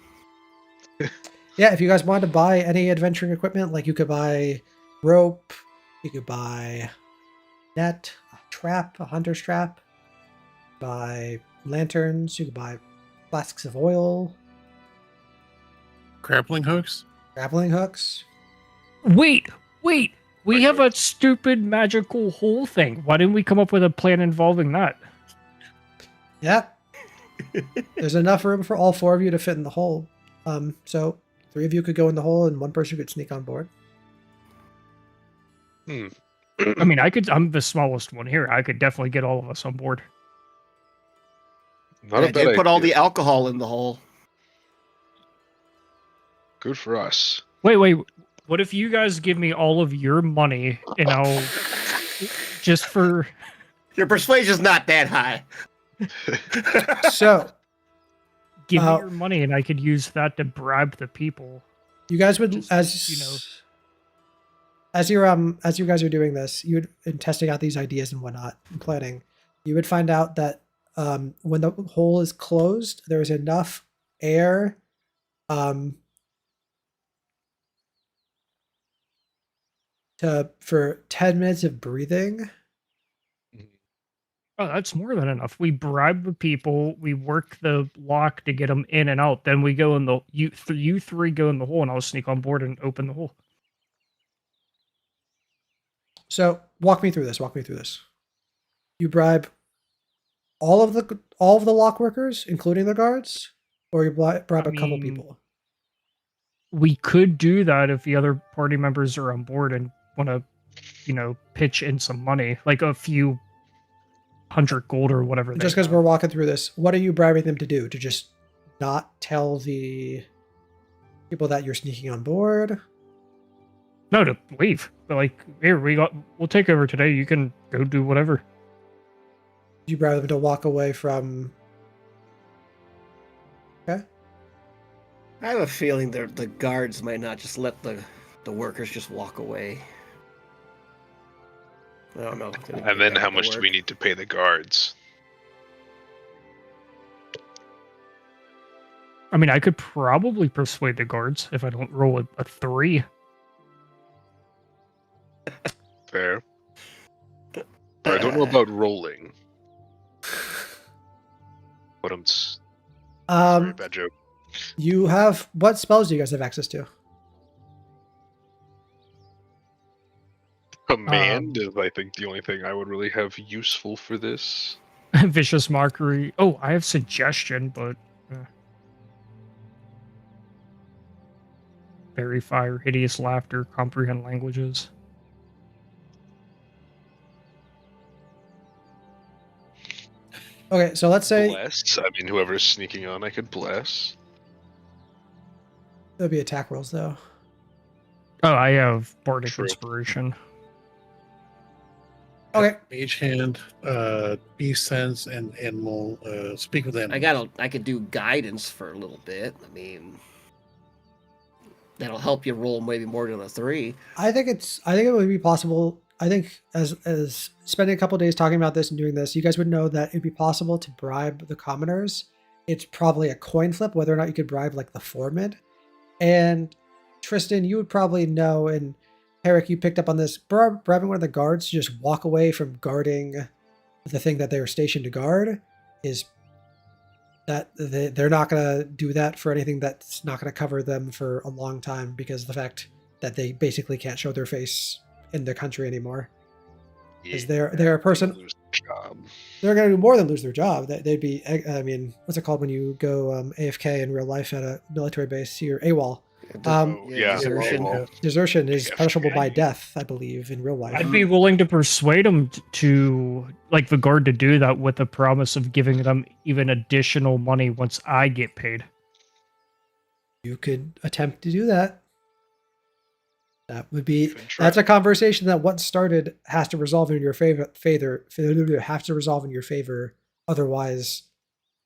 Yeah, if you guys wanted to buy any adventuring equipment, like you could buy rope, you could buy net, a trap, a hunter's trap, buy lanterns, you could buy flasks of oil, Grappling hooks? grappling hooks. Wait. We have a stupid magical hole thing. Why didn't we come up with a plan involving that? Yeah. There's enough room for all 4 of you to fit in the hole. So 3 of you could go in the hole, and 1 person could sneak on board. I mean, I'm the smallest one here. I could definitely get all of us on board. Not I a bad did put all idea. the alcohol in the hole. Good for us. Wait. What if you guys give me all of your money and I'll just for Your persuasion's not that high. So give me your money and I could use that to bribe the people. you guys would, Just, as you know. as you guys are doing this, you would, in testing out these ideas and whatnot, and planning, you would find out that when the hole is closed, there is enough air for 10 minutes of breathing. Oh, that's more than enough. We bribe the people. We work the lock to get them in and out. Then we go in the you 3 go in the hole, and I'll sneak on board and open the hole. So walk me through this. You bribe all of the lock workers, including the guards, or you bribe a couple mean, people. We could do that if the other party members are on board and want to, pitch in some money, like a few 100 gold or whatever. Just because we're walking through this, what are you bribing them to do? To just not tell the people that you're sneaking on board? No, to leave. But like, here we'll take over today. You can go do whatever. You bribe them to walk away from. Okay. I have a feeling the guards might not just let the workers just walk away. I don't know. And then how much do we need to pay the guards? I mean, I could probably persuade the guards if I don't roll a 3. Fair. I don't know about rolling. But I'm sorry, bad joke. You have, what spells do you guys have access to? Command is, I think, the only thing I would really have useful for this. Vicious Mockery. Oh, I have Suggestion, but... Fairy Fire, Hideous Laughter, Comprehend Languages. Okay, so let's say Bless. I mean, whoever's sneaking on, I could bless. there'll be attack rolls though. Oh, I have Bardic True. Inspiration. Okay. Mage Hand, Beast Sense, and Animal. Speak with Animals. I could do guidance for a little bit. I mean, that'll help you roll maybe more than a 3. I think it would be possible. I think as spending a couple days talking about this and doing this, you guys would know that it'd be possible to bribe the commoners. It's probably a coin flip whether or not you could bribe like the foreman. And Tristan, you would probably know, and Herrick, you picked up on this, bribing one of the guards to just walk away from guarding the thing that they were stationed to guard is that they're not going to do that for anything that's not going to cover them for a long time, because of the fact that they basically can't show their face in the country anymore. Is they're a person, Lose their job. they're going to do more than lose their job. They'd be, I mean, what's it called when you go AFK in real life at a military base? You're AWOL. Desertion. Desertion is Yeah, punishable by yeah. death, I believe, in real life. I'd be willing to persuade them to, like, the guard to do that with the promise of giving them even additional money once I get paid. You could attempt to do that. That would be, Even try. that's a conversation that once started has to resolve in your favor, have to resolve in your favor. Otherwise,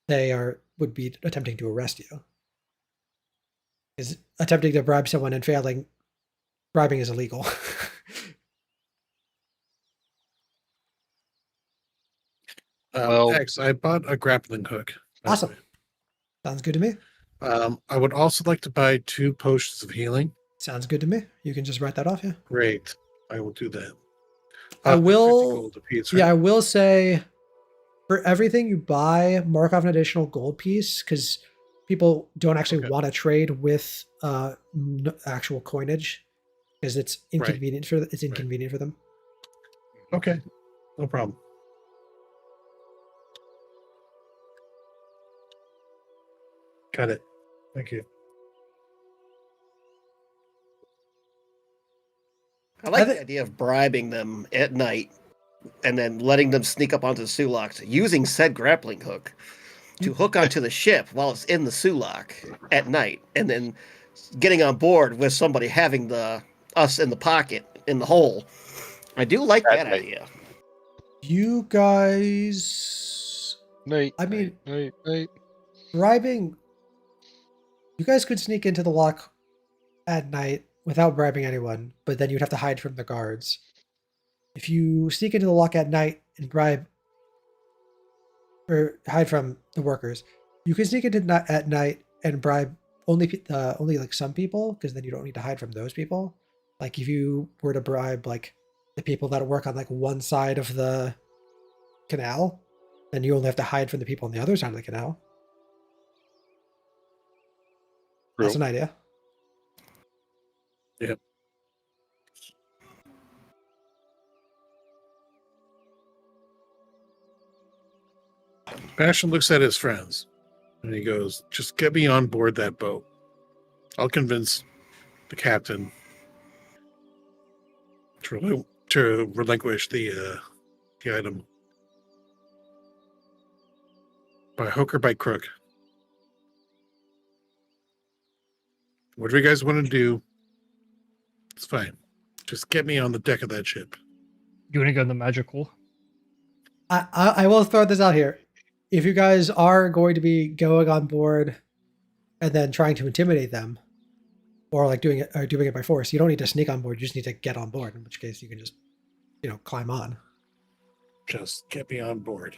would be attempting to arrest you. Is attempting to bribe someone and failing, bribing is illegal. Well- X, I bought a grappling hook. by the Awesome. way. Sounds good to me. I would also like to buy 2 potions of healing. Sounds good to me. You can just write that off, yeah. Great. I will do that. I 50 will- gold apiece, Yeah, right? I will say for everything you buy, mark off an additional gold piece, because people don't actually Okay. want to trade with actual coinage, because it's inconvenient for them. Okay. No problem. Got it. Thank you. I like the idea of bribing them at night and then letting them sneak up onto the Sulaks using said grappling hook to hook onto the ship while it's in the Sulak at night, and then getting on board with somebody having us in the pocket in the hole. I do like that idea. You guys, Night. I mean, night. bribing. You guys could sneak into the lock at night without bribing anyone, but then you'd have to hide from the guards. If you sneak into the lock at night and bribe or hide from the workers, you can sneak into at night and bribe only like some people, because then you don't need to hide from those people. Like if you were to bribe like the people that work on like one side of the canal, then you only have to hide from the people on the other side of the canal. True. That's an idea. Yep. Bastion looks at his friends and he goes, "Just get me on board that boat. I'll convince the captain to relinquish the item by hook or by crook. Whatever you guys want to do, it's fine. Just get me on the deck of that ship." You want to go in the magical? I will throw this out here. If you guys are going to be going on board and then trying to intimidate them, or like doing it by force, you don't need to sneak on board. You just need to get on board. In which case, you can just, climb on. Just get me on board.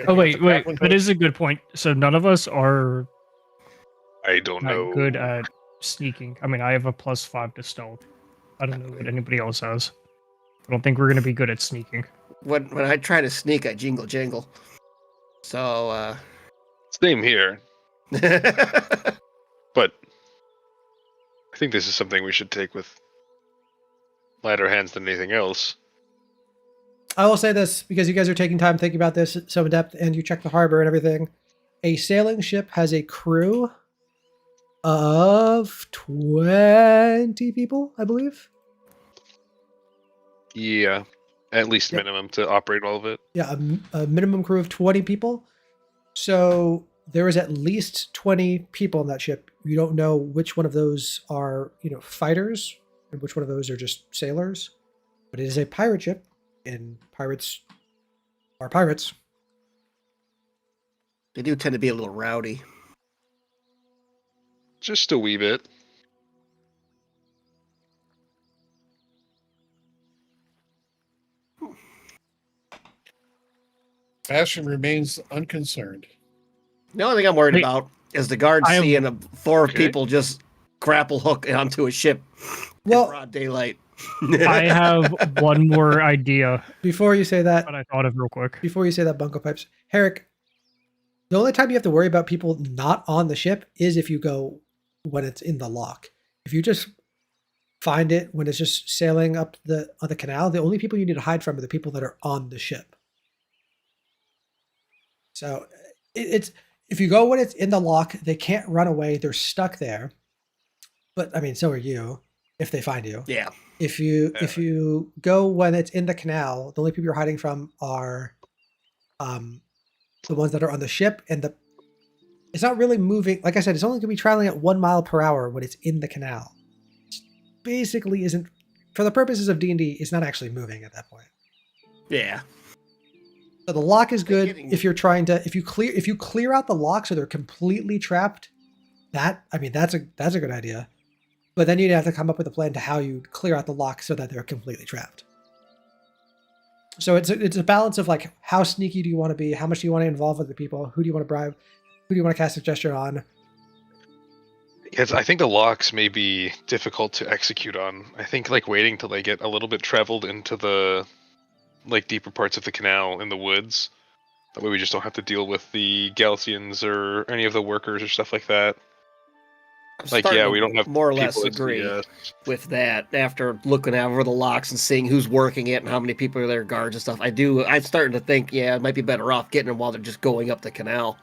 Oh wait. That is a good point. So none of us are I don't know. good at sneaking. I mean, I have a +5 to stealth. I don't know what anybody else has. I don't think we're gonna be good at sneaking. When I try to sneak, I jingle jangle. So, Same here, but I think this is something we should take with lighter hands than anything else. I will say this because you guys are taking time thinking about this so in depth, and you check the harbor and everything. A sailing ship has a crew of 20 people, I believe. Yeah, at least Yep. minimum to operate all of it. Yeah, a minimum crew of 20 people. So there is at least 20 people on that ship. You don't know which one of those are, fighters and which one of those are just sailors. But it is a pirate ship, and pirates are pirates. they do tend to be a little rowdy. Just a wee bit. Bastion remains unconcerned. The only thing I'm worried Wait. about is the guards I am- seeing four Okay. people just grapple hook onto a ship in Well, broad daylight. I have one more idea before you say that, that I thought of real quick. Bunko Pipes, Herrick, the only time you have to worry about people not on the ship is if you go when it's in the lock. If you just find it when it's just sailing up on the canal, the only people you need to hide from are the people that are on the ship. So it's if you go when it's in the lock, they can't run away. They're stuck there. But I mean, so are you if they find you. Yeah. If you go when it's in the canal, the only people you're hiding from are the ones that are on the ship, and it's not really moving. Like I said, it's only going to be traveling at 1 mile per hour when it's in the canal. It basically isn't, for the purposes of D&D, it's not actually moving at that point. Yeah. So the lock is good Getting- if you're if you clear out the lock so they're completely trapped. That's a good idea. But then you'd have to come up with a plan to how you clear out the lock so that they're completely trapped. So it's a balance of like, how sneaky do you want to be? How much do you want to involve other people? Who do you want to bribe? Who do you want to cast a gesture on? Yes, I think the locks may be difficult to execute on. I think like waiting till they get a little bit traveled into the like deeper parts of the canal in the woods. That way we just don't have to deal with the Galcians or any of the workers or stuff like that. I'm Like, starting yeah, to we don't have more or less people at sea, agree yeah. with that after looking over the locks and seeing who's working it and how many people are there, guards and stuff. I'm starting to think, yeah, it might be better off getting them while they're just going up the canal.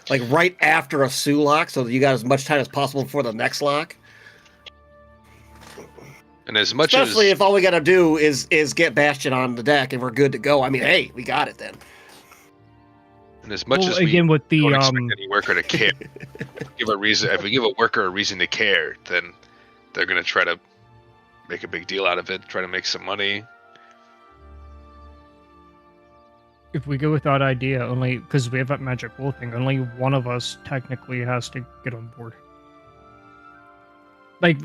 Like right after a Sulak, so that you got as much time as possible before the next lock. And as much Especially as if all we gotta do is get Bastion on the deck and we're good to go. I mean, hey, we got it then. and as much Well, as we again with the don't expect any worker to care, give a reason. If we give a worker a reason to care, then they're gonna try to make a big deal out of it, try to make some money. if we go with that idea, only because we have that magic wool thing, only one of us technically has to get on board. Like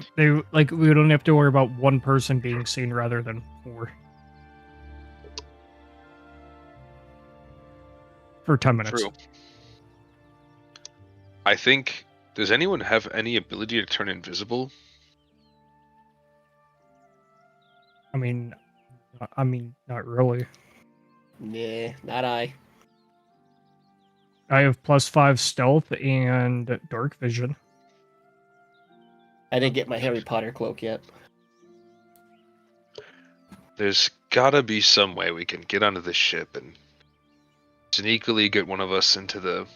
we don't have to worry about one person being seen rather than 4 for 10 minutes. True. I think. Does anyone have any ability to turn invisible? I mean, not really. Nah, not I. I have +5 stealth and dark vision. I didn't get my Harry Potter cloak yet. There's gotta be some way we can get onto the ship and sneakily get one of us into the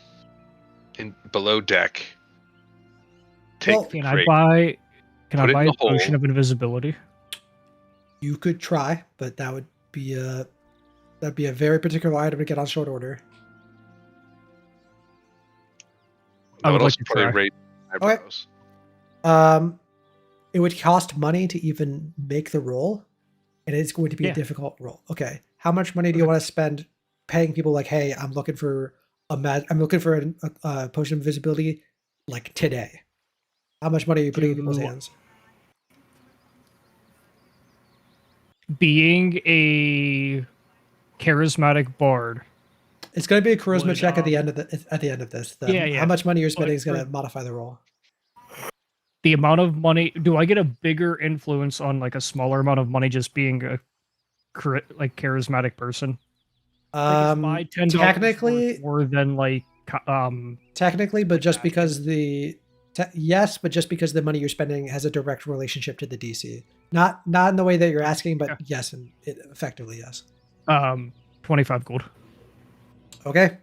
below deck. Take Well, the Can I crate, buy put it in a the hole. potion of invisibility? You could try, but that would be that'd be a very particular item to get on short order. I That would would like also to probably try. rate eyebrows. It would cost money to even make the roll, and it's going to be a Yeah. difficult roll. Okay, how much money do you want to spend paying people like, hey, I'm looking for I'm looking for a potion of invisibility like today. How much money are you putting in people's Do- hands? Being a charismatic bard, It's going to be a charisma Would, check at the end of this. Yeah. How much money you're spending But is going to for- modify the roll. the amount of money, do I get a bigger influence on like a smaller amount of money just being a charismatic person? Like, is my $10 technically, more than like technically, but just that. because yes, but just because the money you're spending has a direct relationship to the DC. Not in the way that you're asking, but Yeah. yes, and it effectively yes. 25 gold. Okay.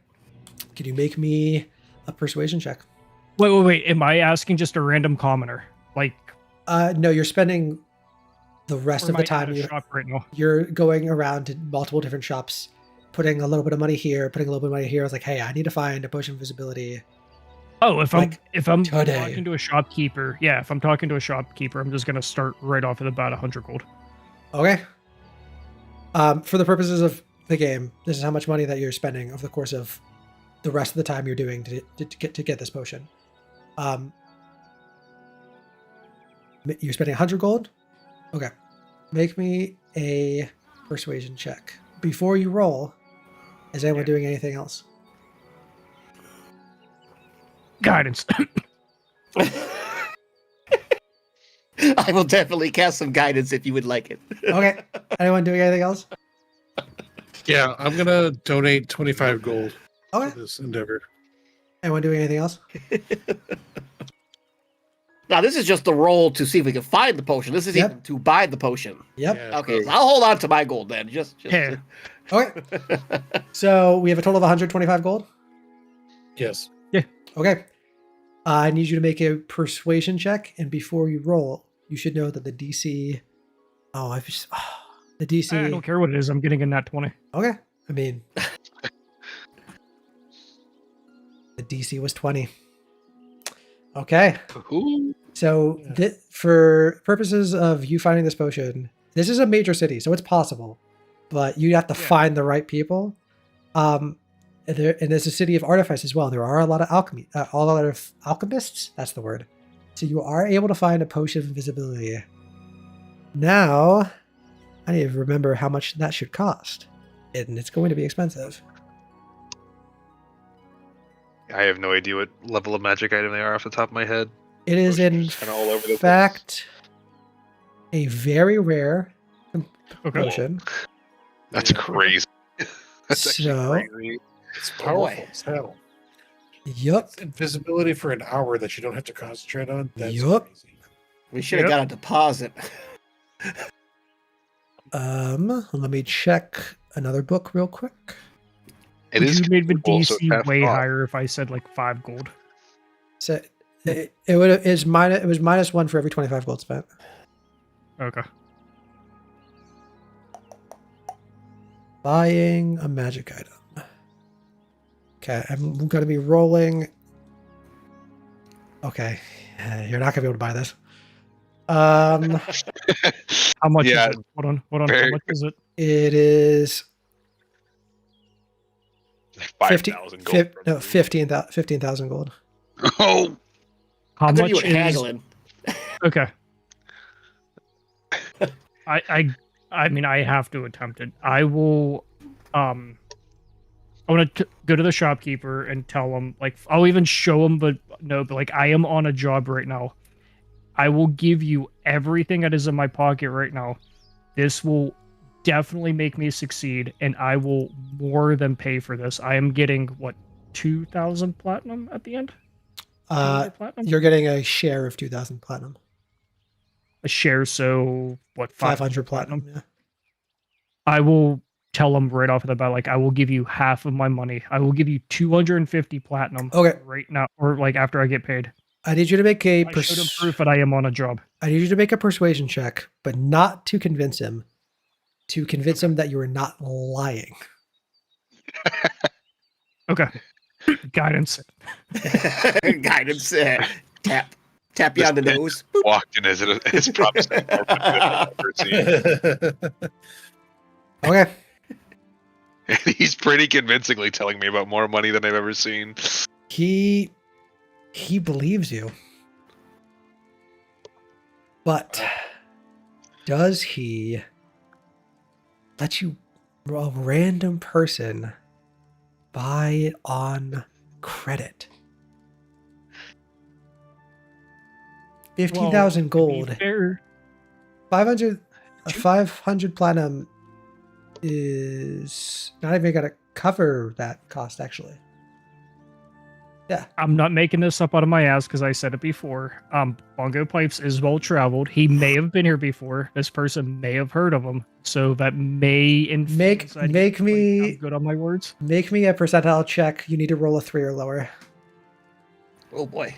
Can you make me a persuasion check? Wait. Am I asking just a random commoner? Like, No, you're spending the rest or of am the I at time a shop right now? you're going around to multiple different shops, putting a little bit of money here, putting a little bit of money here. I was like, hey, I need to find a potion of visibility. Oh, if Like, I'm today. talking to a shopkeeper, if I'm talking to a shopkeeper, I'm just gonna start right off at about 100 gold. Okay. For the purposes of the game, this is how much money that you're spending over the course of the rest of the time you're doing to get this potion. You're spending 100 gold. Okay. Make me a persuasion check before you roll. Is anyone doing anything else? Guidance. I will definitely cast some guidance if you would like it. Okay. Anyone doing anything else? Yeah, I'm gonna donate 25 gold Okay. to this endeavor. Anyone doing anything else? Now, this is just the roll to see if we can find the potion. This is Yep. even to buy the potion. Yep. Yeah, Okay, so I'll hold on to my gold then. Just Yeah. Okay. So we have a total of 125 gold. Yes. Okay. I need you to make a persuasion check, and before you roll, you should know that the DC. The DC. I don't care what it is. I'm getting in that 20. Okay. I mean, the DC was 20. Okay. Ooh. So, for purposes of you finding this potion, this is a major city, so it's possible, but you have to Yeah. find the right people. And there's a city of artifice as well. There are a lot of alchemists. That's the word. So you are able to find a potion of invisibility. Now, I need to remember how much that should cost, and it's going to be expensive. I have no idea what level of magic item they are off the top of my head. It is Potions in just kinda all over the place. fact a very rare Okay. potion. That's Yeah. crazy. That's actually So- crazy. It's Oh, powerful boy. as hell. Yup. Invisibility for an hour that you don't have to concentrate on. That's Yup. crazy. We should have Yep. got a deposit. Let me check another book real quick. It Would is you made the consumable, so DC it's half way off. higher if I said like 5 gold. So it was minus 1 for every 25 gold spent. Okay. Buying a magic item. Okay, I'm going to be rolling. Okay, you're not going to be able to buy this. How much Yeah, is it? Hold on. How very- much is it? It is 5,000 gold. no, 15,000 gold. Oh, How I thought much you were is haggling. okay? I mean, I have to attempt it. I will. I want to go to the shopkeeper and tell him, like, I'll even show him, but like, I am on a job right now. I will give you everything that is in my pocket right now. This will definitely make me succeed, and I will more than pay for this. I am getting, what, 2,000 platinum at the end? 200 platinum? You're getting a share of 2,000 platinum. A share, so, what, 500 platinum. Yeah. I will tell him right off of the bat, like, I will give you half of my money. I will give you 250 platinum Okay. right now, or like after I get paid. I need you to make a I showed him proof that I am on a job. I need you to make a persuasion check, but not to convince him. To convince him that you are not lying. Okay. Guidance. Guidance. Tap you on the nose. walked in as it's probably more I've ever seen. Okay. And he's pretty convincingly telling me about more money than I've ever seen. He believes you. But does he let you, a random person, buy it on credit? 15,000 To be gold. fair, 500 platinum is not even gonna cover that cost, actually. Yeah. I'm not making this up out of my ass because I said it before. Bongo Pipes is well traveled. He may have been here before. This person may have heard of him, so that may influence that I'm good on my words. Make me a percentile check. You need to roll a 3 or lower. Oh boy.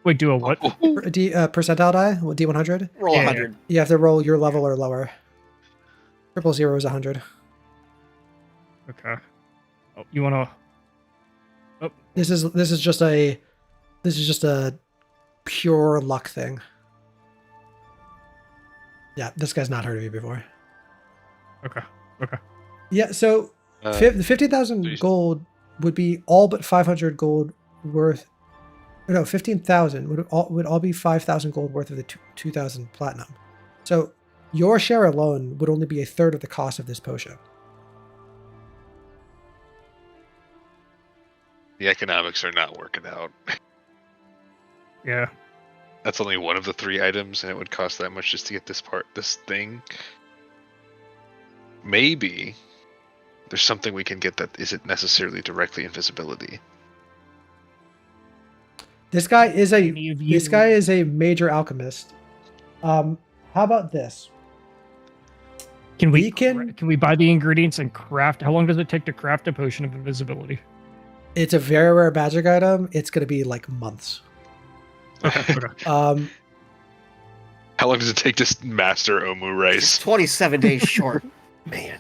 Wait, do a what? Percentile die? D100? Roll Yeah, 100. You have to roll your level or lower. 000 is 100. Okay. Oh, you wanna? This is just a pure luck thing. Yeah, this guy's not heard of you before. Okay. Yeah, so the 50,000 gold would be all but 500 gold worth. No, 15,000 would all be 5,000 gold worth of the 2,000 platinum. So your share alone would only be a third of the cost of this potion. The economics are not working out. Yeah. That's only one of the 3 items, and it would cost that much just to get this thing. Maybe there's something we can get that isn't necessarily directly invisibility. This guy is Any of you- a major alchemist. How about this? Can we can buy the ingredients and craft? How long does it take to craft a potion of invisibility? It's a very rare magic item. It's going to be like months. Okay. How long does it take to master Omu It's rice? 27 days short. Man.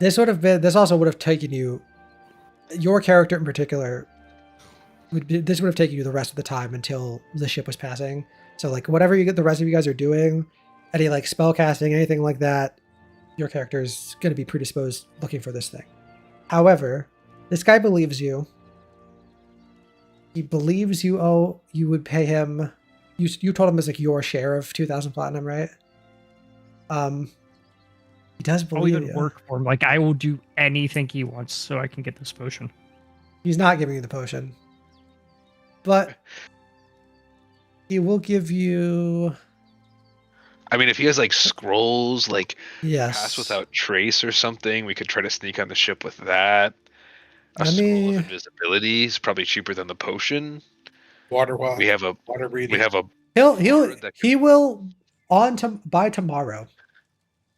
This also would have taken you, your character in particular, this would have taken you the rest of the time until the ship was passing. So like whatever the rest of you guys are doing, any like spell casting, anything like that, your character is going to be predisposed looking for this thing. However, this guy believes you. He believes you would pay him. You told him it's like your share of 2,000 platinum, right? He does I'll believe even you. work for him. Like, I will do anything he wants so I can get this potion. He's not giving you the potion, but he will give you. I mean, if he has like scrolls, like Yes. pass without trace or something, we could try to sneak on the ship with that. A Let scroll me- of invisibility is probably cheaper than the potion. Water walk. We have a Water breathing. He will by tomorrow.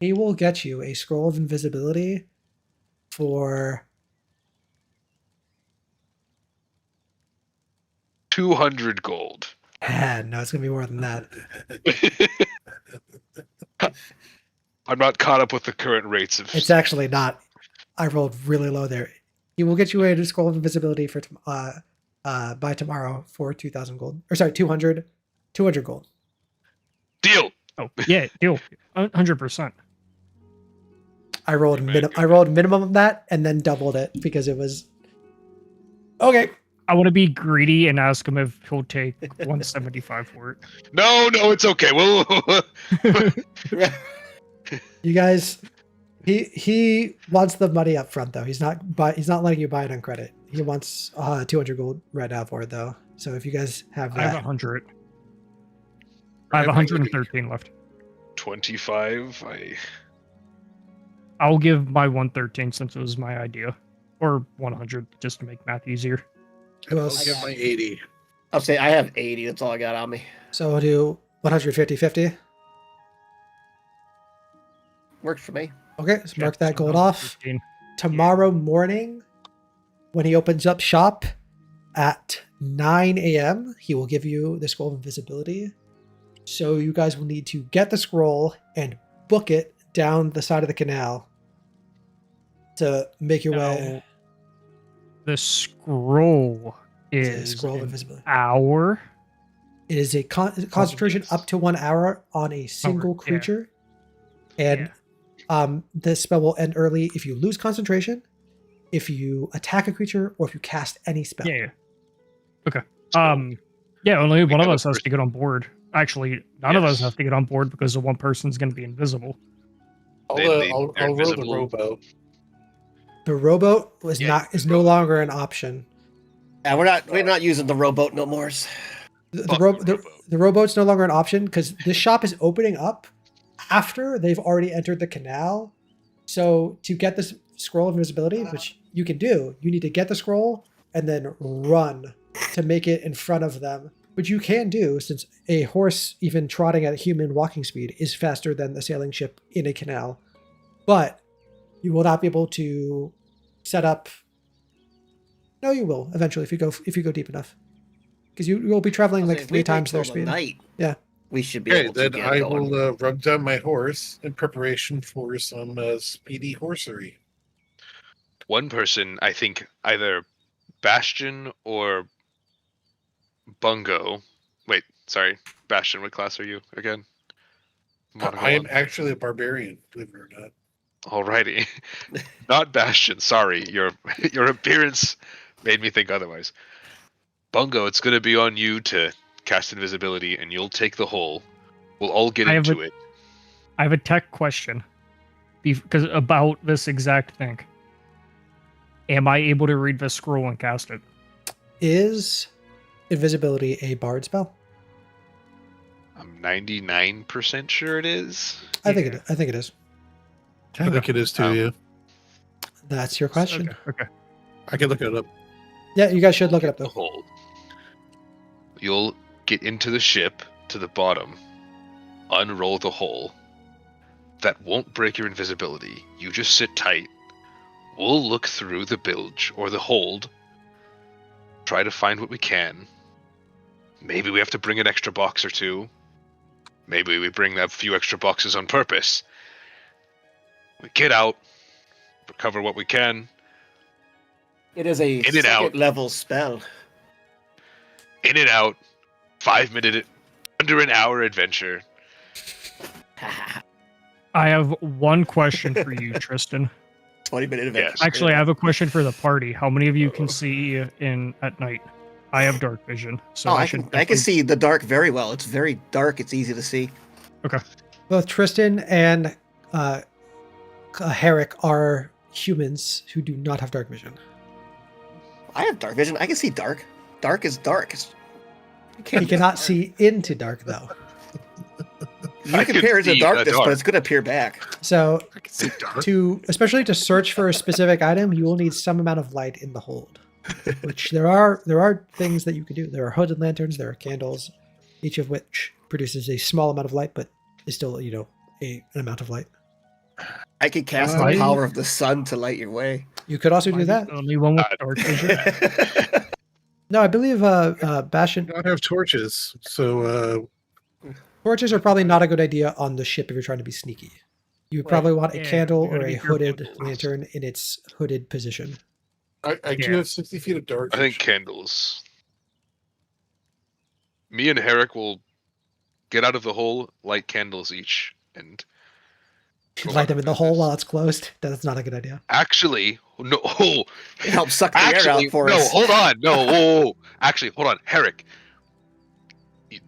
He will get you a scroll of invisibility for 200 gold. no, it's gonna be more than that. I'm not caught up with the current rates of. It's actually not. I rolled really low there. He will get you a scroll of invisibility for by tomorrow for 2,000 gold. Or sorry, 200 gold. Deal. Oh yeah, deal. 100%. I rolled minimum of that and then doubled it because it was okay. I want to be greedy and ask him if he'll take 175 for it. No, it's okay. Well, You guys, he wants the money up front though. He's not letting you buy it on credit. He wants 200 gold right now for it though. So if you guys have I have that, 100. I have 113 left. 25. I'll give my 113 since it was my idea, or 100 just to make math easier. who I'll else? get my 80. I'll say I have 80. That's all I got on me. So we'll do 150. Works for me. Okay, so mark that gold off. 113. Tomorrow morning, when he opens up shop at 9 a.m., he will give you the scroll of invisibility. So you guys will need to get the scroll and book it down the side of the canal to make your way. Now, the scroll It's a is scroll of an invisibility. hour. It is a concentration up to 1 hour on a single yeah. creature, and this spell will end early if you lose concentration, if you attack a creature, or if you cast any spell. Yeah. Okay. Yeah, only one of got us a has to get on board. Actually, none of us have to get on board because the one person's going to be invisible. I'll They're roll the invisible. rowboat. The rowboat is Yeah, is no longer an option. Yeah, we're not using the rowboat no more. The rowboat's no longer an option because this shop is opening up after they've already entered the canal. So to get this scroll of invisibility, which you can do, you need to get the scroll and then run to make it in front of them, which you can do since a horse, even trotting at human walking speed, is faster than the sailing ship in a canal. But you will not be able to set up. No, you will eventually if you go deep enough, because you will be traveling like 3 times their speed. Night, Yeah. we should be Okay, able to then get I going. will rub down my horse in preparation for some speedy horsery. One person, I think, either Bastion or Bungo. Wait, sorry, Bastion. What class are you again? I am actually a barbarian, believe it or not. Alrighty, not Bastion. Sorry, your appearance made me think otherwise. Bungo, it's gonna be on you to cast invisibility, and you'll take the hole. We'll all get into it. I have a tech question because about this exact thing. Am I able to read the scroll and cast it? Is invisibility a bard spell? I'm 99% sure it is. I think it is. I think it is too. Yeah, That's your question. Okay. I can look it up. Yeah, you guys should look it up The though. hole. You'll get into the ship to the bottom, unroll the hole. That won't break your invisibility. You just sit tight. We'll look through the bilge or the hold, try to find what we can. Maybe we have to bring an extra box or two. Maybe we bring a few extra boxes on purpose. We get out, recover what we can. It is a In and out. second level spell. In and out, 5-minute, under an hour adventure. I have one question for you, Tristan. 20-minute adventure. Yes. Actually, I have a question for the party. How many of you can see in at night? I have dark vision, so Oh, I I should. can definitely- see the dark very well. It's very dark. It's easy to see. Both Tristan and Herrick are humans who do not have dark vision. I have dark vision. I can see dark. Dark is dark. He cannot see into dark though. You I can can peer into see the darkness, dark. but it's going to peer back. So I can see dark. especially to search for a specific item, you will need some amount of light in the hold. Which there are things that you can do. There are hooded lanterns, there are candles, each of which produces a small amount of light, but is still, an amount of light. I can cast the power of the sun to light your way. You could also Am I do the that. only one with dark vision. No, I believe Bastion. I don't have torches, so Torches are probably not a good idea on the ship if you're trying to be sneaky. You would probably want a Yeah, candle you gotta or be a careful with hooded those. lantern in its hooded position. I do Yeah. have 60 feet of dark. I think candles. Me and Herrick will get out of the hole, light candles each, and go Light about them our in the hole business. while it's closed. That's not a good idea. Actually, no. It helps suck the air Actually, out for no. us. Hold on. No. Whoa. Actually, hold on, Herrick. You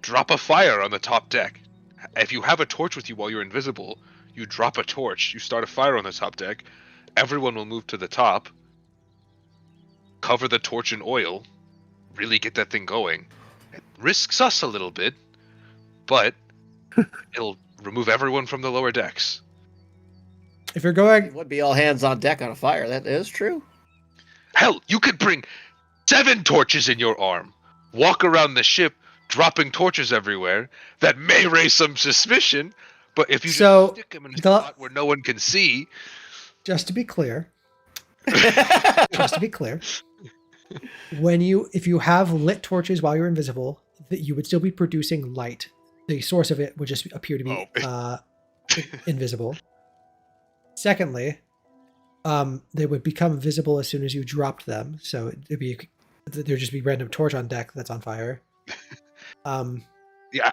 drop a fire on the top deck. If you have a torch with you while you're invisible, you drop a torch. You start a fire on the top deck. Everyone will move to the top. Cover the torch in oil. Really get that thing going. It risks us a little bit, but it'll remove everyone from the lower decks. If you're It going, would be all hands on deck on a fire. That is true. Hell, you could bring 7 torches in your arm. Walk around the ship, dropping torches everywhere. That may raise some suspicion, but if you So, just stick them in a the- spot where no one can see, just to be clear, if you have lit torches while you're invisible, that you would still be producing light. The source of it would just appear to be invisible. Secondly, they would become visible as soon as you dropped there'd just be random torch on deck that's on fire. yeah,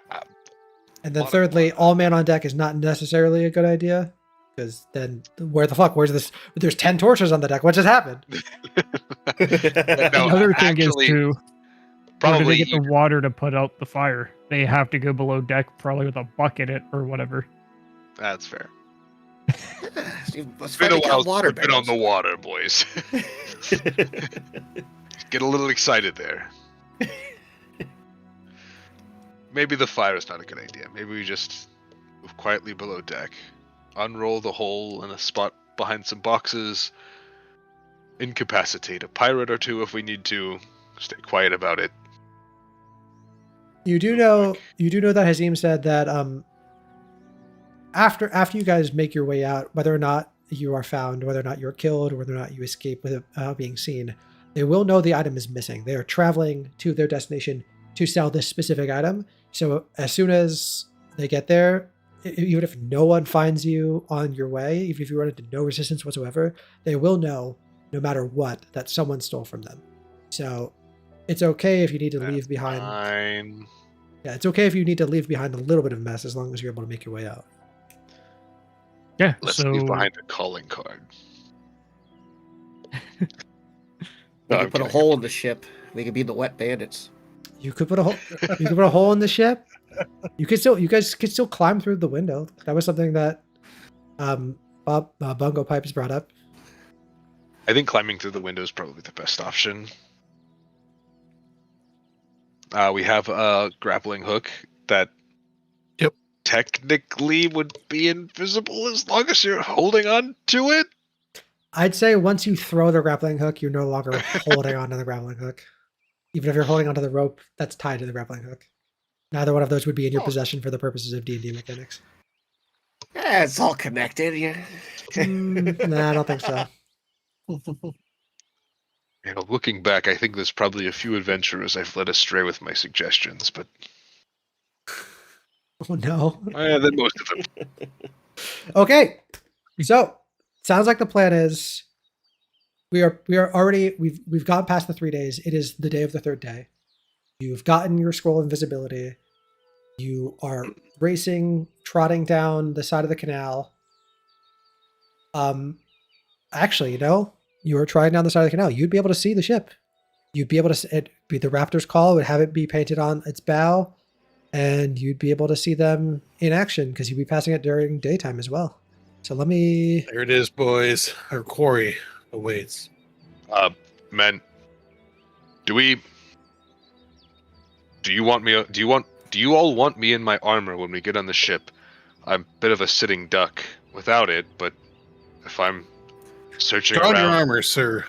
And then thirdly, all man on deck is not necessarily a good idea, because then where's this? There's 10 torches on the deck. What just happened? no, Another thing actually, is too, where do probably they get the water to put out the fire? They have to go below deck, probably with a bucket or whatever. that's fair. Let's Been a while water since we've been on the water, boys. Get a little excited there. Maybe the fire is not a good idea. Maybe we just move quietly below deck, unroll the hole in a spot behind some boxes, incapacitate a pirate or two if we need to, stay quiet about it. You do know that Hazim said that after you guys make your way out, whether or not you are found, whether or not you're killed, or whether or not you escape without being seen, they will know the item is missing. They are traveling to their destination to sell this specific item. So as soon as they get there, even if no one finds you on your way, even if you run into no resistance whatsoever, they will know, no matter what, that someone stole from them. So it's okay if you need to leave behind. Fine. Yeah, it's okay if you need to leave behind a little bit of mess, as long as you're able to make your way out. Yeah, Let's so leave behind a calling card. We could put a hole in the ship. We could be the wet bandits. You could put a hole. You could put a hole in the ship. You guys could still climb through the window. That was something that Bungo Pipes brought up. I think climbing through the window is probably the best option. We have a grappling hook that technically would be invisible as long as you're holding on to it. I'd say once you throw the grappling hook, you're no longer holding onto the grappling hook. Even if you're holding onto the rope that's tied to the grappling hook. Neither one of those would be in your possession for the purposes of D&D mechanics. Yeah, it's all connected. Yeah. Nah, I don't think so. You know, looking back, I think there's probably a few adventurers I've led astray with my suggestions, but Oh no. then most of them. Okay. So sounds like the plan is we are already we've gone past the 3 days. It is the day of the third day. You've gotten your scroll of invisibility. You are racing, trotting down the side of the canal. Actually, you were trotting down the side of the canal. You'd be able to see the ship. You'd be able to it'd be the Raptor's call, would have it be painted on its bow, and you'd be able to see them in action because you'd be passing it during daytime as well. So let me. There it is, boys. Our quarry awaits. Men, do you all want me in my armor when we get on the ship? I'm a bit of a sitting duck without it, but if I'm searching Put on your around, armor, sir.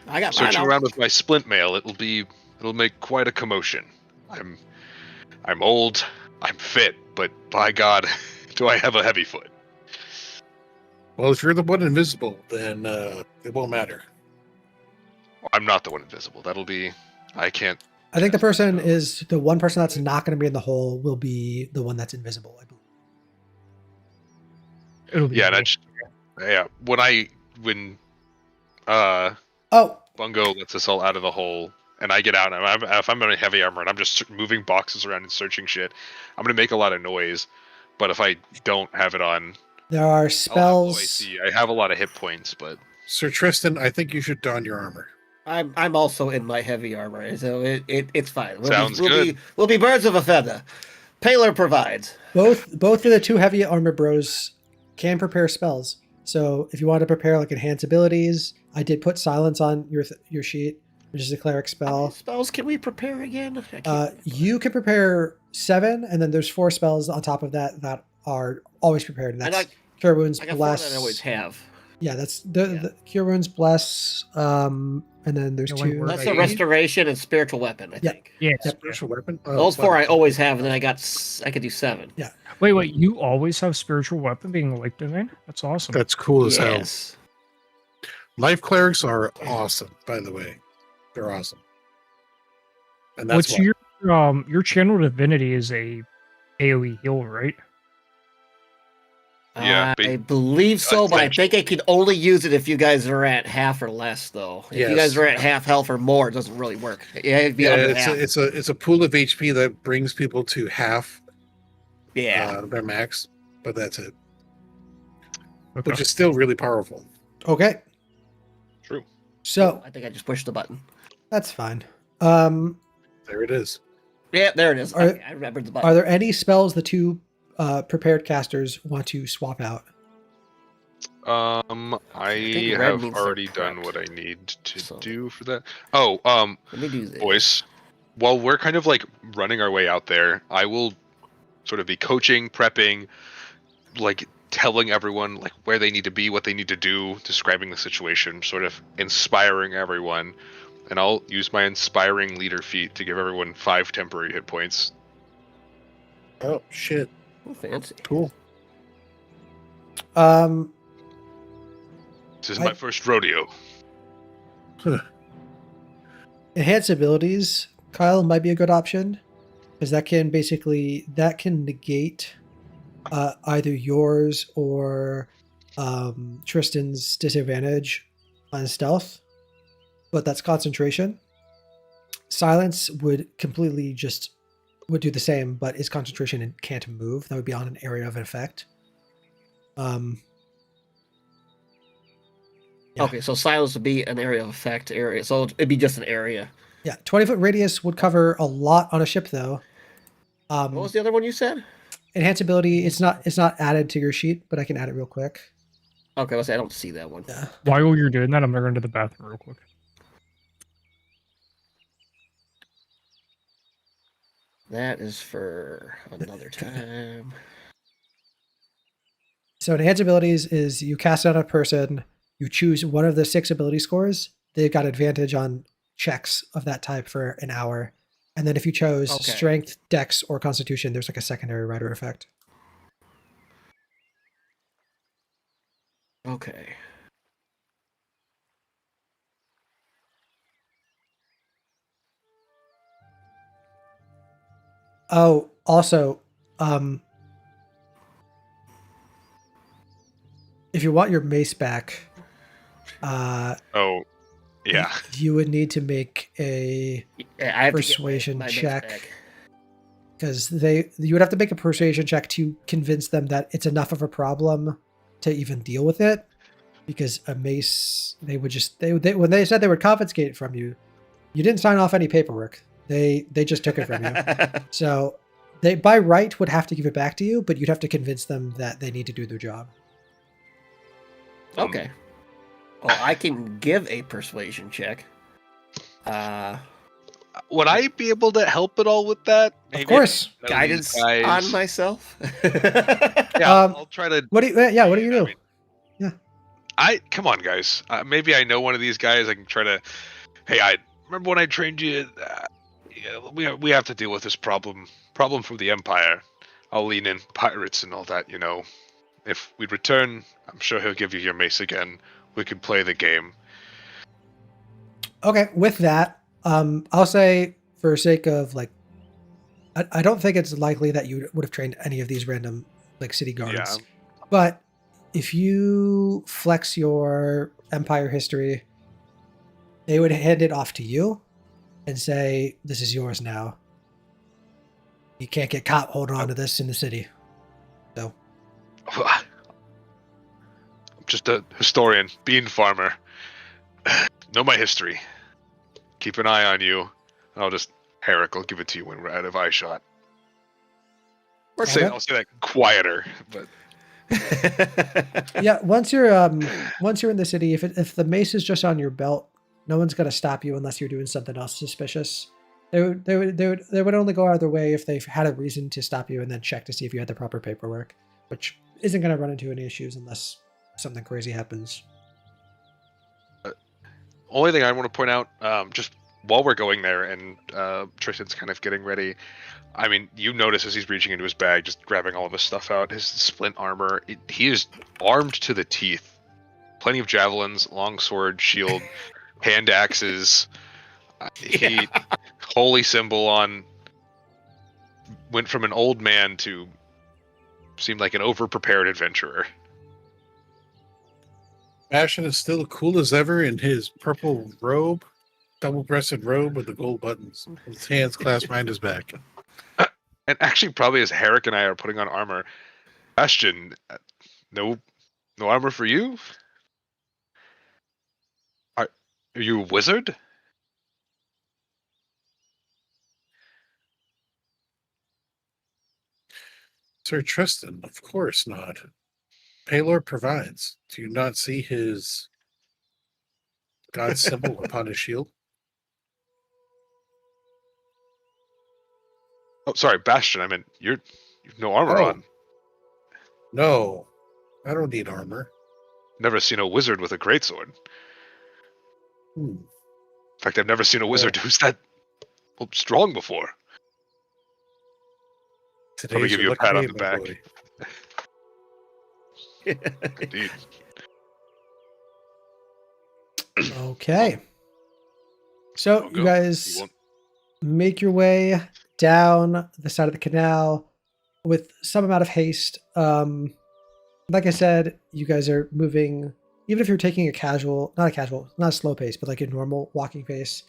I got mine searching out. around with my splint mail, it'll make quite a commotion. I'm old, I'm fit, but by God, do I have a heavy foot? Well, if you're the one invisible, then it won't matter. I'm not the one invisible. I can't I think the chest, person so- is the one person that's not going to be in the hole will be the one that's invisible. I believe. It'll be Yeah, me. that's yeah. When Oh, Bungo lets us all out of the hole, and I get out, and if I'm in heavy armor and I'm just moving boxes around and searching shit, I'm gonna make a lot of noise. But if I don't have it on, there are I'll have spells. OAC. I have a lot of hit points, but Sir Tristan, I think you should don your armor. I'm also in my heavy armor, so it's fine. Sounds we'll good. We'll be birds of a feather. Paler provides. Both of the two heavy armor bros can prepare spells. So if you want to prepare like enhance abilities, I did put silence on your sheet, which is a cleric How many spell. spells can we prepare again? I can't remember. You can prepare 7, and then there's 4 spells on top of that that are always prepared. And I that's got- Cure Wounds, I got 4 Bless. that I always have. Yeah, that's the Cure Wounds, Bless, and then there's Yeah, like 2. word That's ID. the restoration and spiritual weapon, I Yeah. think. Yeah. Spiritual weapon? Oh, Those 4 I wow. always have, and then I could do 7. Wait, you always have spiritual weapon being a lake domain? That's awesome. That's cool as hell. Yes. Life clerics are awesome, by the way. They're awesome. And that's What's why. your channel divinity is a AoE heal, right? Yeah, I believe so, but I think I can only use it if you guys are at half or less, though. If you guys Yes. are at half health or more, it doesn't really work. Yeah, it'd be Yeah, under it's half. it's a pool of HP that brings people to half Yeah. their max, but that's it. Okay. Which is still really powerful. Okay. True. So I think I just pushed the button. that's fine. There it is. Yeah, there it is. Are- Okay, I remembered the button. Are there any spells the two prepared casters want to swap out? I think red have means they're already done prepped. what I need to So- do for that. Oh, Let me do this. boys, while we're kind of like running our way out there, I will sort of be coaching, prepping, like telling everyone like where they need to be, what they need to do, describing the situation, sort of inspiring everyone. And I'll use my inspiring leader feat to give everyone 5 temporary hit points. Oh shit. Oh, fancy. Cool. This is I- my first rodeo. Enhance abilities, Kyle, might be a good option because that can negate either yours or Tristan's disadvantage on stealth, but that's concentration. Silence would completely would do the same, but is concentration and can't move. That would be on an area of effect. Yeah. Okay, so silence would be an area of effect area. So it'd be just an area. Yeah, 20-foot radius would cover a lot on a ship, though. What was the other one you said? Enhance ability. It's not added to your sheet, but I can add it real quick. Okay, let's say I don't see that one. Yeah. While you're doing that, I'm gonna go into the bathroom real quick. That is for another time. So enhance abilities is you cast it on a person, you choose one of the 6 ability scores. They've got advantage on checks of that type for an hour. And then if you chose Okay. strength, dex, or constitution, there's like a secondary rider effect. Okay. Oh, also, if you want your mace back, Oh, yeah. you would need to make a Yeah, I have Persuasion to get my mace check. back. because you would have to make a persuasion check to convince them that it's enough of a problem to even deal with it. Because a mace, they would just they when they said they would confiscate it from you, you didn't sign off any paperwork. They just took it from you. So they by right would have to give it back to you, but you'd have to convince them that they need to do their job. Okay. Well, I can give a persuasion check. Would I be able to help at all with that? Of course. I know Guidance these guys- on myself. Yeah, Um, I'll try to. What do you? Yeah, what do you do? Come on, guys. Maybe I know one of these guys. I can try to. Hey, I remember when I trained you. Yeah, we have to deal with this problem from the Empire. I'll lean in pirates and all that. You know, if we return, I'm sure he'll give you your mace again. We can play the game. Okay, with that, I'll say for sake of like, I don't think it's likely that you would have trained any of these random like city guards. Yeah. But if you flex your empire history, they would hand it off to you and say, "This is yours now. You can't get caught holding on to this in the city." So I'm just a historian, bean farmer. Know my history. Keep an eye on you. Herrick will give it to you when we're out of eye shot. I'll say that quieter, but yeah, once you're in the city, if the mace is just on your belt, no one's gonna stop you unless you're doing something else suspicious. They would only go out of their way if they've had a reason to stop you and then check to see if you had the proper paperwork, which isn't gonna run into any issues unless something crazy happens. Only thing I want to point out, just while we're going there and Tristan's kind of getting ready, I mean, you notice as he's reaching into his bag, just grabbing all of his stuff out, his splint armor, he is armed to the teeth. Plenty of javelins, long sword, shield, hand axes. He, holy symbol on, went from an old man to seemed like an over-prepared adventurer. Bastion is still cool as ever in his purple robe, double-breasted robe with the gold buttons. His hands clasped behind his back. And actually, probably as Herrick and I are putting on armor, Bastion, no armor for you? Are you a wizard? Sir Tristan, of course not. Paylor provides. Do you not see his god symbol upon his shield? Oh, sorry, Bastion. I meant you've no armor Oh. on. No, I don't need armor. Never seen a wizard with a greatsword. In fact, I've never seen a wizard who's that strong before. Let me give you a pat on the back. Indeed. Okay. So Don't you go. guys You won't- make your way down the side of the canal with some amount of haste. Like I said, you guys are moving, even if you're taking not a slow pace, but like a normal walking pace,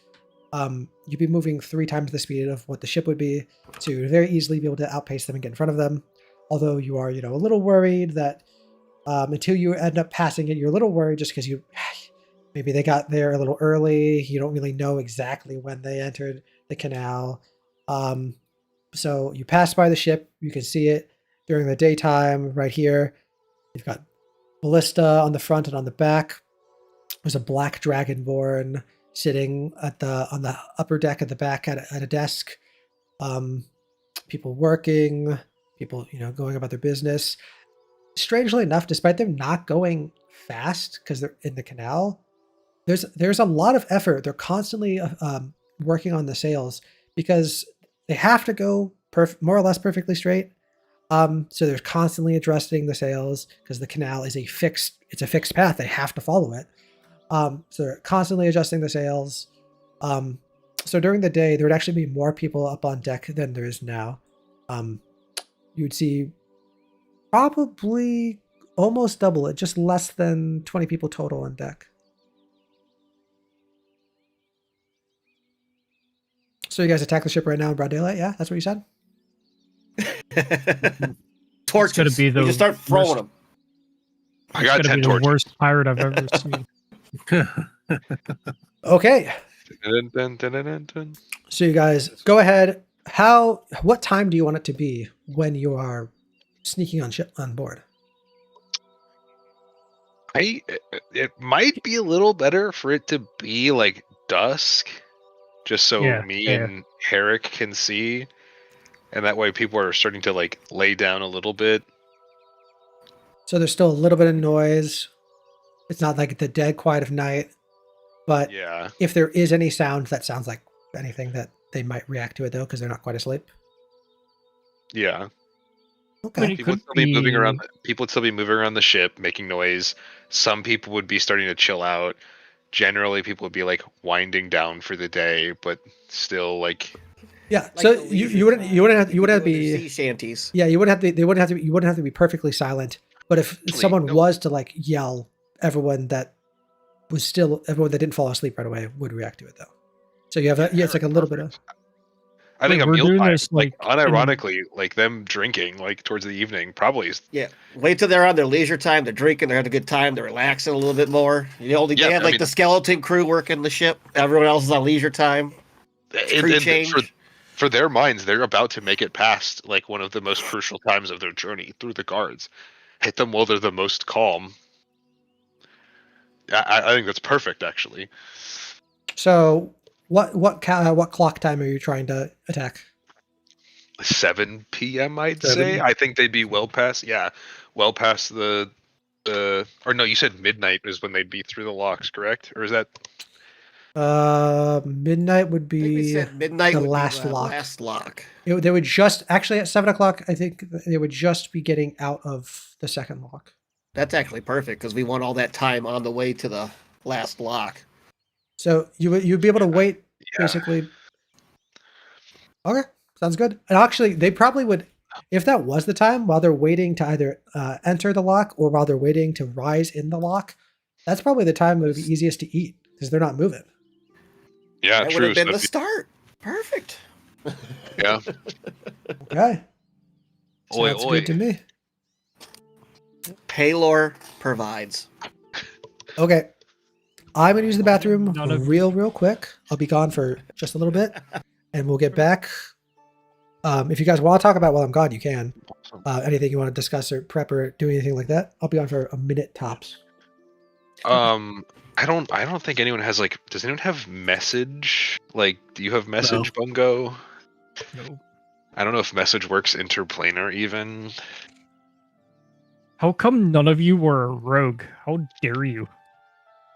you'd be moving 3 times the speed of what the ship would be, so you'd very easily be able to outpace them and get in front of them. Although you are, a little worried that until you end up passing it, you're a little worried just because maybe they got there a little early. You don't really know exactly when they entered the canal. So you pass by the ship. You can see it during the daytime right here. You've got ballista on the front and on the back. There's a black dragonborn sitting on the upper deck at the back at a desk. People working, people going about their business. Strangely enough, despite them not going fast because they're in the canal, there's a lot of effort. They're constantly working on the sails because they have to go more or less perfectly straight. So they're constantly adjusting the sails because the canal is a fixed path. They have to follow it. So they're constantly adjusting the sails. So during the day, there would actually be more people up on deck than there is now. You'd see probably almost double it, just less than 20 people total on deck. So you guys attack the ship right now in broad daylight? Yeah, that's what you said? Torches. It's gonna be the we just start throwing worst- them. I got It's 10 gonna be the torches. worst pirate I've ever seen. Okay. Dun, dun, dun, dun, dun, dun. So you guys go ahead. What time do you want it to be when you are sneaking on board? It might be a little better for it to be like dusk, just so Yeah, me fair. and Herrick can see, and that way people are starting to like lay down a little bit. So there's still a little bit of noise. It's not like the dead quiet of night, but Yeah, if there is any sound that sounds like anything, that they might react to it though because they're not quite asleep. yeah. Okay. But it People would could still be moving be- around. People would still be moving around the ship, making noise. Some people would be starting to chill out, generally people would be like winding down for the day, but still like Yeah. Like So the you leisure you wouldn't time, you wouldn't have people doing their be sea shanties. yeah you wouldn't have to they wouldn't have to you wouldn't have to be perfectly silent. But if Actually, someone no. was to like yell, everyone that didn't fall asleep right away would react to it though. So you have it's like a little bit of I think Wait, a we're doing mealtime, this, like like, in- unironically, like them drinking like towards the evening probably is Yeah, wait till they're on their leisure time. They're drinking. They're having a good time. They're relaxing a little bit more. They Yeah, have I like mean- the skeleton crew working the ship. Everyone else is on leisure time. Crew and change. for their minds, they're about to make it past like one of the most crucial times of their journey through the guards. Hit them while they're the most calm. I think that's perfect, actually. So what clock time are you trying to attack? 7 p.m. I'd 7? say. I think they'd be well past. Yeah, well past the. Or no, you said midnight is when they'd be through the locks, correct? Or is that? Midnight would I think we be said midnight the would last be the lock. last lock. They would just actually at 7 o'clock. I think they would just be getting out of the second lock. That's actually perfect because we want all that time on the way to the last lock. So you'd be able to wait Yeah. basically. Okay, sounds good. And actually, they probably would, if that was the time while they're waiting to either enter the lock or while they're waiting to rise in the lock. That's probably the time that would be easiest to eat because they're not moving. Yeah, That would true. have been So the start. Perfect. yeah. Okay, Oi, sounds oi. good to me. Paylor provides. Okay, I'm gonna use the bathroom None of- real quick. I'll be gone for just a little bit, and we'll get back. If you guys want to talk about while I'm gone, you can. Anything you want to discuss or prep or do anything like that, I'll be on for a minute tops. I don't think anyone has like. Does anyone have message? Like, do you have message, Bungo? No. I don't know if message works interplanar even. How come none of you were a rogue? How dare you?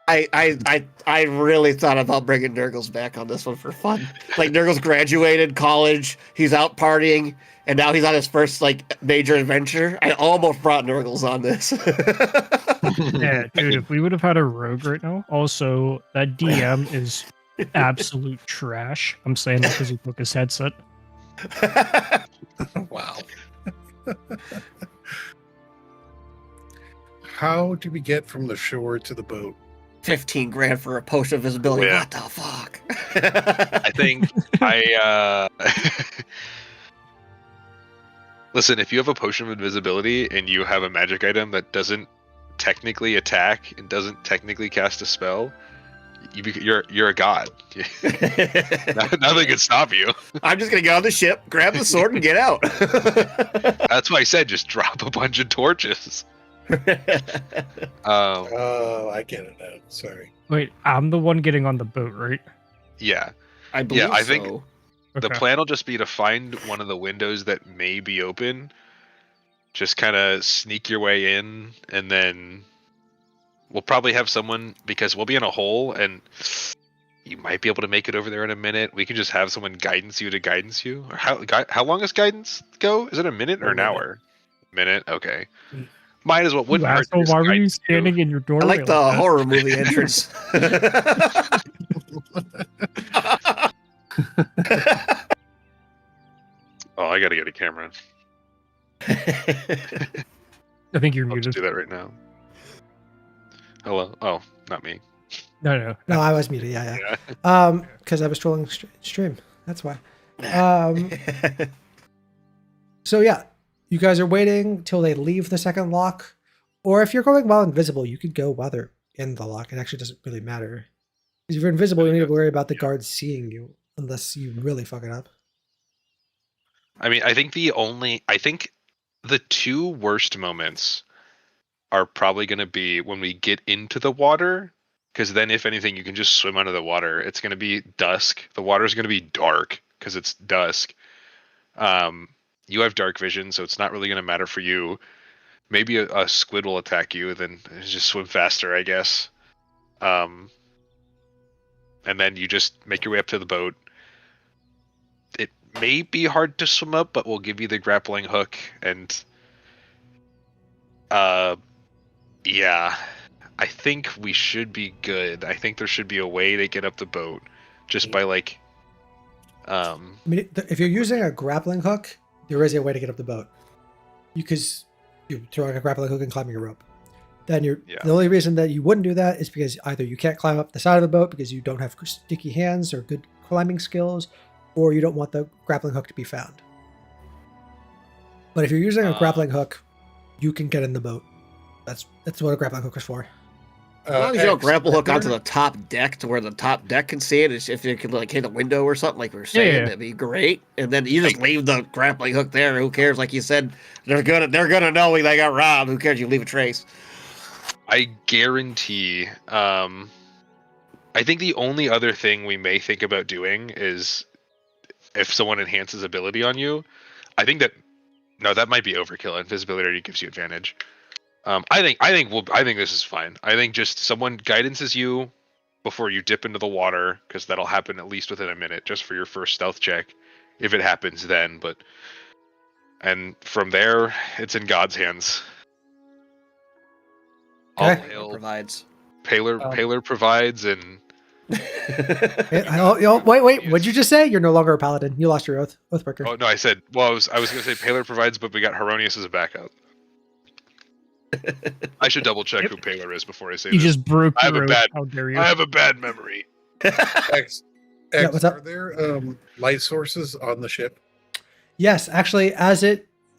I really thought about bringing Nurgles back on this one for fun. Like Nurgles graduated college, he's out partying, and now he's on his first like major adventure. I almost brought Nurgles on this. Yeah, dude, if we would have had a rogue right now. Also, that DM is absolute trash. I'm saying that because he took his headset. Wow. How do we get from the shore to the boat? 15 grand for a potion of visibility. Yeah. What the fuck? I think Listen, if you have a potion of invisibility and you have a magic item that doesn't technically attack and doesn't technically cast a spell, you're a god. Nothing can stop you. I'm just gonna get on the ship, grab the sword, and get out. That's why I said just drop a bunch of torches. Oh, I get it now. Sorry. Wait, I'm the one getting on the boat, right? Yeah. I believe I think- so. The Okay. plan will just be to find one of the windows that may be open, just kind of sneak your way in, and then we'll probably have someone, because we'll be in a hole, and you might be able to make it over there in a minute. We can just have someone guidance you to guidance you. Or how long does guidance go? Is it a minute or an minute. hour? Minute? Okay. Might as well. You Wouldn't hurt to asshole, just why were you guidance standing in your I doorway? like the that? horror movie entrance. Oh, I gotta get a camera. I think you're I'll just muted. do that right now. Hello? Oh, not me. No. No, I was muted. Yeah. Yeah. Because I was trolling stream. That's why. So yeah, you guys are waiting till they leave the second lock, or if you're going while invisible, you could go while they're in the lock. It actually doesn't really matter. Because if you're invisible, you don't need to worry about the guards seeing you unless you really fuck it up. I mean, I think the two worst moments are probably going to be when we get into the water, because then if anything, you can just swim under the water. It's going to be dusk. The water is going to be dark because it's dusk. You have dark vision, so it's not really going to matter for you. Maybe a squid will attack you, then just swim faster, I guess. And then you just make your way up to the boat. It may be hard to swim up, but we'll give you the grappling hook, and yeah, I think we should be good. I think there should be a way to get up the boat, just by like. I mean, if you're using a grappling hook, there is a way to get up the boat. Because you're throwing a grappling hook and climbing a rope. Then the only reason that you wouldn't do that is because either you can't climb up the side of the boat because you don't have sticky hands or good climbing skills, or you don't want the grappling hook to be found. But if you're using a grappling hook, you can get in the boat. That's what a grappling hook is for. As long as you don't grapple hook onto the top deck to where the top deck can see it, if you could like hit a window or something like we were saying, that'd be great. And then you just leave the grappling hook there. Who cares? Like you said, they're gonna know they got robbed. Who cares? You leave a trace. I guarantee. I think the only other thing we may think about doing is if someone enhances ability on you. I think that might be overkill. Invisibility already gives you advantage. I think this is fine. I think just someone guidances you before you dip into the water, because that'll happen at least within a minute, just for your first stealth check, if it happens then. And from there, it's in God's hands. Okay. Provides. Paler provides, and wait. What'd you just say? You're no longer a paladin. You lost your oathbreaker. oh no, I said. Well, I was gonna say Paler provides, but we got Heronius as a backup. I should double check who Paler is before I say You this. just broke I have your a oath. bad. How dare you? I have a bad memory. X, what's up? Are there light sources on the ship? Yes, actually,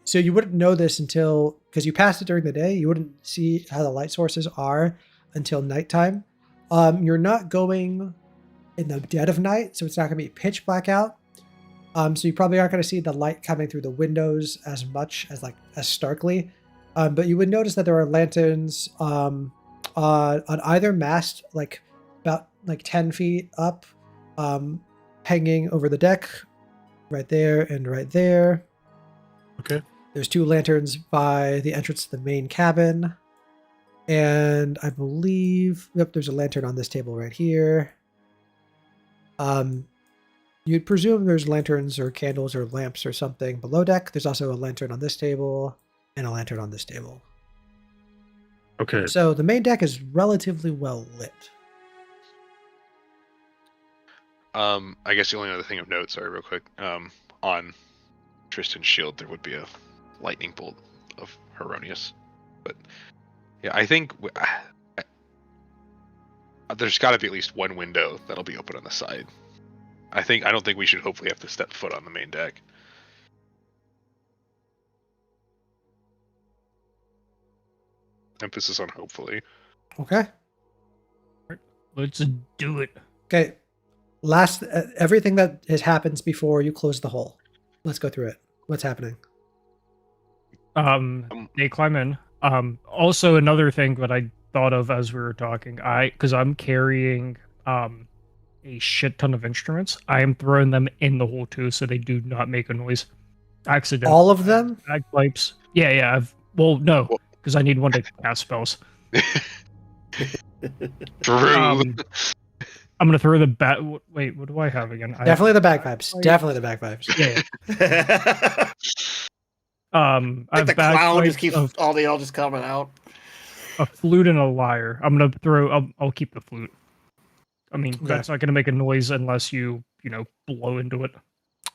so you wouldn't know this until, because you passed it during the day, you wouldn't see how the light sources are until nighttime. You're not going in the dead of night, so it's not going to be pitch black out. So you probably aren't going to see the light coming through the windows as much as starkly. But you would notice that there are lanterns on either mast, about 10 feet up, hanging over the deck, right there and right there. Okay. There's 2 lanterns by the entrance to the main cabin. And I believe, there's a lantern on this table right here. You'd presume there's lanterns or candles or lamps or something below deck. There's also a lantern on this table and a lantern on this table. Okay. So the main deck is relatively well lit. I guess the only other thing of note, sorry, real quick, on Tristan's shield, there would be a lightning bolt of Heronius. But yeah, I think there's got to be at least one window that'll be open on the side. I don't think we should hopefully have to step foot on the main deck. Emphasis on hopefully. Okay. Let's do it. Okay. Everything that happens before you close the hole. Let's go through it. What's happening? They climb in. Also another thing that I thought of as we were talking, because I'm carrying a shit ton of instruments, I am throwing them in the hole too, so they do not make a noise. Accidentally. All of them? Bagpipes. Yeah. No, because I need one to cast spells. True. I'm gonna throw the Wait, what do I have again? Definitely the bagpipes. Definitely the bagpipes. Yeah. I have the clown just bagpipes, keeps all just coming out. a flute and a lyre. I'm gonna throw. I'll keep the flute. I mean, Okay. that's not gonna make a noise unless you blow into it.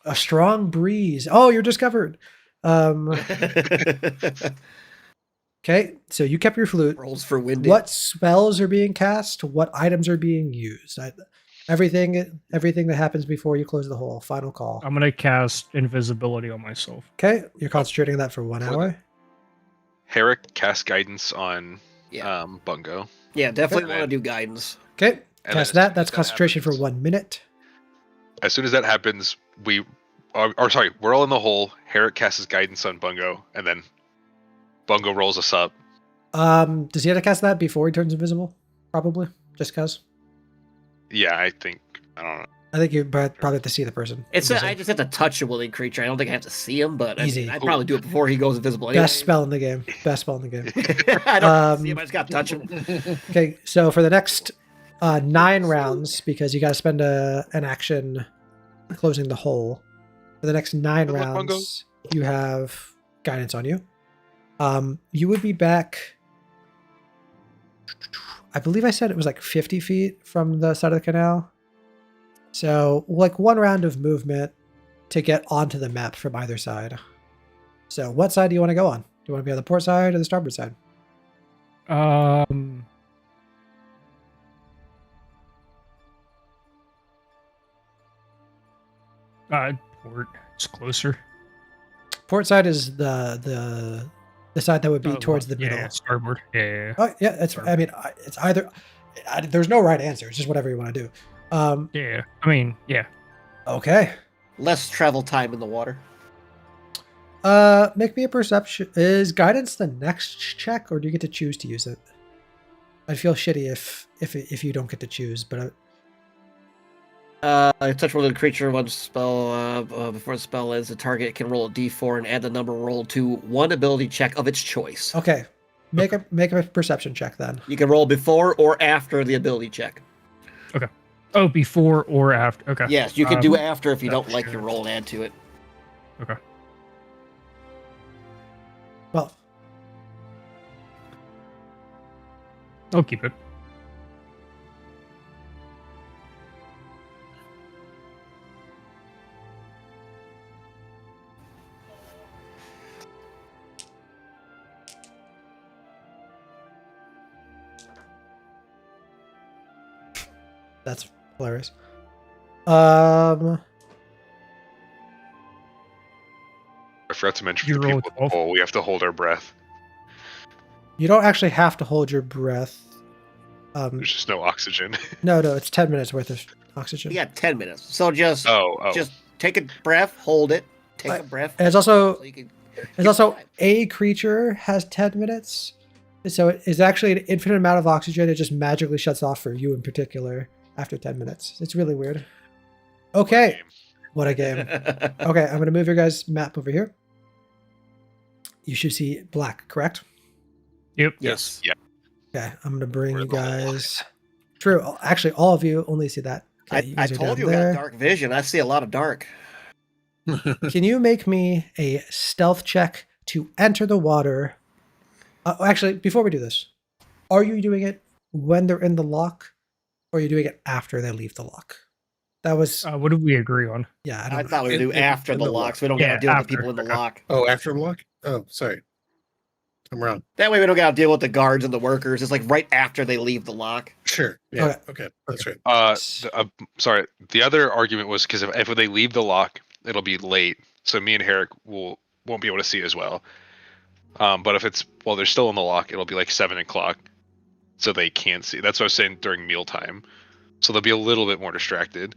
A strong breeze. Oh, you're discovered. Okay, so you kept your flute. Rolls for windy. What spells are being cast? What items are being used? Everything that happens before you close the hole. Final call. I'm gonna cast invisibility on myself. Okay, you're concentrating on that for 1 hour. Herrick cast guidance on Yeah. Bungo. Yeah, definitely Okay. want to do guidance. Okay, And cast then that. That's concentration for 1 minute. As soon as that happens, we're all in the hole. Herrick casts his guidance on Bungo, and then Bungo rolls us up. Does he have to cast that before he turns invisible? Probably, just because. Yeah, I don't know. I think you probably have to see the person. I just have to touch a willing creature. I don't think I have to see him, but Easy. I'd probably do it before he goes invisible. Anyway. Best spell in the game. Best spell in the game. I don't have to see him. I just got to touch him. Okay, so for the next 9 rounds, because you got to spend an action closing the hole. For the next 9 Good luck, Bungo. rounds, you have guidance on you. You would be back I believe I said it was like 50 feet from the side of the canal. So like one round of movement to get onto the map from either side. So what side do you want to go on? Do you want to be on the port side or the starboard side? Port. It's closer. Port side is the side that would be towards the middle. Yeah, starboard. Yeah. Oh yeah, it's. I mean, it's either. There's no right answer. It's just whatever you want to do. Yeah. I mean, yeah. Okay. Less travel time in the water. Make me a perception. Is guidance the next check, or do you get to choose to use it? I'd feel shitty if you don't get to choose, but Touch one of the creature once spell before the spell ends. The target can roll a d4 and add the number rolled to one ability check of its choice. okay. Make a perception check then. You can roll before or after the ability check. Okay. Oh, before or after. Okay. Yes, you can do after if you don't like your roll and add to it. Okay. Well, I'll keep it. that's hilarious. I forgot to mention You for the roll people a at the bowl, we have to hold our breath. You don't actually have to hold your breath. There's just no oxygen. No, it's 10 minutes worth of oxygen. You got 10 minutes. So just Oh. take a breath, hold it, take a breath. And it's also so you can There's also a creature has 10 minutes. So it's actually an infinite amount of oxygen. It just magically shuts off for you in particular after 10 minutes. It's really weird. Okay. What a game. Okay, I'm going to move your guys' map over here. You should see black, correct? Yep. Yes. Yeah. Okay, I'm going to bring We're you the whole guys. True. Actually, all of you only see that. Okay, I guys are told down you I there. got dark vision. I see a lot of dark. Can you make me a stealth check to enter the water? Actually, before we do this, are you doing it when they're in the lock, or are you doing it after they leave the lock? That was What did we agree on? yeah. I thought we would do In- after in the the lock, lock. so we don't Yeah, got to deal with the after. people in the Okay. lock. Oh, after the lock? Oh, sorry. I'm wrong. That way we don't got to deal with the guards and the workers. It's like right after they leave the lock. Sure. Yeah. Okay. Okay. That's right. Sorry. The other argument was because if they leave the lock, it'll be late. So me and Herrick won't be able to see as well. But if it's while they're still in the lock, it'll be like 7 o'clock, so they can't see. That's what I was saying during mealtime. So they'll be a little bit more distracted.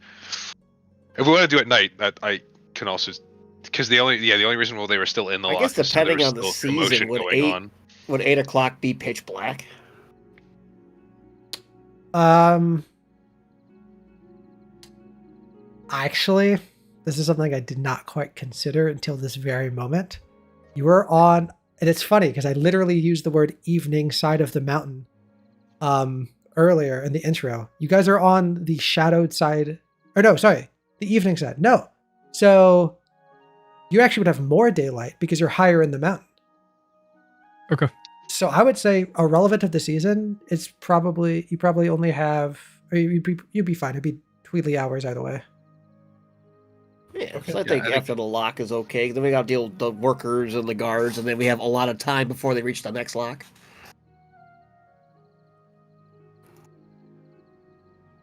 If we want to do it at night, that I can also, because the only reason why they were still in the I lock guess is so there depending was on the still commotion season, going would 8 o'clock be pitch black? Actually, this is something I did not quite consider until this very moment. You were on, and it's funny because I literally used the word evening side of the mountain earlier in the intro. You guys are on the shadowed side, or no, sorry, the evening side. No. So you actually would have more daylight because you're higher in the mountain. Okay. So I would say irrelevant of the season, it's probably, you probably only have, or you'd be fine. It'd be Tweedly hours either way. Yeah, Okay. so I Yeah, think I think- after the lock is okay. Then we got to deal with the workers and the guards, and then we have a lot of time before they reach the next lock.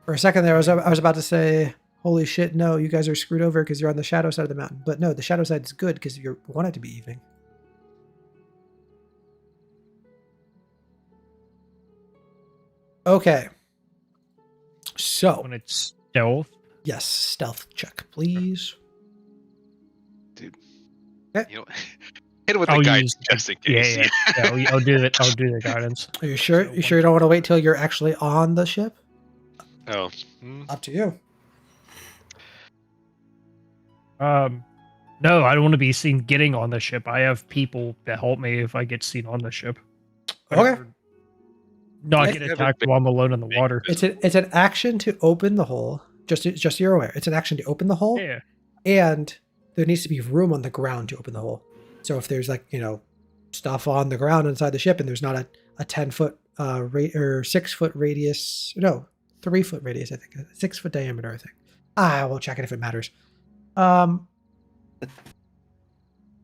For a second there, I was about to say, holy shit, no, you guys are screwed over because you're on the shadow side of the mountain. But no, the shadow side is good because you want it to be evening. Okay. So, When it's stealth. yes, stealth check, please. on. You know, hit it with I'll the guide use- just in Yeah, case. yeah. I'll do it. I'll do the guidance. Are you sure? You sure you don't want to wait till you're actually on the ship? Oh. Up to you. No, I don't want to be seen getting on the ship. I have people that help me if I get seen on the ship. Okay. Not Okay. get attacked while I'm alone in the water. It's an action to open the hole. Just so you're aware, it's an action to open the hole, Yeah. and there needs to be room on the ground to open the hole. So if there's stuff on the ground inside the ship, and there's not a 10-foot or 6-foot radius. No, 3-foot radius. I think 6-foot diameter. I think. I will check it if it matters. Okay.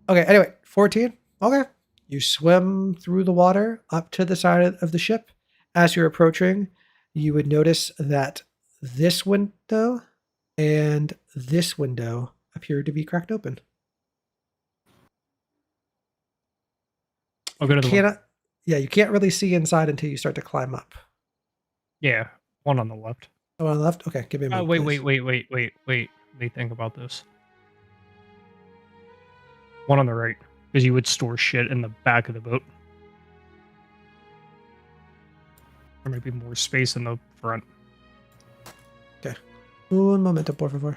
Anyway, 14. Okay. You swim through the water up to the side of the ship. As you're approaching, you would notice that this window and this window appear to be cracked open. I'll go to the one. Yeah, you can't really see inside until you start to climb up. Yeah, one on the left. Oh, on the left? Okay, give me a moment. Wait. Let me think about this. One on the right, because you would store shit in the back of the boat. There might be more space in the front. Okay. Un momento, por favor.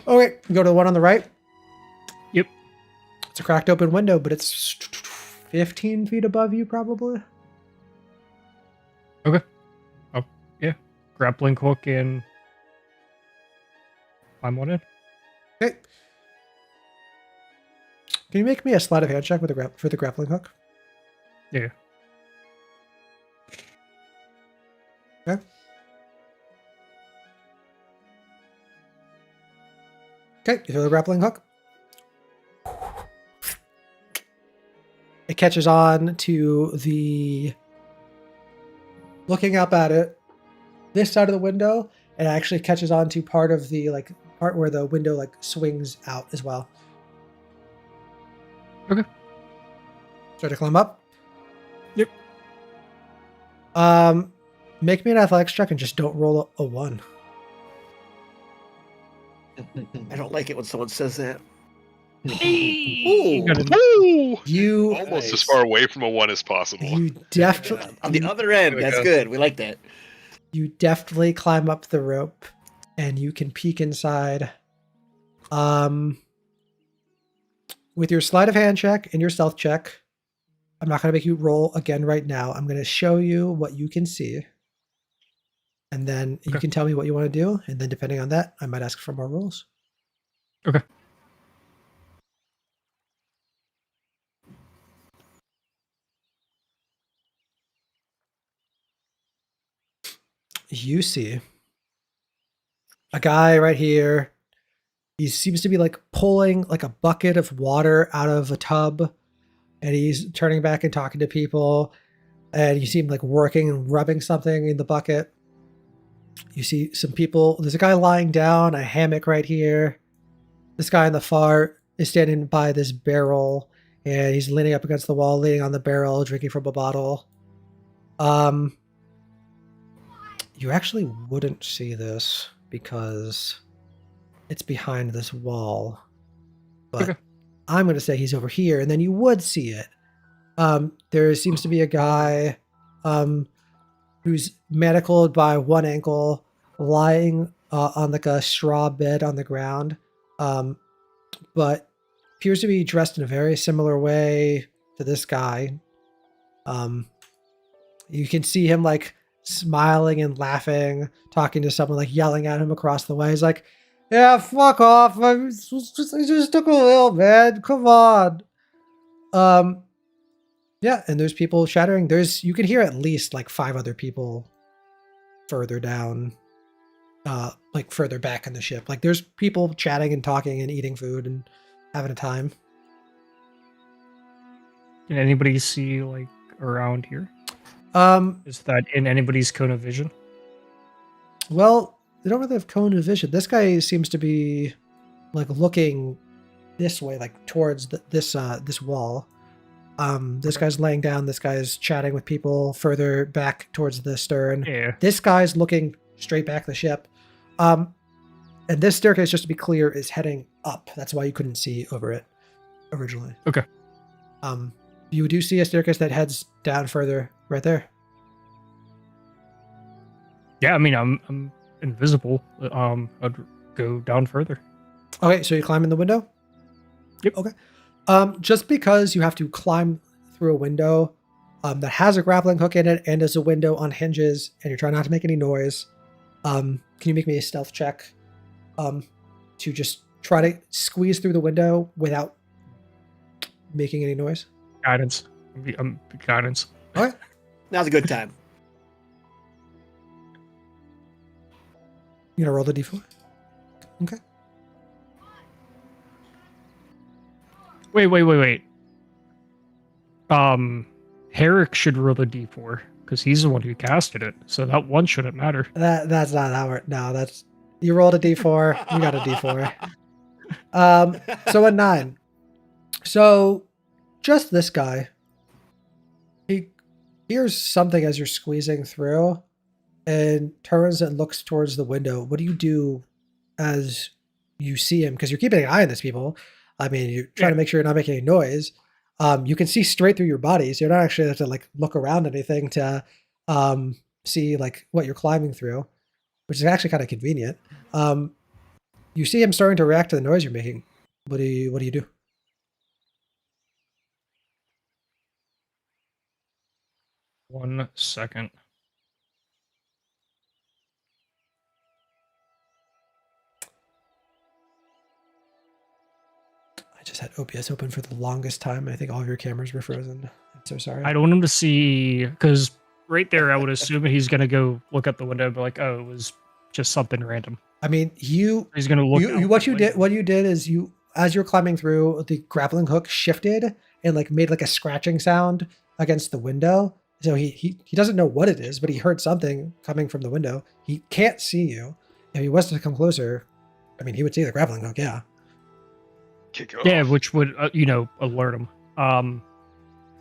Okay, go to the one on the right. Yep. It's a cracked open window, but it's 15 feet above you, probably. Okay. Oh, yeah. Grappling hook and climb one in. Okay. Can you make me a sleight of hand check with for the grappling hook? Yeah. Okay. Okay, you throw the grappling hook. It catches on to the... Looking up at it, this side of the window, it actually catches on to part of the, part where the window, swings out as well. Okay. Start to climb up? Yep. Make me an athletics check and just don't roll a 1. I don't like it when someone says that. Hey! Woo! You Almost Nice. as far away from a 1 as possible. you definitely On the other end, There we that's go. good. We like that. you definitely climb up the rope and you can peek inside. With your sleight of hand check and your stealth check, I'm not going to make you roll again right now. I'm going to show you what you can see. And then you Okay. can tell me what you want to do. And then depending on that, I might ask for more rolls. Okay. You see a guy right here. He seems to be pulling a bucket of water out of a tub, and he's turning back and talking to people. And you see him working and rubbing something in the bucket. You see some people. There's a guy lying down, a hammock right here. This guy in the far is standing by this barrel, and he's leaning up against the wall, leaning on the barrel, drinking from a bottle. You actually wouldn't see this because it's behind this wall. But Okay. I'm going to say he's over here, and then you would see it. There seems to be a guy who's manacled by one ankle, lying on a straw bed on the ground, but appears to be dressed in a very similar way to this guy. You can see him smiling and laughing, talking to someone, yelling at him across the way. He's like, "Yeah, fuck off! I just took a little, man. Come on." Yeah, and there's people shattering. You can hear at least 5 other people further down, further back in the ship. There's people chatting and talking and eating food and having a time. Can anybody see around here? Is that in anybody's cone of vision? Well, they don't really have cone of vision. This guy seems to be looking this way, towards this wall. This guy's laying down. This guy's chatting with people further back towards the stern. Yeah. This guy's looking straight back the ship. And this staircase, just to be clear, is heading up. That's why you couldn't see over it originally. Okay. You do see a staircase that heads down further right there. Yeah, I mean, I'm invisible. I'd go down further. Okay, so you climb in the window? Yep. Okay. Just because you have to climb through a window that has a grappling hook in it and is a window on hinges, and you're trying not to make any noise, can you make me a stealth check to just try to squeeze through the window without making any noise? Guidance. Guidance. Okay. Now's a good time. You gonna roll the d4? Okay. Wait. Herrick should roll a d4 because he's the one who casted it, so that one shouldn't matter. That's not how it. No, that's you rolled a d4. You got a d4. So a 9. So just this guy. He hears something as you're squeezing through, and turns and looks towards the window. What do you do as you see him? Because you're keeping an eye on these people. I mean, you're trying to make sure you're not making any noise. You can see straight through your body, so you're not actually have to like look around anything to see like what you're climbing through, which is actually kind of convenient. You see him starting to react to the noise you're making. What do you do? One second. I just had OBS open for the longest time. I think all of your cameras were frozen. I'm so sorry. I don't want him to see because right there, I would assume he's gonna go look out the window and be like, "Oh, it was just something random." I mean, He's gonna look. out what the you did window. what you did is you as you're climbing through, the grappling hook shifted and like made like a scratching sound against the window. So he doesn't know what it is, but he heard something coming from the window. He can't see you. If he was to come closer, I mean, he would see the grappling hook. Yeah. Kick off. Yeah, which would alert him.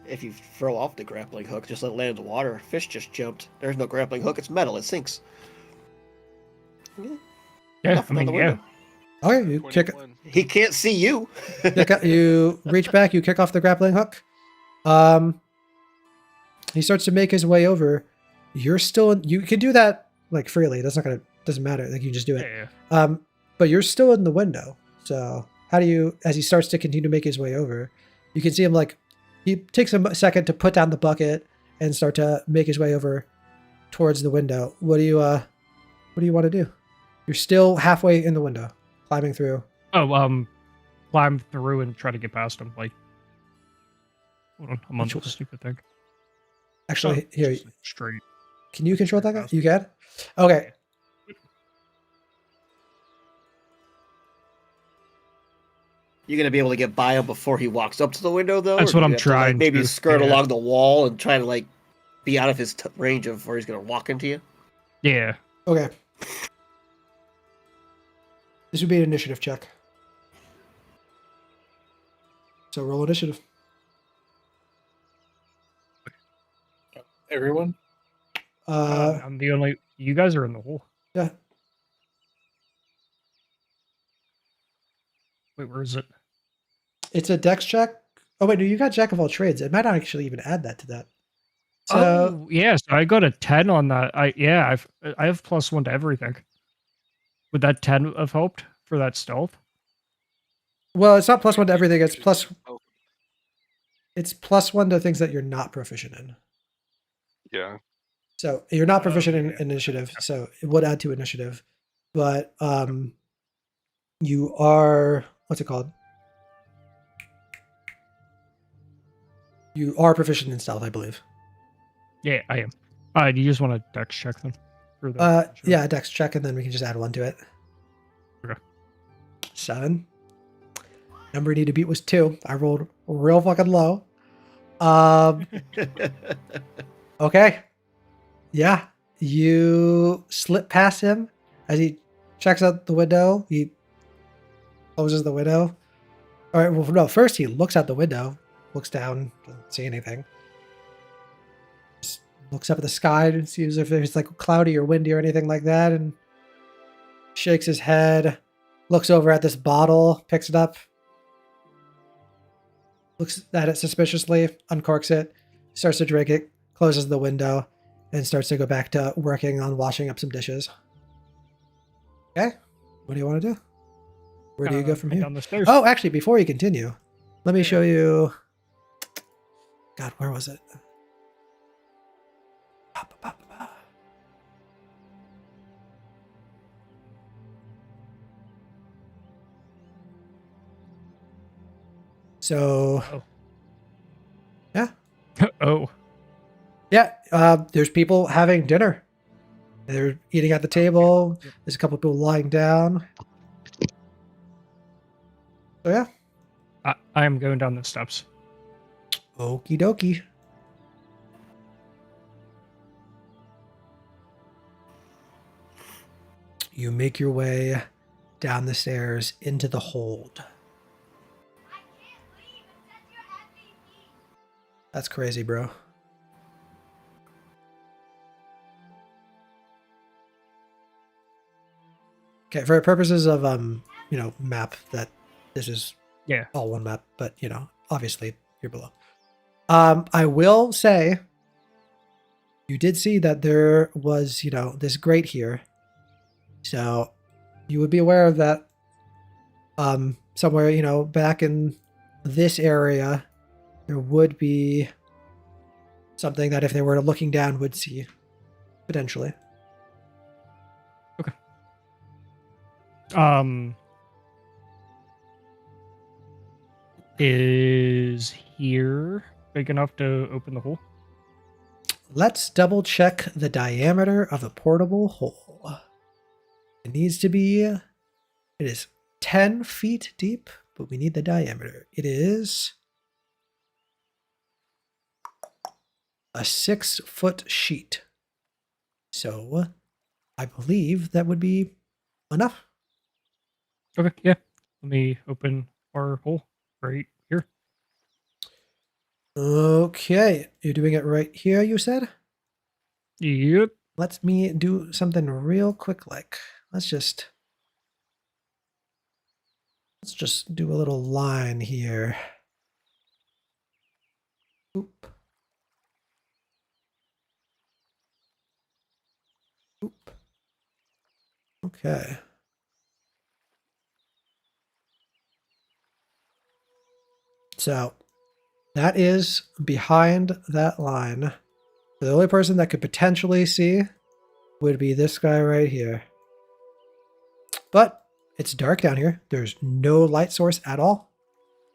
If you throw off the grappling hook, just let it land in the water. Fish just jumped. There's no grappling hook. It's metal. It sinks. Yeah, Nothing on the window. Okay, you kick He can't see you. you reach back, you kick off the grappling hook. He starts to make his way over. You're still you can do that like freely. Doesn't matter. Like you just do it. Yeah. But you're still in the window. So how do you, as he starts to continue to make his way over, you can see him like he takes a second to put down the bucket and start to make his way over towards the window. What do you want to do? You're still halfway in the window, climbing through. Oh, climb through and try to get past him. Like, hold on, I'm on Which the one? stupid thing. Actually, Oh, here, just, like, straight. can you control that guy? past. You can? Okay. You're gonna be able to get by him before he walks up to the window, though. That's or what do I'm you have to, like, trying maybe to, skirt yeah. along the wall and try to like be out of his range of where he's gonna walk into you. Yeah. Okay. This would be an initiative check. So roll initiative. Everyone? I'm the only. You guys are in the hole. Yeah. Wait, where is it? It's a dex check. Oh wait, no, you got Jack of all trades. It might not actually even add that to that. So Oh, yeah. So I got a 10 on that. I have +1 to everything. Would that 10 have helped for that stealth? well, it's not +1 to everything. It's +1 to things that you're not proficient in. Yeah. So you're not proficient in yeah. initiative, so it would add to initiative. But you are what's it called? You are proficient in stealth, I believe. Yeah, I am. Do you just want to dex check them? For the Yeah, a dex check, and then we can just add 1 to it. Okay. 7. Number you need to beat was 2. I rolled real fucking low. Okay. Yeah. You slip past him as he checks out the window. He closes the window. All right. Well, no, first he looks out the window, looks down, doesn't see anything. Just looks up at the sky and sees if there's like cloudy or windy or anything like that, and shakes his head, looks over at this bottle, picks it up, looks at it suspiciously, uncorks it, starts to drink it, closes the window, and starts to go back to working on washing up some dishes. Okay, what do you want to do? Where do you go from head here? down the stairs. Oh, actually, before you continue, let me Yeah. show you. God, where was it? So, Oh. yeah. Oh. Yeah, there's people having dinner. They're eating at the table. Yep. There's a couple people lying down. So, yeah. I am going down the steps. Okie dokie. You make your way down the stairs into the hold. That's crazy, bro. Okay, for purposes of map, that this is Yeah. all one map, but obviously you're below. I will say you did see that there was, this grate here. So you would be aware of that somewhere, back in this area, there would be something that if they were looking down would see potentially. Is here big enough to open the hole? Let's double check the diameter of a portable hole. It needs to be, it is 10 feet deep, but we need the diameter. It is a 6-foot sheet. So I believe that would be enough. Okay, yeah. Let me open our hole right here. Okay, you're doing it right here, you said? Yep. Let me do something real quick. Let's just do a little line here. Oop. Oop. Okay. So that is behind that line. The only person that could potentially see would be this guy right here. But it's dark down here. There's no light source at all.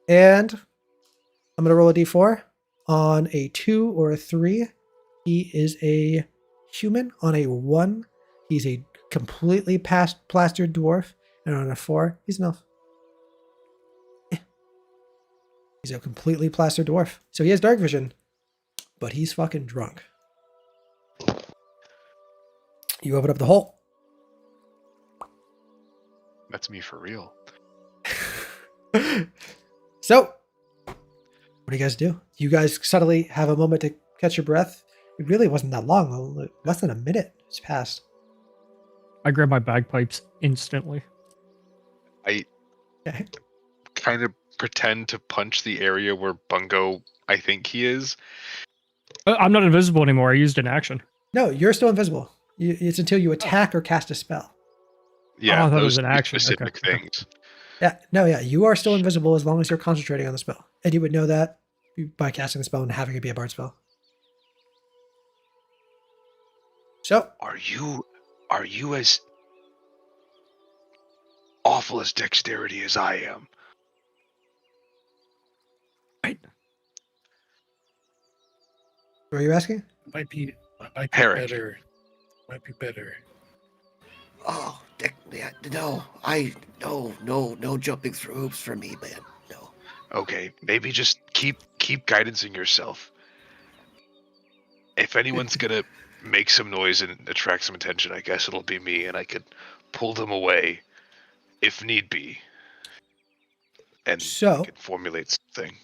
And I'm going to roll a d4. On a 2 or a 3, he is a human. On a 1, he's a completely plastered dwarf. And on a 4, he's an elf. He's a completely plastered dwarf. So he has dark vision, but he's fucking drunk. You open up the hole. That's me for real. So, what do you guys do? You guys suddenly have a moment to catch your breath. It really wasn't that long. Less than a minute has passed. I grab my bagpipes instantly. I Okay. kind of pretend to punch the area where Bungo, I think he is. I'm not invisible anymore. I used an action. No, you're still invisible. It's until you attack or cast a spell. Yeah, I thought it those was an two action. specific Okay. things. Yeah, you are still invisible as long as you're concentrating on the spell. And you would know that by casting the spell and having it be a bard spell. So, Are you as awful as dexterity as I am? what are you asking? Might be Herrick. better. Might be better. Oh, no, no jumping through hoops for me, man. No. Okay, maybe just keep guidancing yourself. If anyone's gonna make some noise and attract some attention, I guess it'll be me, and I could pull them away if need be. And So- I can formulate something.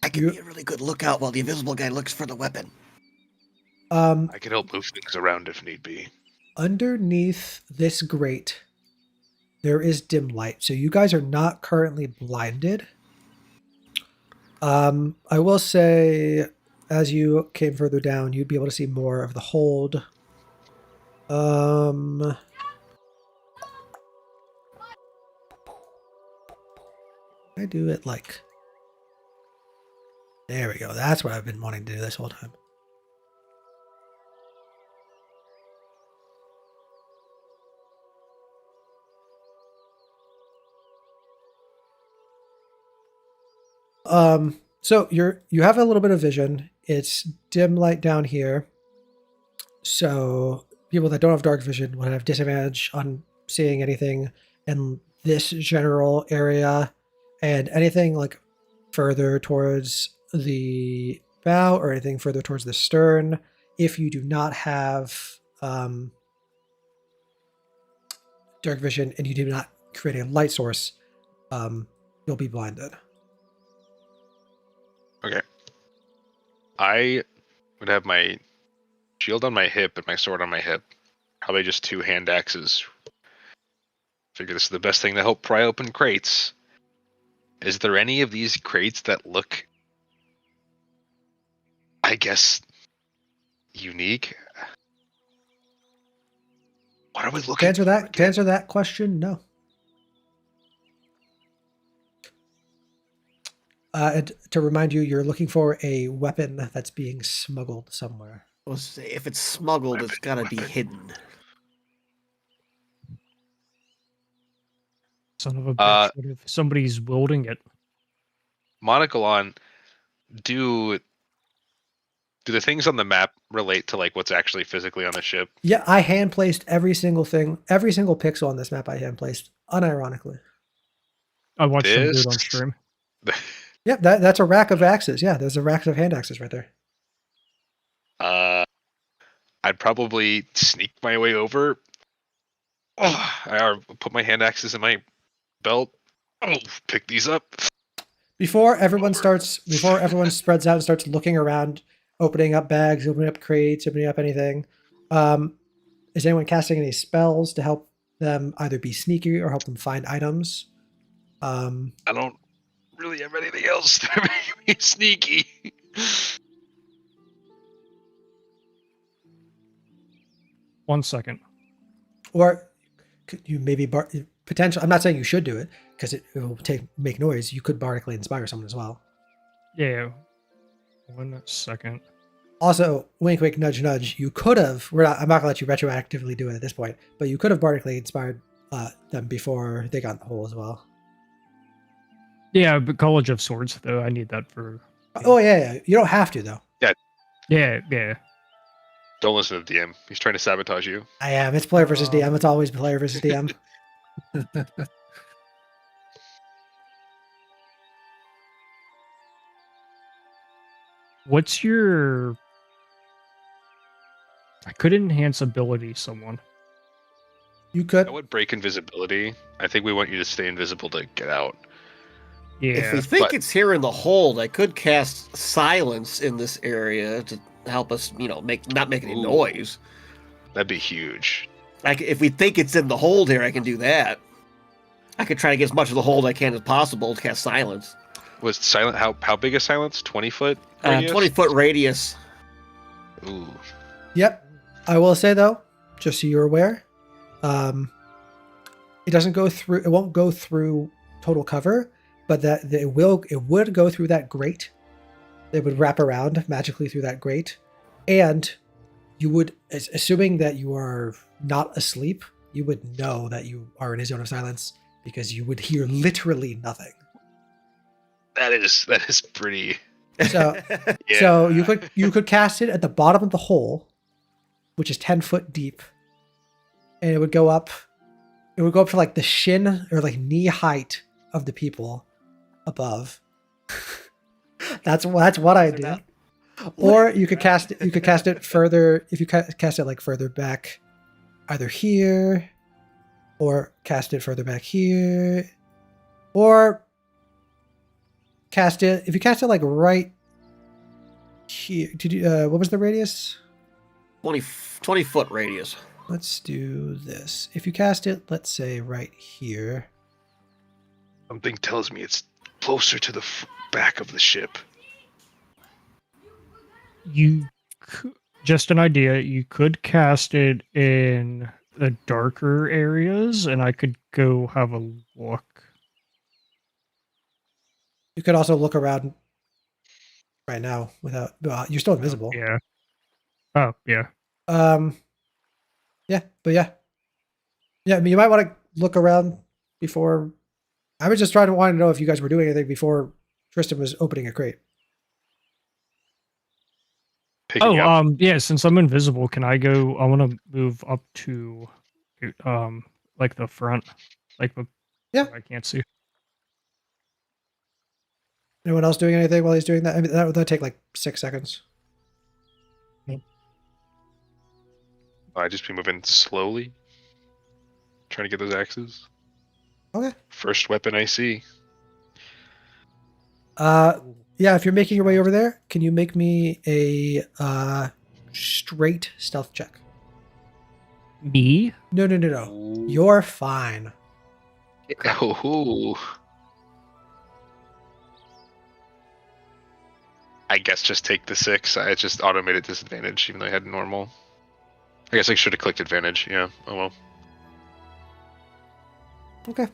I can be a really good lookout while the invisible guy looks for the weapon. I can help move things around if need be. Underneath this grate, there is dim light. So you guys are not currently blinded. I will say, as you came further down, you'd be able to see more of the hold. I do it like... There we go. That's what I've been wanting to do this whole time. So you have a little bit of vision. It's dim light down here. So people that don't have dark vision would have disadvantage on seeing anything in this general area, and anything like further towards the bow or anything further towards the stern. If you do not have dark vision and you do not create a light source, you'll be blinded. Okay. I would have my shield on my hip and my sword on my hip. Probably just 2 hand axes. Figure this is the best thing to help pry open crates. Is there any of these crates that look, I guess, unique? What are we looking To answer that, for to answer that question, no. And to remind you, you're looking for a weapon that's being smuggled somewhere. If it's smuggled, it's got to be hidden. Son of a bitch. What if somebody's wielding it? Monocle on, do the things on the map relate to like what's actually physically on the ship? Yeah, I hand placed every single thing, every single pixel on this map. I hand placed, unironically. I watched them do it This- on stream. Yep, that's a rack of axes. Yeah, there's a rack of hand axes right there. I'd probably sneak my way over. Or put my hand axes in my belt. Oh, pick these up. Before everyone spreads out and starts looking around, opening up bags, opening up crates, opening up anything. Is anyone casting any spells to help them either be sneaky or help them find items? I don't really have anything else to make me sneaky. One second. Or could you maybe potential? I'm not saying you should do it because it will make noise. You could bardically inspire someone as well. Yeah. 1 second. Also, wink, wink, nudge, nudge. You could have. I'm not gonna let you retroactively do it at this point, but you could have bardically inspired them before they got in the hole as well. Yeah, but College of Swords, though, I need that for... Oh yeah. You don't have to though. Yeah. Don't listen to the DM. He's trying to sabotage you. I am. It's player versus DM. It's always player versus DM. What's your... I could enhance ability someone. You could. I would break invisibility. I think we want you to stay invisible to get out. Yeah. If we think but- it's here in the hold, I could cast silence in this area to help us, not make any Ooh. noise. That'd be huge. If we think it's in the hold here, I can do that. I could try to get as much of the hold I can as possible to cast silence. Was silent? How big is silence? 20-foot? 20-foot radius. Ooh. Yep. I will say though, just so you're aware, it doesn't go through. It won't go through total cover, but it would go through that grate. It would wrap around magically through that grate, and you would, assuming that you are not asleep, you would know that you are in a zone of silence because you would hear literally nothing. That is pretty. So, Yeah. so you could cast it at the bottom of the hole, which is 10 foot deep, and it would go up. It would go up to like the shin or like knee height of the people above. that's what I do. Or you could cast it. You could cast it further if you cast it like further back, either here, or cast it further back here, or cast it. If you cast it like right here, did you? What was the radius? 20-foot radius. Let's do this. If you cast it, let's say right here. Something tells me it's closer to the back of the ship. Just an idea. You could cast it in the darker areas, and I could go have a look. You could also look around right now without. Well, you're still invisible. Yeah. Oh, yeah. Yeah, but yeah. I mean, you might want to look around before. I was just trying to want to know if you guys were doing anything before Tristan was opening a crate. Picking Oh, up. yeah, since I'm invisible, can I go? I want to move up to, like the front, like the Yeah. where I can't see. Anyone else doing anything while he's doing that? I mean, that would take like 6 seconds. I just be moving slowly, trying to get those axes. Okay. First weapon I see. Yeah, if you're making your way over there, can you make me a straight stealth check? Me? No. You're fine. Oh. I guess just take the 6. I just automated disadvantage, even though I had normal. I guess I should have clicked advantage. Yeah. Oh well. Okay.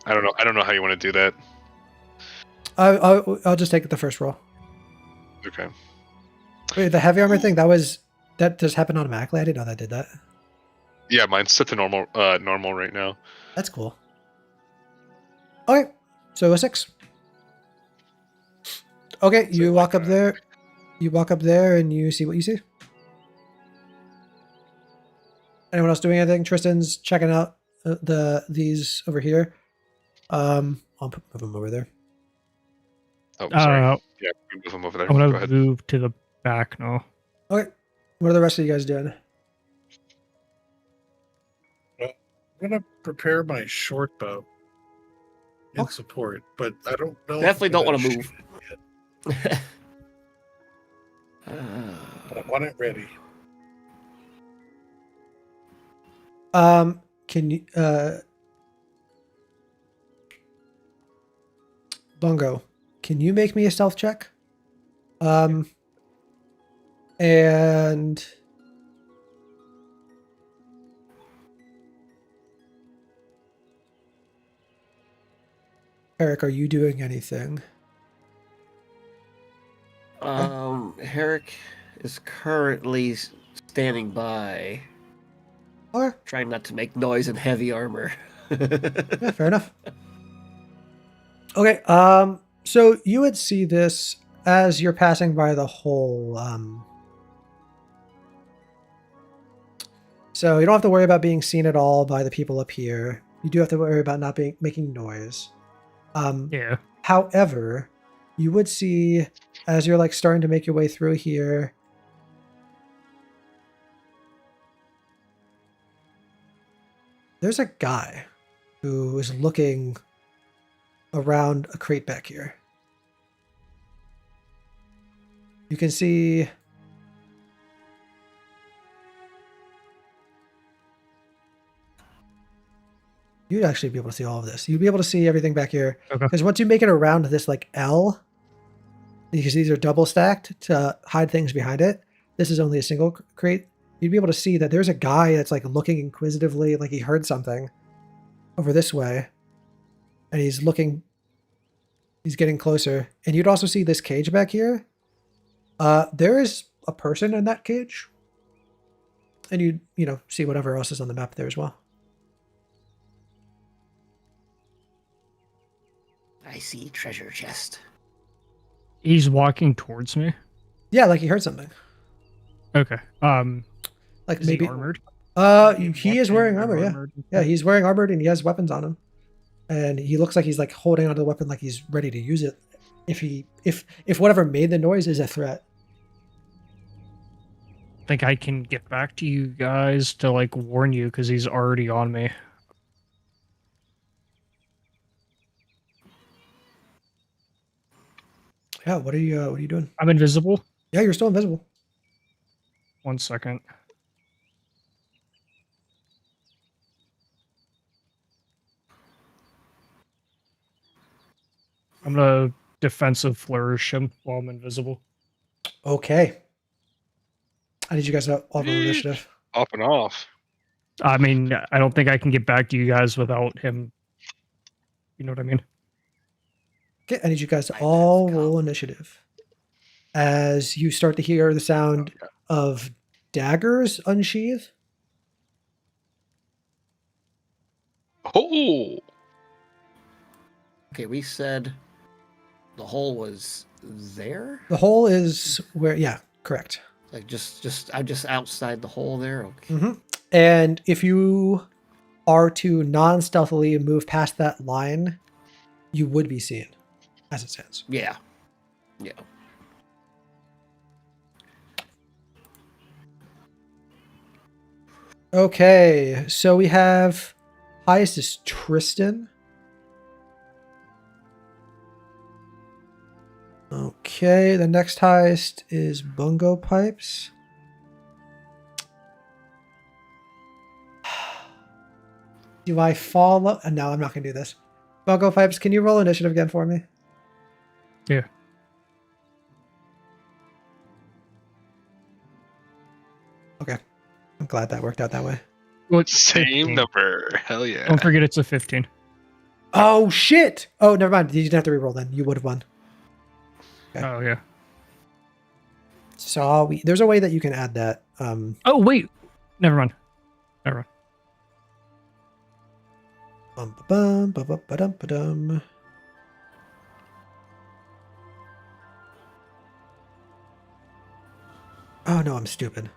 I don't know how you want to do that. I'll just take the first roll. Okay. Wait, the heavy armor thing, that just happened automatically? I didn't know that did that. Yeah, mine's set to normal. Normal right now. That's cool. Okay, so a 6. Okay, So you walk like up there. You walk up there and you see what you see. Anyone else doing anything? Tristan's checking out these over here. I'll move them over there. Oh, sorry. Uh, Yeah, move them over there. I want Go to ahead. move to the back now. Okay, what are the rest of you guys doing? I'm gonna prepare my short bow in Okay. support, but I don't know. if Definitely I'm don't gonna want to shoot move. it yet, but I want it ready. Can you Bongo, can you make me a stealth check? And Eric, are you doing anything? Herrick is currently standing by, Okay, trying not to make noise in heavy armor. yeah, fair enough. Okay, so you would see this as you're passing by the hole. So you don't have to worry about being seen at all by the people up here. You do have to worry about not making noise. Yeah. However, you would see as you're like starting to make your way through here. There's a guy who is looking around a crate back here. You can see you'd actually be able to see all of this. You'd be able to see everything back here. Okay. Because once you make it around this like L, because these are double stacked to hide things behind it, this is only a single crate. You'd be able to see that there's a guy that's like looking inquisitively, like he heard something over this way. And he's looking, he's getting closer. And you'd also see this cage back here. There is a person in that cage. And you know, see whatever else is on the map there as well. I see treasure chest. He's walking towards me. Yeah, like he heard something. Okay. Like Is maybe he armored? he is wearing armor, yeah. Armored? Yeah, he's wearing armored and he has weapons on him. And he looks like he's like holding onto the weapon like he's ready to use it if whatever made the noise is a threat. I think I can get back to you guys to like warn you because he's already on me. Yeah, what are you doing? I'm invisible. Yeah, you're still invisible. 1 second. I'm gonna defensive flourish him while I'm invisible. Okay. I need you guys to all roll initiative. Off and off. I mean, I don't think I can get back to you guys without him. You know what I mean? Okay, I need you guys to I have all come. roll initiative. As you start to hear the sound of daggers unsheathe. Oh, Okay, we said the hole was there. The hole is where, yeah, correct. Like I'm just outside the hole there. Okay. Hmm. And if you are to non-stealthily move past that line, you would be seen, as it stands. Yeah. Yeah. Okay, so we have highest is Tristan. Okay, the next highest is Bungo Pipes. Do I follow? No, I'm not going to do this. Bungo Pipes, can you roll initiative again for me? Yeah. Okay. I'm glad that worked out that way. Well, it's same 15. number. Hell yeah. Don't forget it's a 15. Oh, shit! Oh, never mind. You didn't have to reroll then. You would have won. Okay. Oh, yeah. So there's a way that you can add that. Oh, wait. Never mind. Never mind. Bum-ba-bum. Oh, no, I'm stupid.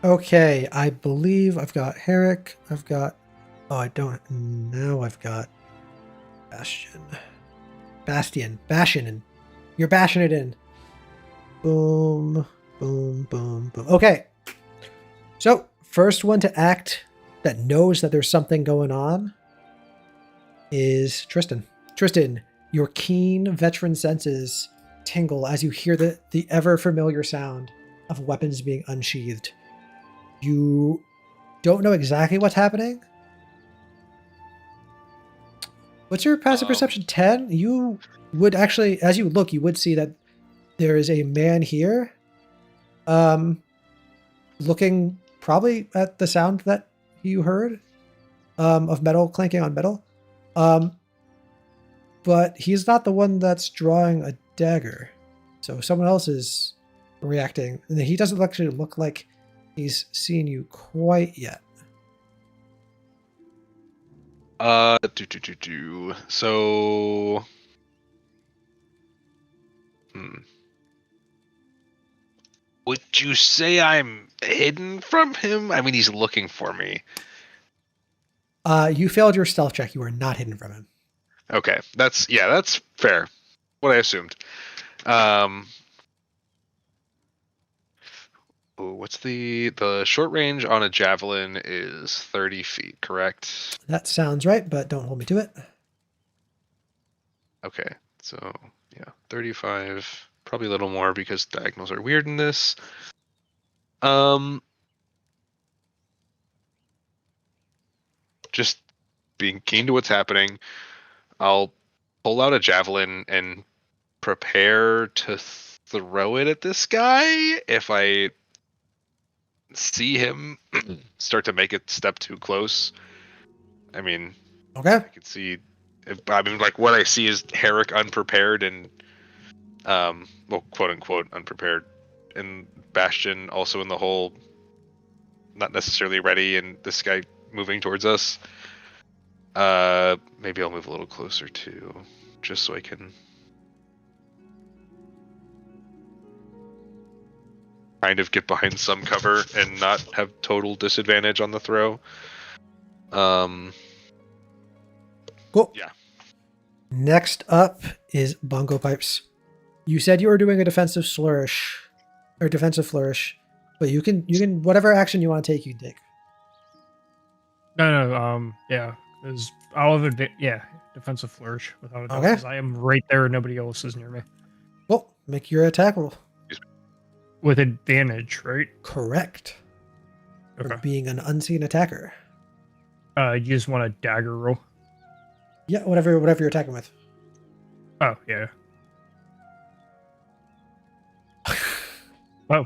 Okay, I believe I've got Herrick. I've got... Oh, I don't... Now I've got... Bastion. And you're bashing it in. Boom. Boom, boom, boom. Okay. So, first one to act that knows that there's something going on is Tristan. Tristan, your keen veteran senses tingle as you hear the ever familiar sound of weapons being unsheathed. You don't know exactly what's happening. What's your passive perception? 10? You would actually, as you look, you would see that there is a man here, looking probably at the sound that you heard, of metal clanking on metal. But he's not the one that's drawing a dagger. So someone else is reacting. And he doesn't actually look like he's seen you quite yet. So, would you say I'm hidden from him? I mean, he's looking for me. You failed your stealth check. You are not hidden from him. Okay, that's fair. What I assumed. What's the short range on a javelin is 30 feet, correct? That sounds right, but don't hold me to it. Okay, so yeah, 35, probably a little more because diagonals are weird in this. Just being keen to what's happening, I'll pull out a javelin and prepare to throw it at this guy if I see him start to make it step too close. I mean, Okay. I can see. I mean, like what I see is Herrick unprepared and, well, quote unquote unprepared, and Bastion also in the hole, not necessarily ready, and this guy moving towards us. Maybe I'll move a little closer too, just so I can kind of get behind some cover and not have total disadvantage on the throw. Cool. Yeah. Next up is Bungo Pipes. You said you were doing a defensive flourish, but you can whatever action you want to take, you take. No, yeah, because I'll have defensive flourish without a doubt. Okay. Because I am right there, and nobody else is near me Well, make your attack roll. with advantage, right? Correct. For Okay. being an unseen attacker. You just want a dagger roll. Yeah, whatever you're attacking with. Oh yeah. Oh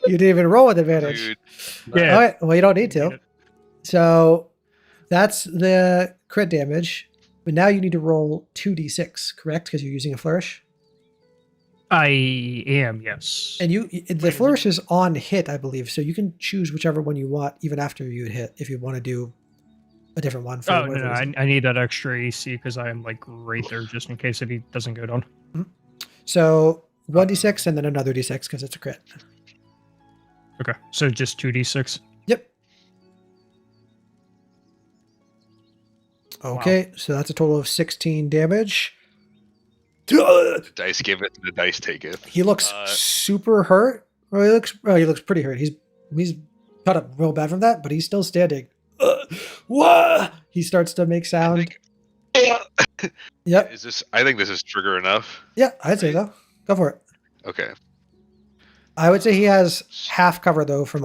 You didn't even roll with advantage. Dude, yeah. All right. Well, you don't need Need to. it. So that's the crit damage. But now you need to roll 2d6, correct? Because you're using a flourish. I am, yes. And the flourish is on hit, I believe. So you can choose whichever one you want, even after you hit, if you want to do a different one. For Oh whatever no, reason. I need that extra AC because I am like right there, just in case if he doesn't go down. So 1d6 and then another d6 because it's a crit. Okay, so just 2d6. Yep. Okay, so that's a total of 16 damage. the dice giveth, the dice taketh. He looks super hurt. Well, he looks pretty hurt. He's cut up real bad from that, but he's still standing. Wah! He starts to make sound. Yep. I think this is trigger enough. Yeah, I'd say so. Go for it. Okay. I would say he has half cover though from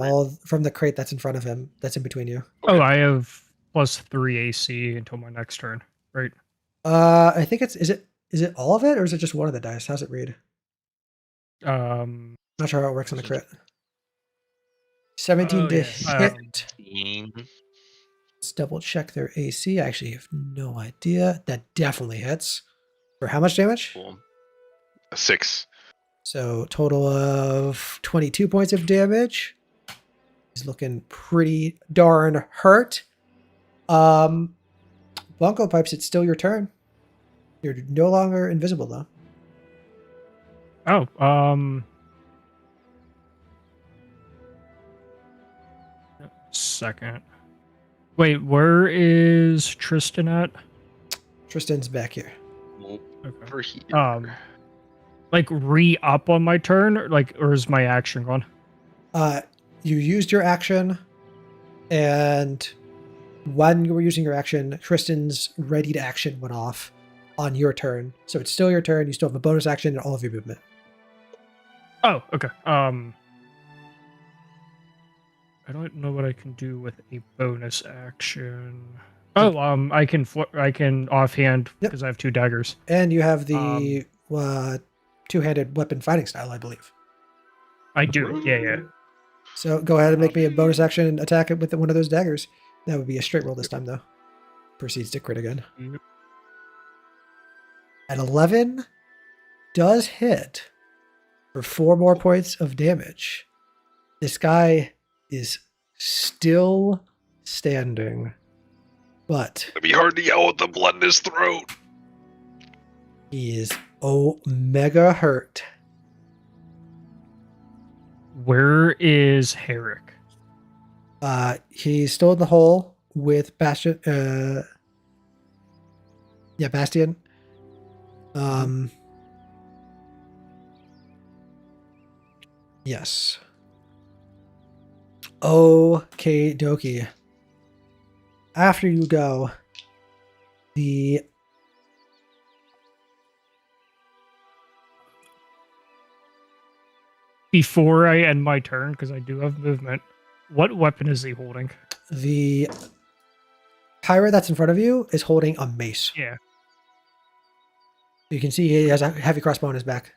the crate that's in front of him. That's in between you. Okay. Oh, I have +3 AC until my next turn, right? I think is it all of it or is it just one of the dice? How's it read? Um, Not sure how it works on the crit. 17 to yeah. hit. Let's double check their AC. I actually have no idea. That definitely hits. For how much damage? Cool. A 6. So total of 22 points of damage. He's looking pretty darn hurt. Bunko Pipes, it's still your turn. You're no longer invisible though. Oh, second. Wait, where is Tristan at? Tristan's back here. Okay. Over here. Like re-up on my turn, or is my action gone? You used your action, and when you were using your action, Tristan's ready to action went off on your turn. So it's still your turn. You still have a bonus action and all of your movement. Oh, okay. I don't know what I can do with a bonus action. Oh, I can offhand Yep. because I have 2 daggers. And you have the two-handed weapon fighting style, I believe. I do. Yeah. So go ahead and make me a bonus action and attack it with one of those daggers. That would be a straight roll this time, though. Proceeds to crit again. Yep. At 11, does hit for 4 more points of damage. This guy is still standing, but It'd be hard to yell with the blood in his throat. he is mega hurt. Where is Herrick? He's still in the hole with Bastion. Bastion. Yes. Okay, dokie. After you go, Before I end my turn, because I do have movement, what weapon is he holding? the pirate that's in front of you is holding a mace. Yeah. You can see he has a heavy crossbow on his back.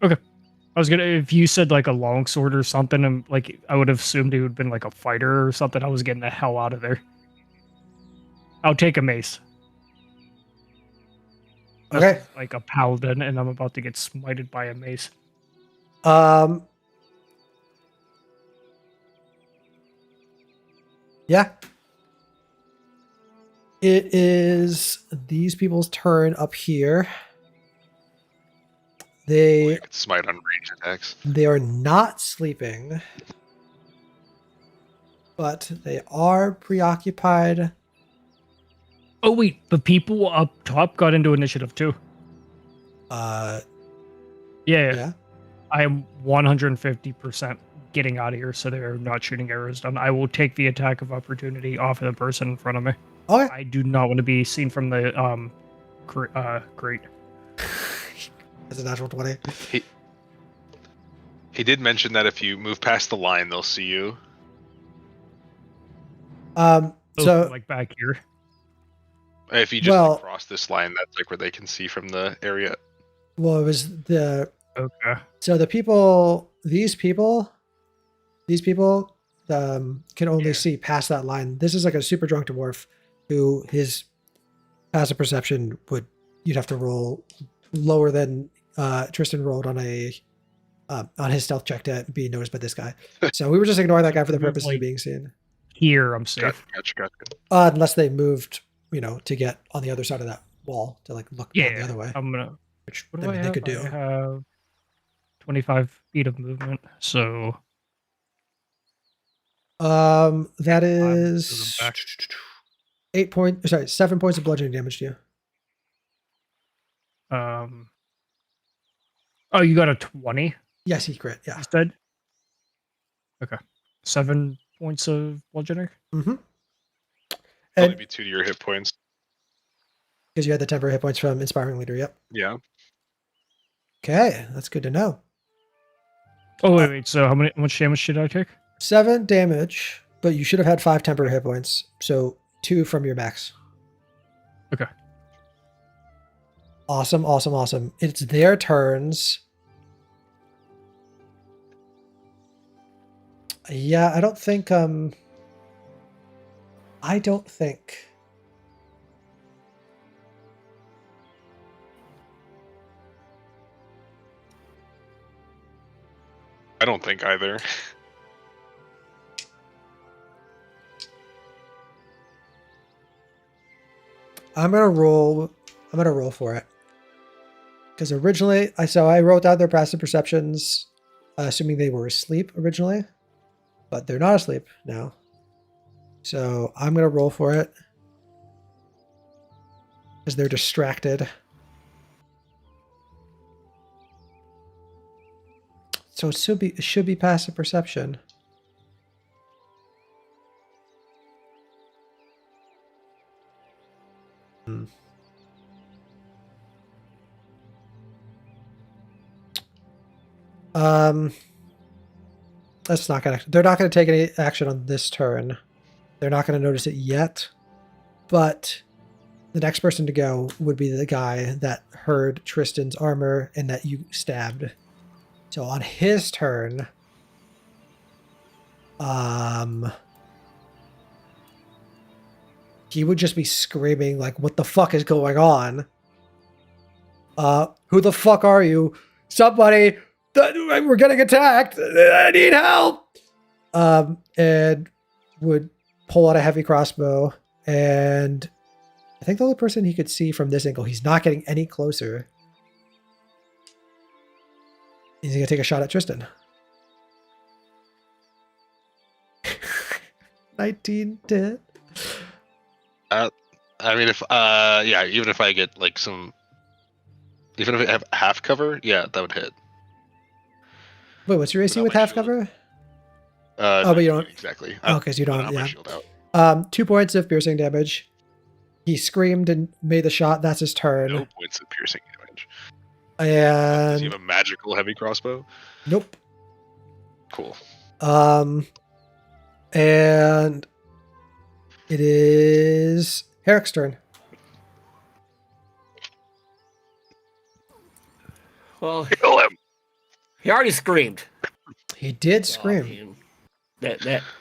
I was gonna, if you said like a longsword or something, and like I would have assumed he would have been like a fighter or something. I was getting the hell out of there. I'll take a mace. Okay. Like a paladin, and I'm about to get smited by a mace. Yeah. It is these people's turn up here. I could smite on range attacks. They are not sleeping, but they are preoccupied. Oh wait, the people up top got into initiative too. Yeah. Yeah. I am 150% getting out of here, so they're not shooting arrows down. I will take the attack of opportunity off of the person in front of me. Okay. I do not want to be seen from the crate. That's a natural 20. He did mention that if you move past the line, they'll see you. So like back here. If you just like, cross this line, that's like where they can see from the area. Well, it was the Okay. So the people, these people, can only see past that line. This is like a super drunk dwarf who his passive perception you'd have to roll lower than Tristan rolled on his stealth check to be noticed by this guy. So we were just ignoring that guy for the purposes of being seen. Here, I'm safe. Gotcha. Unless they moved, to get on the other side of that wall to like look down the other way. I'm gonna. Which What do I have? they could do. I have 25 feet of movement, so. That is 7 points of bludgeoning damage to you. Oh, you got a 20? Yes, he crit. Yeah. Instead. Okay. 7 points of bludgeoning. Mm-hmm. Probably be 2 to your hit points. Because you had the temporary hit points from Inspiring Leader. Yep. Yeah. Okay, that's good to know. Oh wait. So how much damage did I take? 7 damage, but you should have had 5 temporary hit points. So 2 from your max. Okay. Awesome. It's their turns. Yeah, I don't think. I don't think either. I'm gonna roll for it. Because originally, I wrote down their passive perceptions, assuming they were asleep originally, but they're not asleep now. So I'm gonna roll for it because they're distracted. So it should be passive perception. That's not gonna. They're not gonna take any action on this turn. They're not gonna notice it yet. But the next person to go would be the guy that heard Tristan's armor and that you stabbed. So on his turn, he would just be screaming like, "What the fuck is going on? Who the fuck are you? Somebody! We're getting attacked! I need help!" And would pull out a heavy crossbow, and I think the only person he could see from this angle, he's not getting any closer. He's gonna take a shot at Tristan. 19 to hit. I mean, even if I get like even if I have half cover, yeah, that would hit. Wait, what's your AC with half cover? But you don't exactly. Oh, because you don't. My Yeah. shield out. 2 points of piercing damage. He screamed and made the shot. That's his turn. No points of piercing damage. And does he have a magical heavy crossbow? Nope. Cool. And it is Herrick's turn. Well, Kill him. he already screamed. He did So, I scream. mean,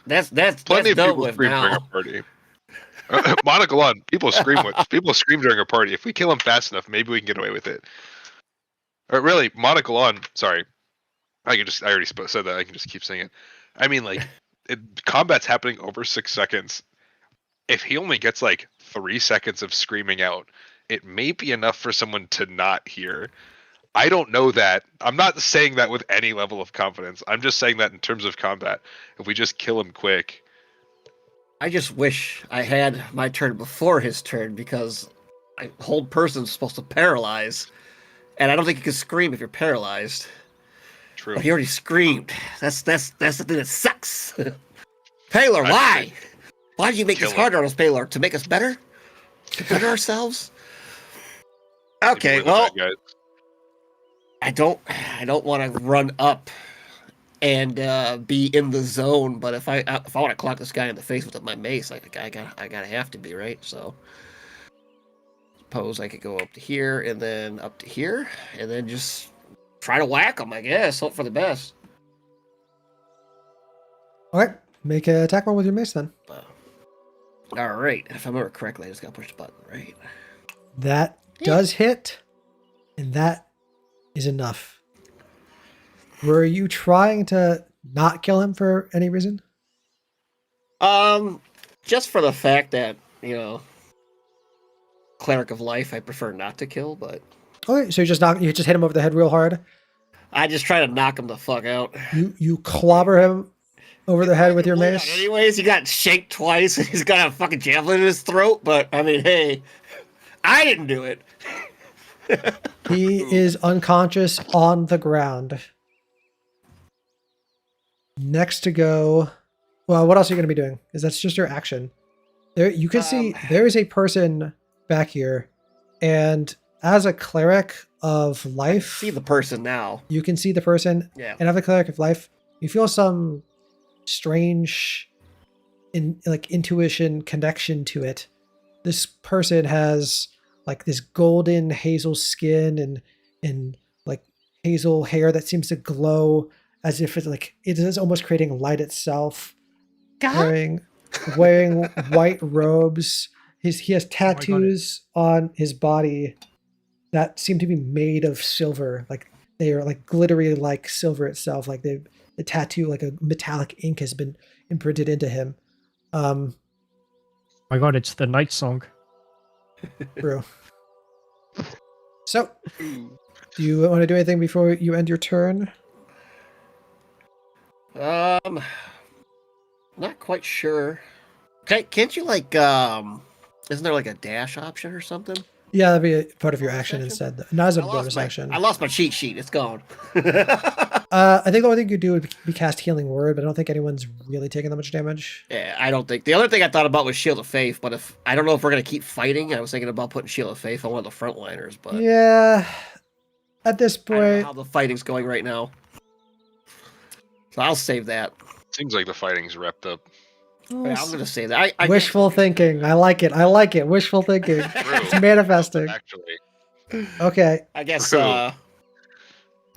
that's Plenty of dealt people with scream during now. a party. Monocle on. People scream during a party. If we kill him fast enough, maybe we can get away with it. Or really, monocle on. Sorry, I already said that. I can just keep saying it. I mean, like, combat's happening over 6 seconds. If he only gets like 3 seconds of screaming out, it may be enough for someone to not hear. I don't know that. I'm not saying that with any level of confidence. I'm just saying that in terms of combat. If we just kill him quick. I just wish I had my turn before his turn because a hold person's supposed to paralyze, and I don't think you can scream if you're paralyzed. True. But he already screamed. That's the thing that sucks. Paylor, why? Why did you make this Kill him. harder on us, Paylor? To make us better? To better ourselves? Maybe Okay, we're the well, bad guys. I don't want to run up and be in the zone, but if I want to clock this guy in the face with my mace, I gotta have to be, right? So suppose I could go up to here and then up to here and then just try to whack him, I guess. Hope for the best. Okay, make an attack roll with your mace then. All right, if I remember correctly, I just gotta push the button, right? That does hit, and that is enough. Were you trying to not kill him for any reason? Just for the fact that, cleric of life, I prefer not to kill, but Okay, so you just hit him over the head real hard. I just try to knock him the fuck out. You clobber him over the head with your mace. Anyways, he got shaked twice. He's got a fucking javelin in his throat, but I mean, hey, I didn't do it. He is unconscious on the ground. Next to go. Well, what else are you going to be doing? Is that's just your action. There, you can see there is a person back here, and as a cleric of life, See the person now. you can see the person, Yeah. and as a cleric of life, you feel some strange, intuition connection to it. This person has like this golden hazel skin and like hazel hair that seems to glow as if it's like it is almost creating light itself. Wearing white robes. He has tattoos on his body that seem to be made of silver. Like they are like glittery like silver itself. Like the tattoo, like a metallic ink has been imprinted into him. My God, it's the night song. True. So, do you want to do anything before you end your turn? Not quite sure. Okay, can't you isn't there like a dash option or something? Yeah, that'd be a part of your Bonus action action? instead. Not as a I bonus action. lost my cheat sheet. It's gone. I think the only thing you could do would be cast Healing Word, but I don't think anyone's really taking that much damage. Yeah, I don't think. The other thing I thought about was Shield of Faith, but I don't know if we're gonna keep fighting. I was thinking about putting Shield of Faith on one of the frontliners, but Yeah, at this I don't know point, how the fighting's going right now. So I'll save that. Seems like the fighting's wrapped up. Yeah, I'm gonna say that. I wishful thinking. I like it. I like it. Wishful thinking. It's manifesting. Actually, Okay. I guess True.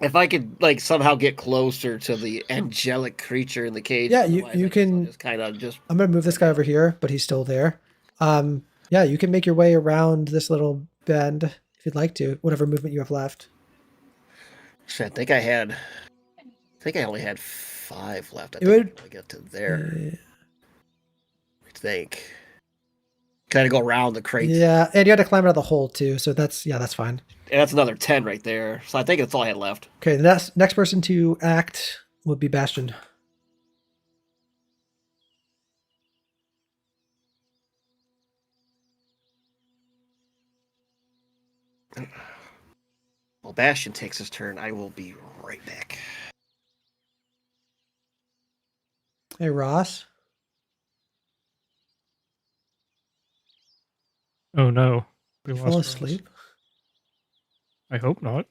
if I could somehow get closer to the angelic creature in the cage. Yeah, otherwise you I guess I'll can- just kind of just. I'm gonna move this guy over here, but he's still there. Yeah, you can make your way around this little bend if you'd like to. Whatever movement you have left. Shit, I think I only had 5 left. I It think I would- could get to there. I think. Kind of go around the crate. Yeah, and you had to climb out of the hole too, so that's fine. And that's another 10 right there. So I think that's all I had left. Okay, the next person to act would be Bastion. While Bastion takes his turn, I will be right back. Hey, Ross. Oh no. We You lost fall Ross. asleep? I hope not.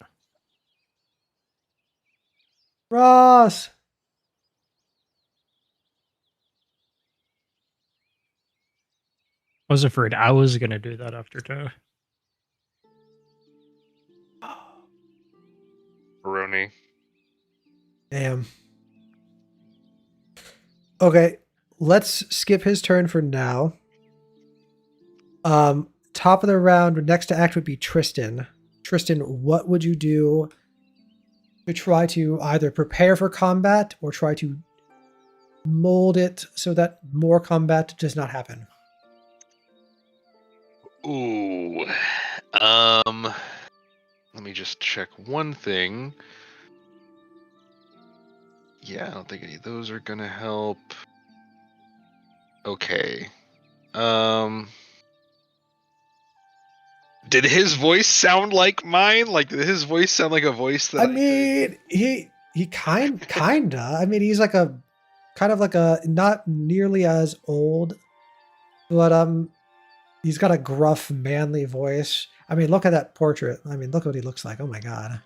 Ross! I was afraid I was gonna do that after two. Baroni. Damn. Okay, let's skip his turn for now. Top of the round, next to act would be Tristan. Tristan, what would you do to try to either prepare for combat or try to mold it so that more combat does not happen? Ooh. Let me just check one thing. Yeah, I don't think any of those are gonna help. Okay. Did his voice sound like mine? Like, did his voice sound like a voice that I mean, He kinda. I mean, he's like a kind of like a not nearly as old, but he's got a gruff, manly voice. I mean, look at that portrait. I mean, look what he looks like. Oh my god.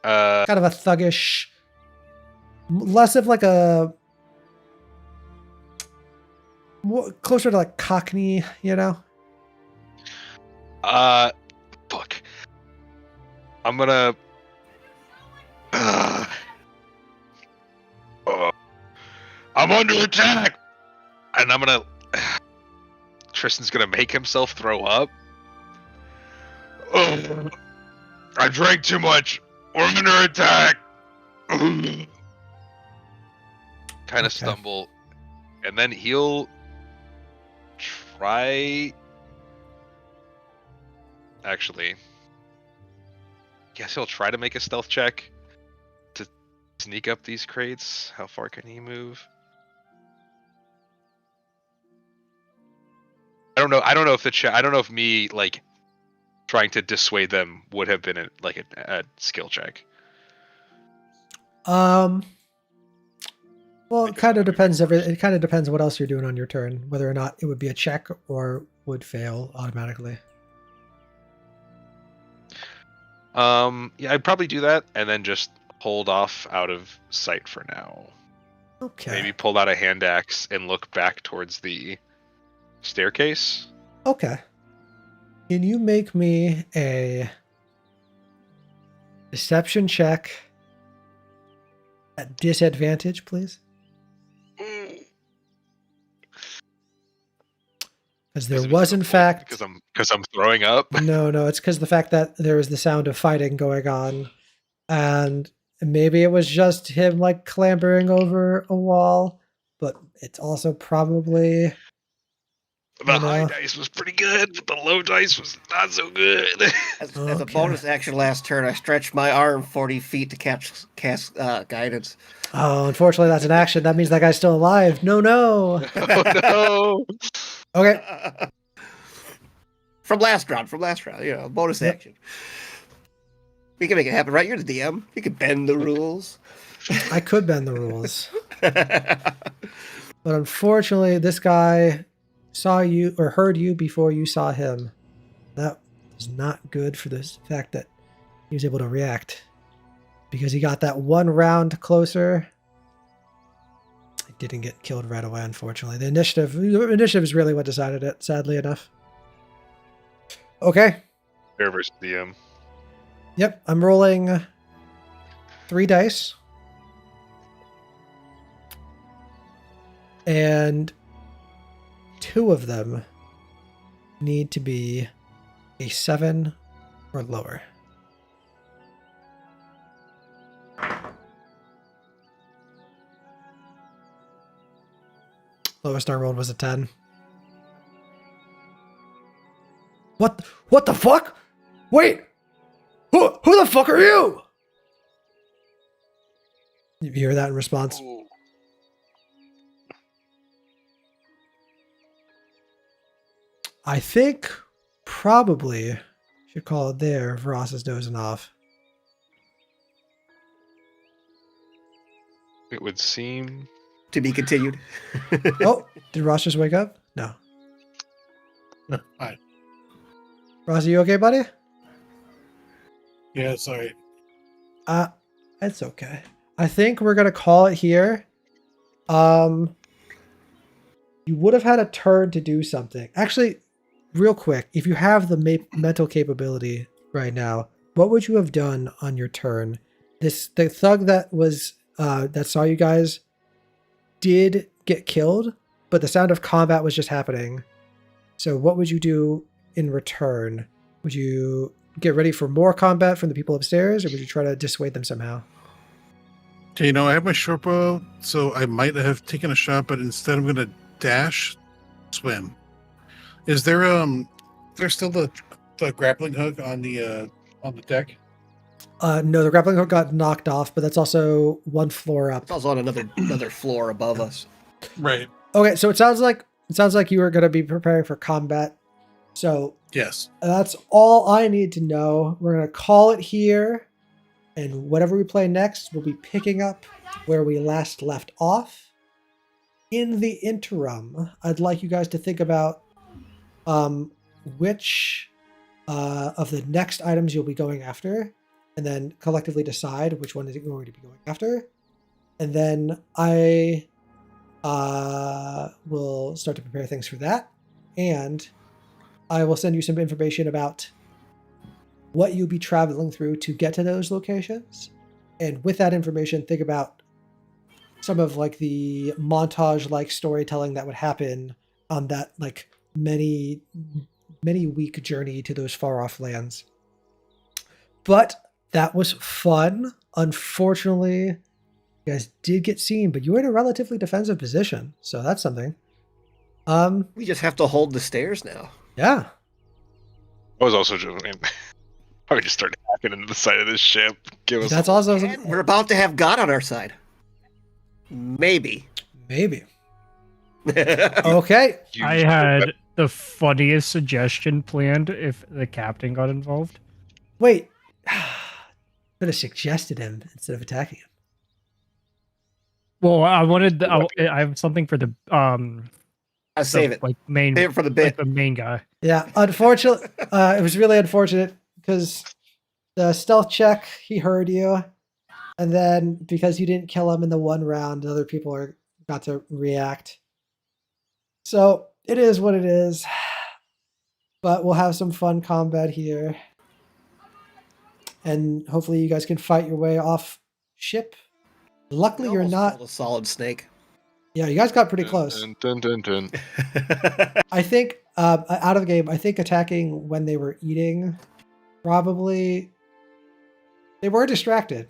Kind of a thuggish, less of like a closer to like Cockney, you know? Fuck. I'm gonna. I'm under attack, and I'm gonna. Tristan's gonna make himself throw up. Oh, I drank too much. We're under attack. Kind of stumble, and then he'll try. Actually, guess he'll try to make a stealth check to sneak up these crates. How far can he move? I don't know. I don't know if me like trying to dissuade them would have been a skill check. Well, it kind of depends. It kind of depends what else you're doing on your turn, whether or not it would be a check or would fail automatically. Yeah, I'd probably do that and then just hold off out of sight for now. Okay. Maybe pull out a hand axe and look back towards the staircase. Okay. Can you make me a deception check at disadvantage, please? Because there was, in fact, because I'm throwing up. No, it's because the fact that there was the sound of fighting going on, and maybe it was just him like clambering over a wall, but it's also probably the high dice was pretty good, but the low dice was not so good. As a bonus action last turn, I stretched my arm 40 feet to cast guidance. Oh, unfortunately, that's an action. That means that guy's still alive. No. Oh no. Okay. From last round, bonus action. We can make it happen, right? You're the DM. You can bend the rules. I could bend the rules. But unfortunately, this guy saw you or heard you before you saw him. That was not good for the fact that he was able to react. Because he got that one round closer. He didn't get killed right away, unfortunately. The initiative is really what decided it, sadly enough. Okay. Fair versus DM. Yep, I'm rolling 3 dice. And 2 of them need to be a 7 or lower. Lowest I rolled was a 10. What the fuck? Wait! Who the fuck are you? You hear that in response? Ooh. I think probably should call it there if Ross is dozing off. It would seem To be continued. Oh, did Ross just wake up? No. Hi. Ross, are you okay, buddy? Yeah, sorry. It's okay. I think we're gonna call it here. You would have had a turn to do something. Actually, real quick, if you have the mental capability right now, what would you have done on your turn? The thug that was that saw you guys did get killed, but the sound of combat was just happening. So what would you do in return? Would you get ready for more combat from the people upstairs, or would you try to dissuade them somehow? Okay, I have my short bow, so I might have taken a shot, but instead I'm gonna dash, swim. Is there there's still the grappling hook on the deck? No, the grappling hook got knocked off, but that's also 1 floor up. It's also on another floor above us. Right. Okay, so it sounds like you were going to be preparing for combat. So Yes. that's all I need to know. We're going to call it here, And whatever we play next, we'll be picking up where we last left off. In the interim, I'd like you guys to think about which of the next items you'll be going after, and then collectively decide which one is it going to be going after. And then I will start to prepare things for that. And I will send you some information about what you'll be traveling through to get to those locations. And with that information, think about some of like the montage like storytelling that would happen on that like many week journey to those far off lands. But that was fun. Unfortunately, you guys did get seen, but you were in a relatively defensive position, so that's something. We just have to hold the stairs now. Yeah. I was also just, probably just start hacking into the side of this ship. Give us. That's also And we're about to have God on our side. Maybe. maybe. Okay. I had the funniest suggestion planned if the captain got involved. Wait. Could have suggested him instead of attacking him. Well, I wanted. I have something for the I save it. like main Save it for the bit. like the main guy. Yeah, unfortunately, it was really unfortunate because the stealth check, he heard you, and then because you didn't kill him in the one round, other people got to react. So it is what it is, but we'll have some fun combat here, and hopefully you guys can fight your way off ship. Luckily, you're Almost not. pulled a solid snake. Yeah, you guys got pretty close. Dun, dun, dun. I think out of the game, I think attacking when they were eating, probably they were distracted,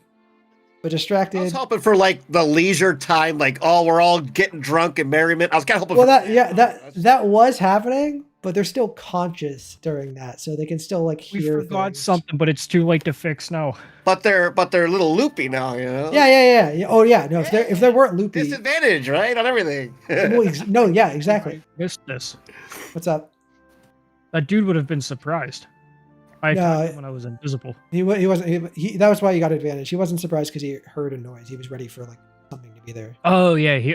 but I distracted. was hoping for like the leisure time, like we're all getting drunk and merriment. I was kind of hoping. Well, for that was happening, but they're still conscious during that, so they can still like We hear. forgot things. something, but it's too late to fix now. but they're a little loopy now, you know. Yeah. Oh yeah, no. If they weren't loopy, Disadvantage, right, on everything. no, yeah, exactly. I missed this. What's up? That dude would have been surprised. I No, attacked him when I was invisible. He wasn't. That was why you got advantage. He wasn't surprised because he heard a noise. He was ready for like something to be there. Oh yeah, he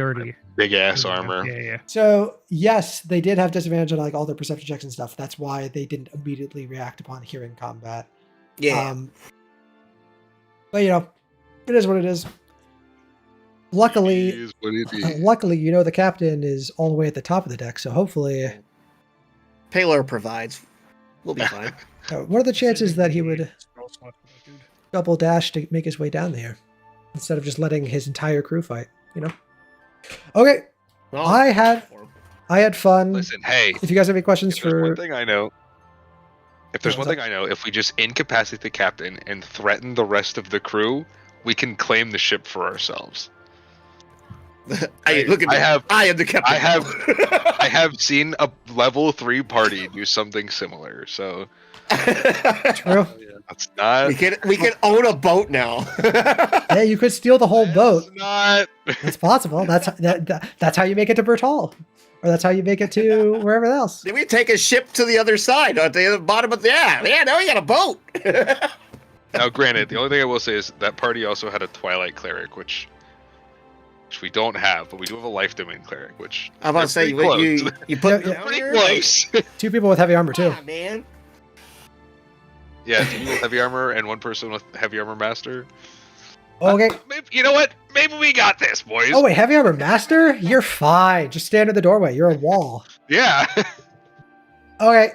already Big ass armor. Yeah. So yes, they did have disadvantage on like all their perception checks and stuff. That's why they didn't immediately react upon hearing combat. Yeah. But you know, it is what it is. Luckily, It is what it is. luckily, you know the captain is all the way at the top of the deck, so hopefully, Paylor provides. We'll be fine. what are the chances that he would double dash to make his way down there instead of just letting his entire crew fight? You know. Okay, Well, I had fun. Listen, hey. If you guys have any questions If there's for one thing I know, What's up? if we just incapacitate the captain and threaten the rest of the crew, we can claim the ship for ourselves. Hey, look at me. I am the captain. I have seen a level 3 party do something similar, so true. that's not. we can own a boat now. Yeah, you could steal the whole boat. That's not. It's possible. That's how you make it to Bertal, or that's how you make it to wherever else. Did we take a ship to the other side at the bottom of the? Yeah. Now we got a boat. Now, granted, the only thing I will say is that party also had a Twilight cleric, which we don't have, but we do have a Life Domain cleric, which I'm about to say you put Yeah, down pretty here? close. 2 people with heavy armor too. Ah, man. Yeah, 2 people with heavy armor and 1 person with heavy armor master. Okay. Maybe, you know what? Maybe we got this, boys. Oh wait, heavy armor master? You're fine. Just stand in the doorway. You're a wall. Yeah. Okay.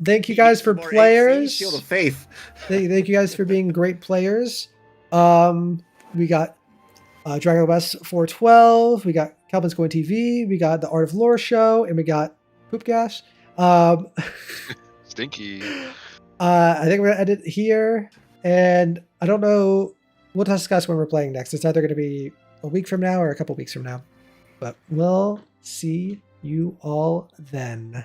Thank you guys for More AC, players. Shield of Faith. Thank you guys for being great players. We got Dragon West 412. We got Calvin's Going TV. We got the Art of Lore show, and we got Poop Gas. Stinky. I think we're gonna end it here, and I don't know. We'll discuss when we're playing next. It's either going to be a week from now or a couple weeks from now, but we'll see you all then.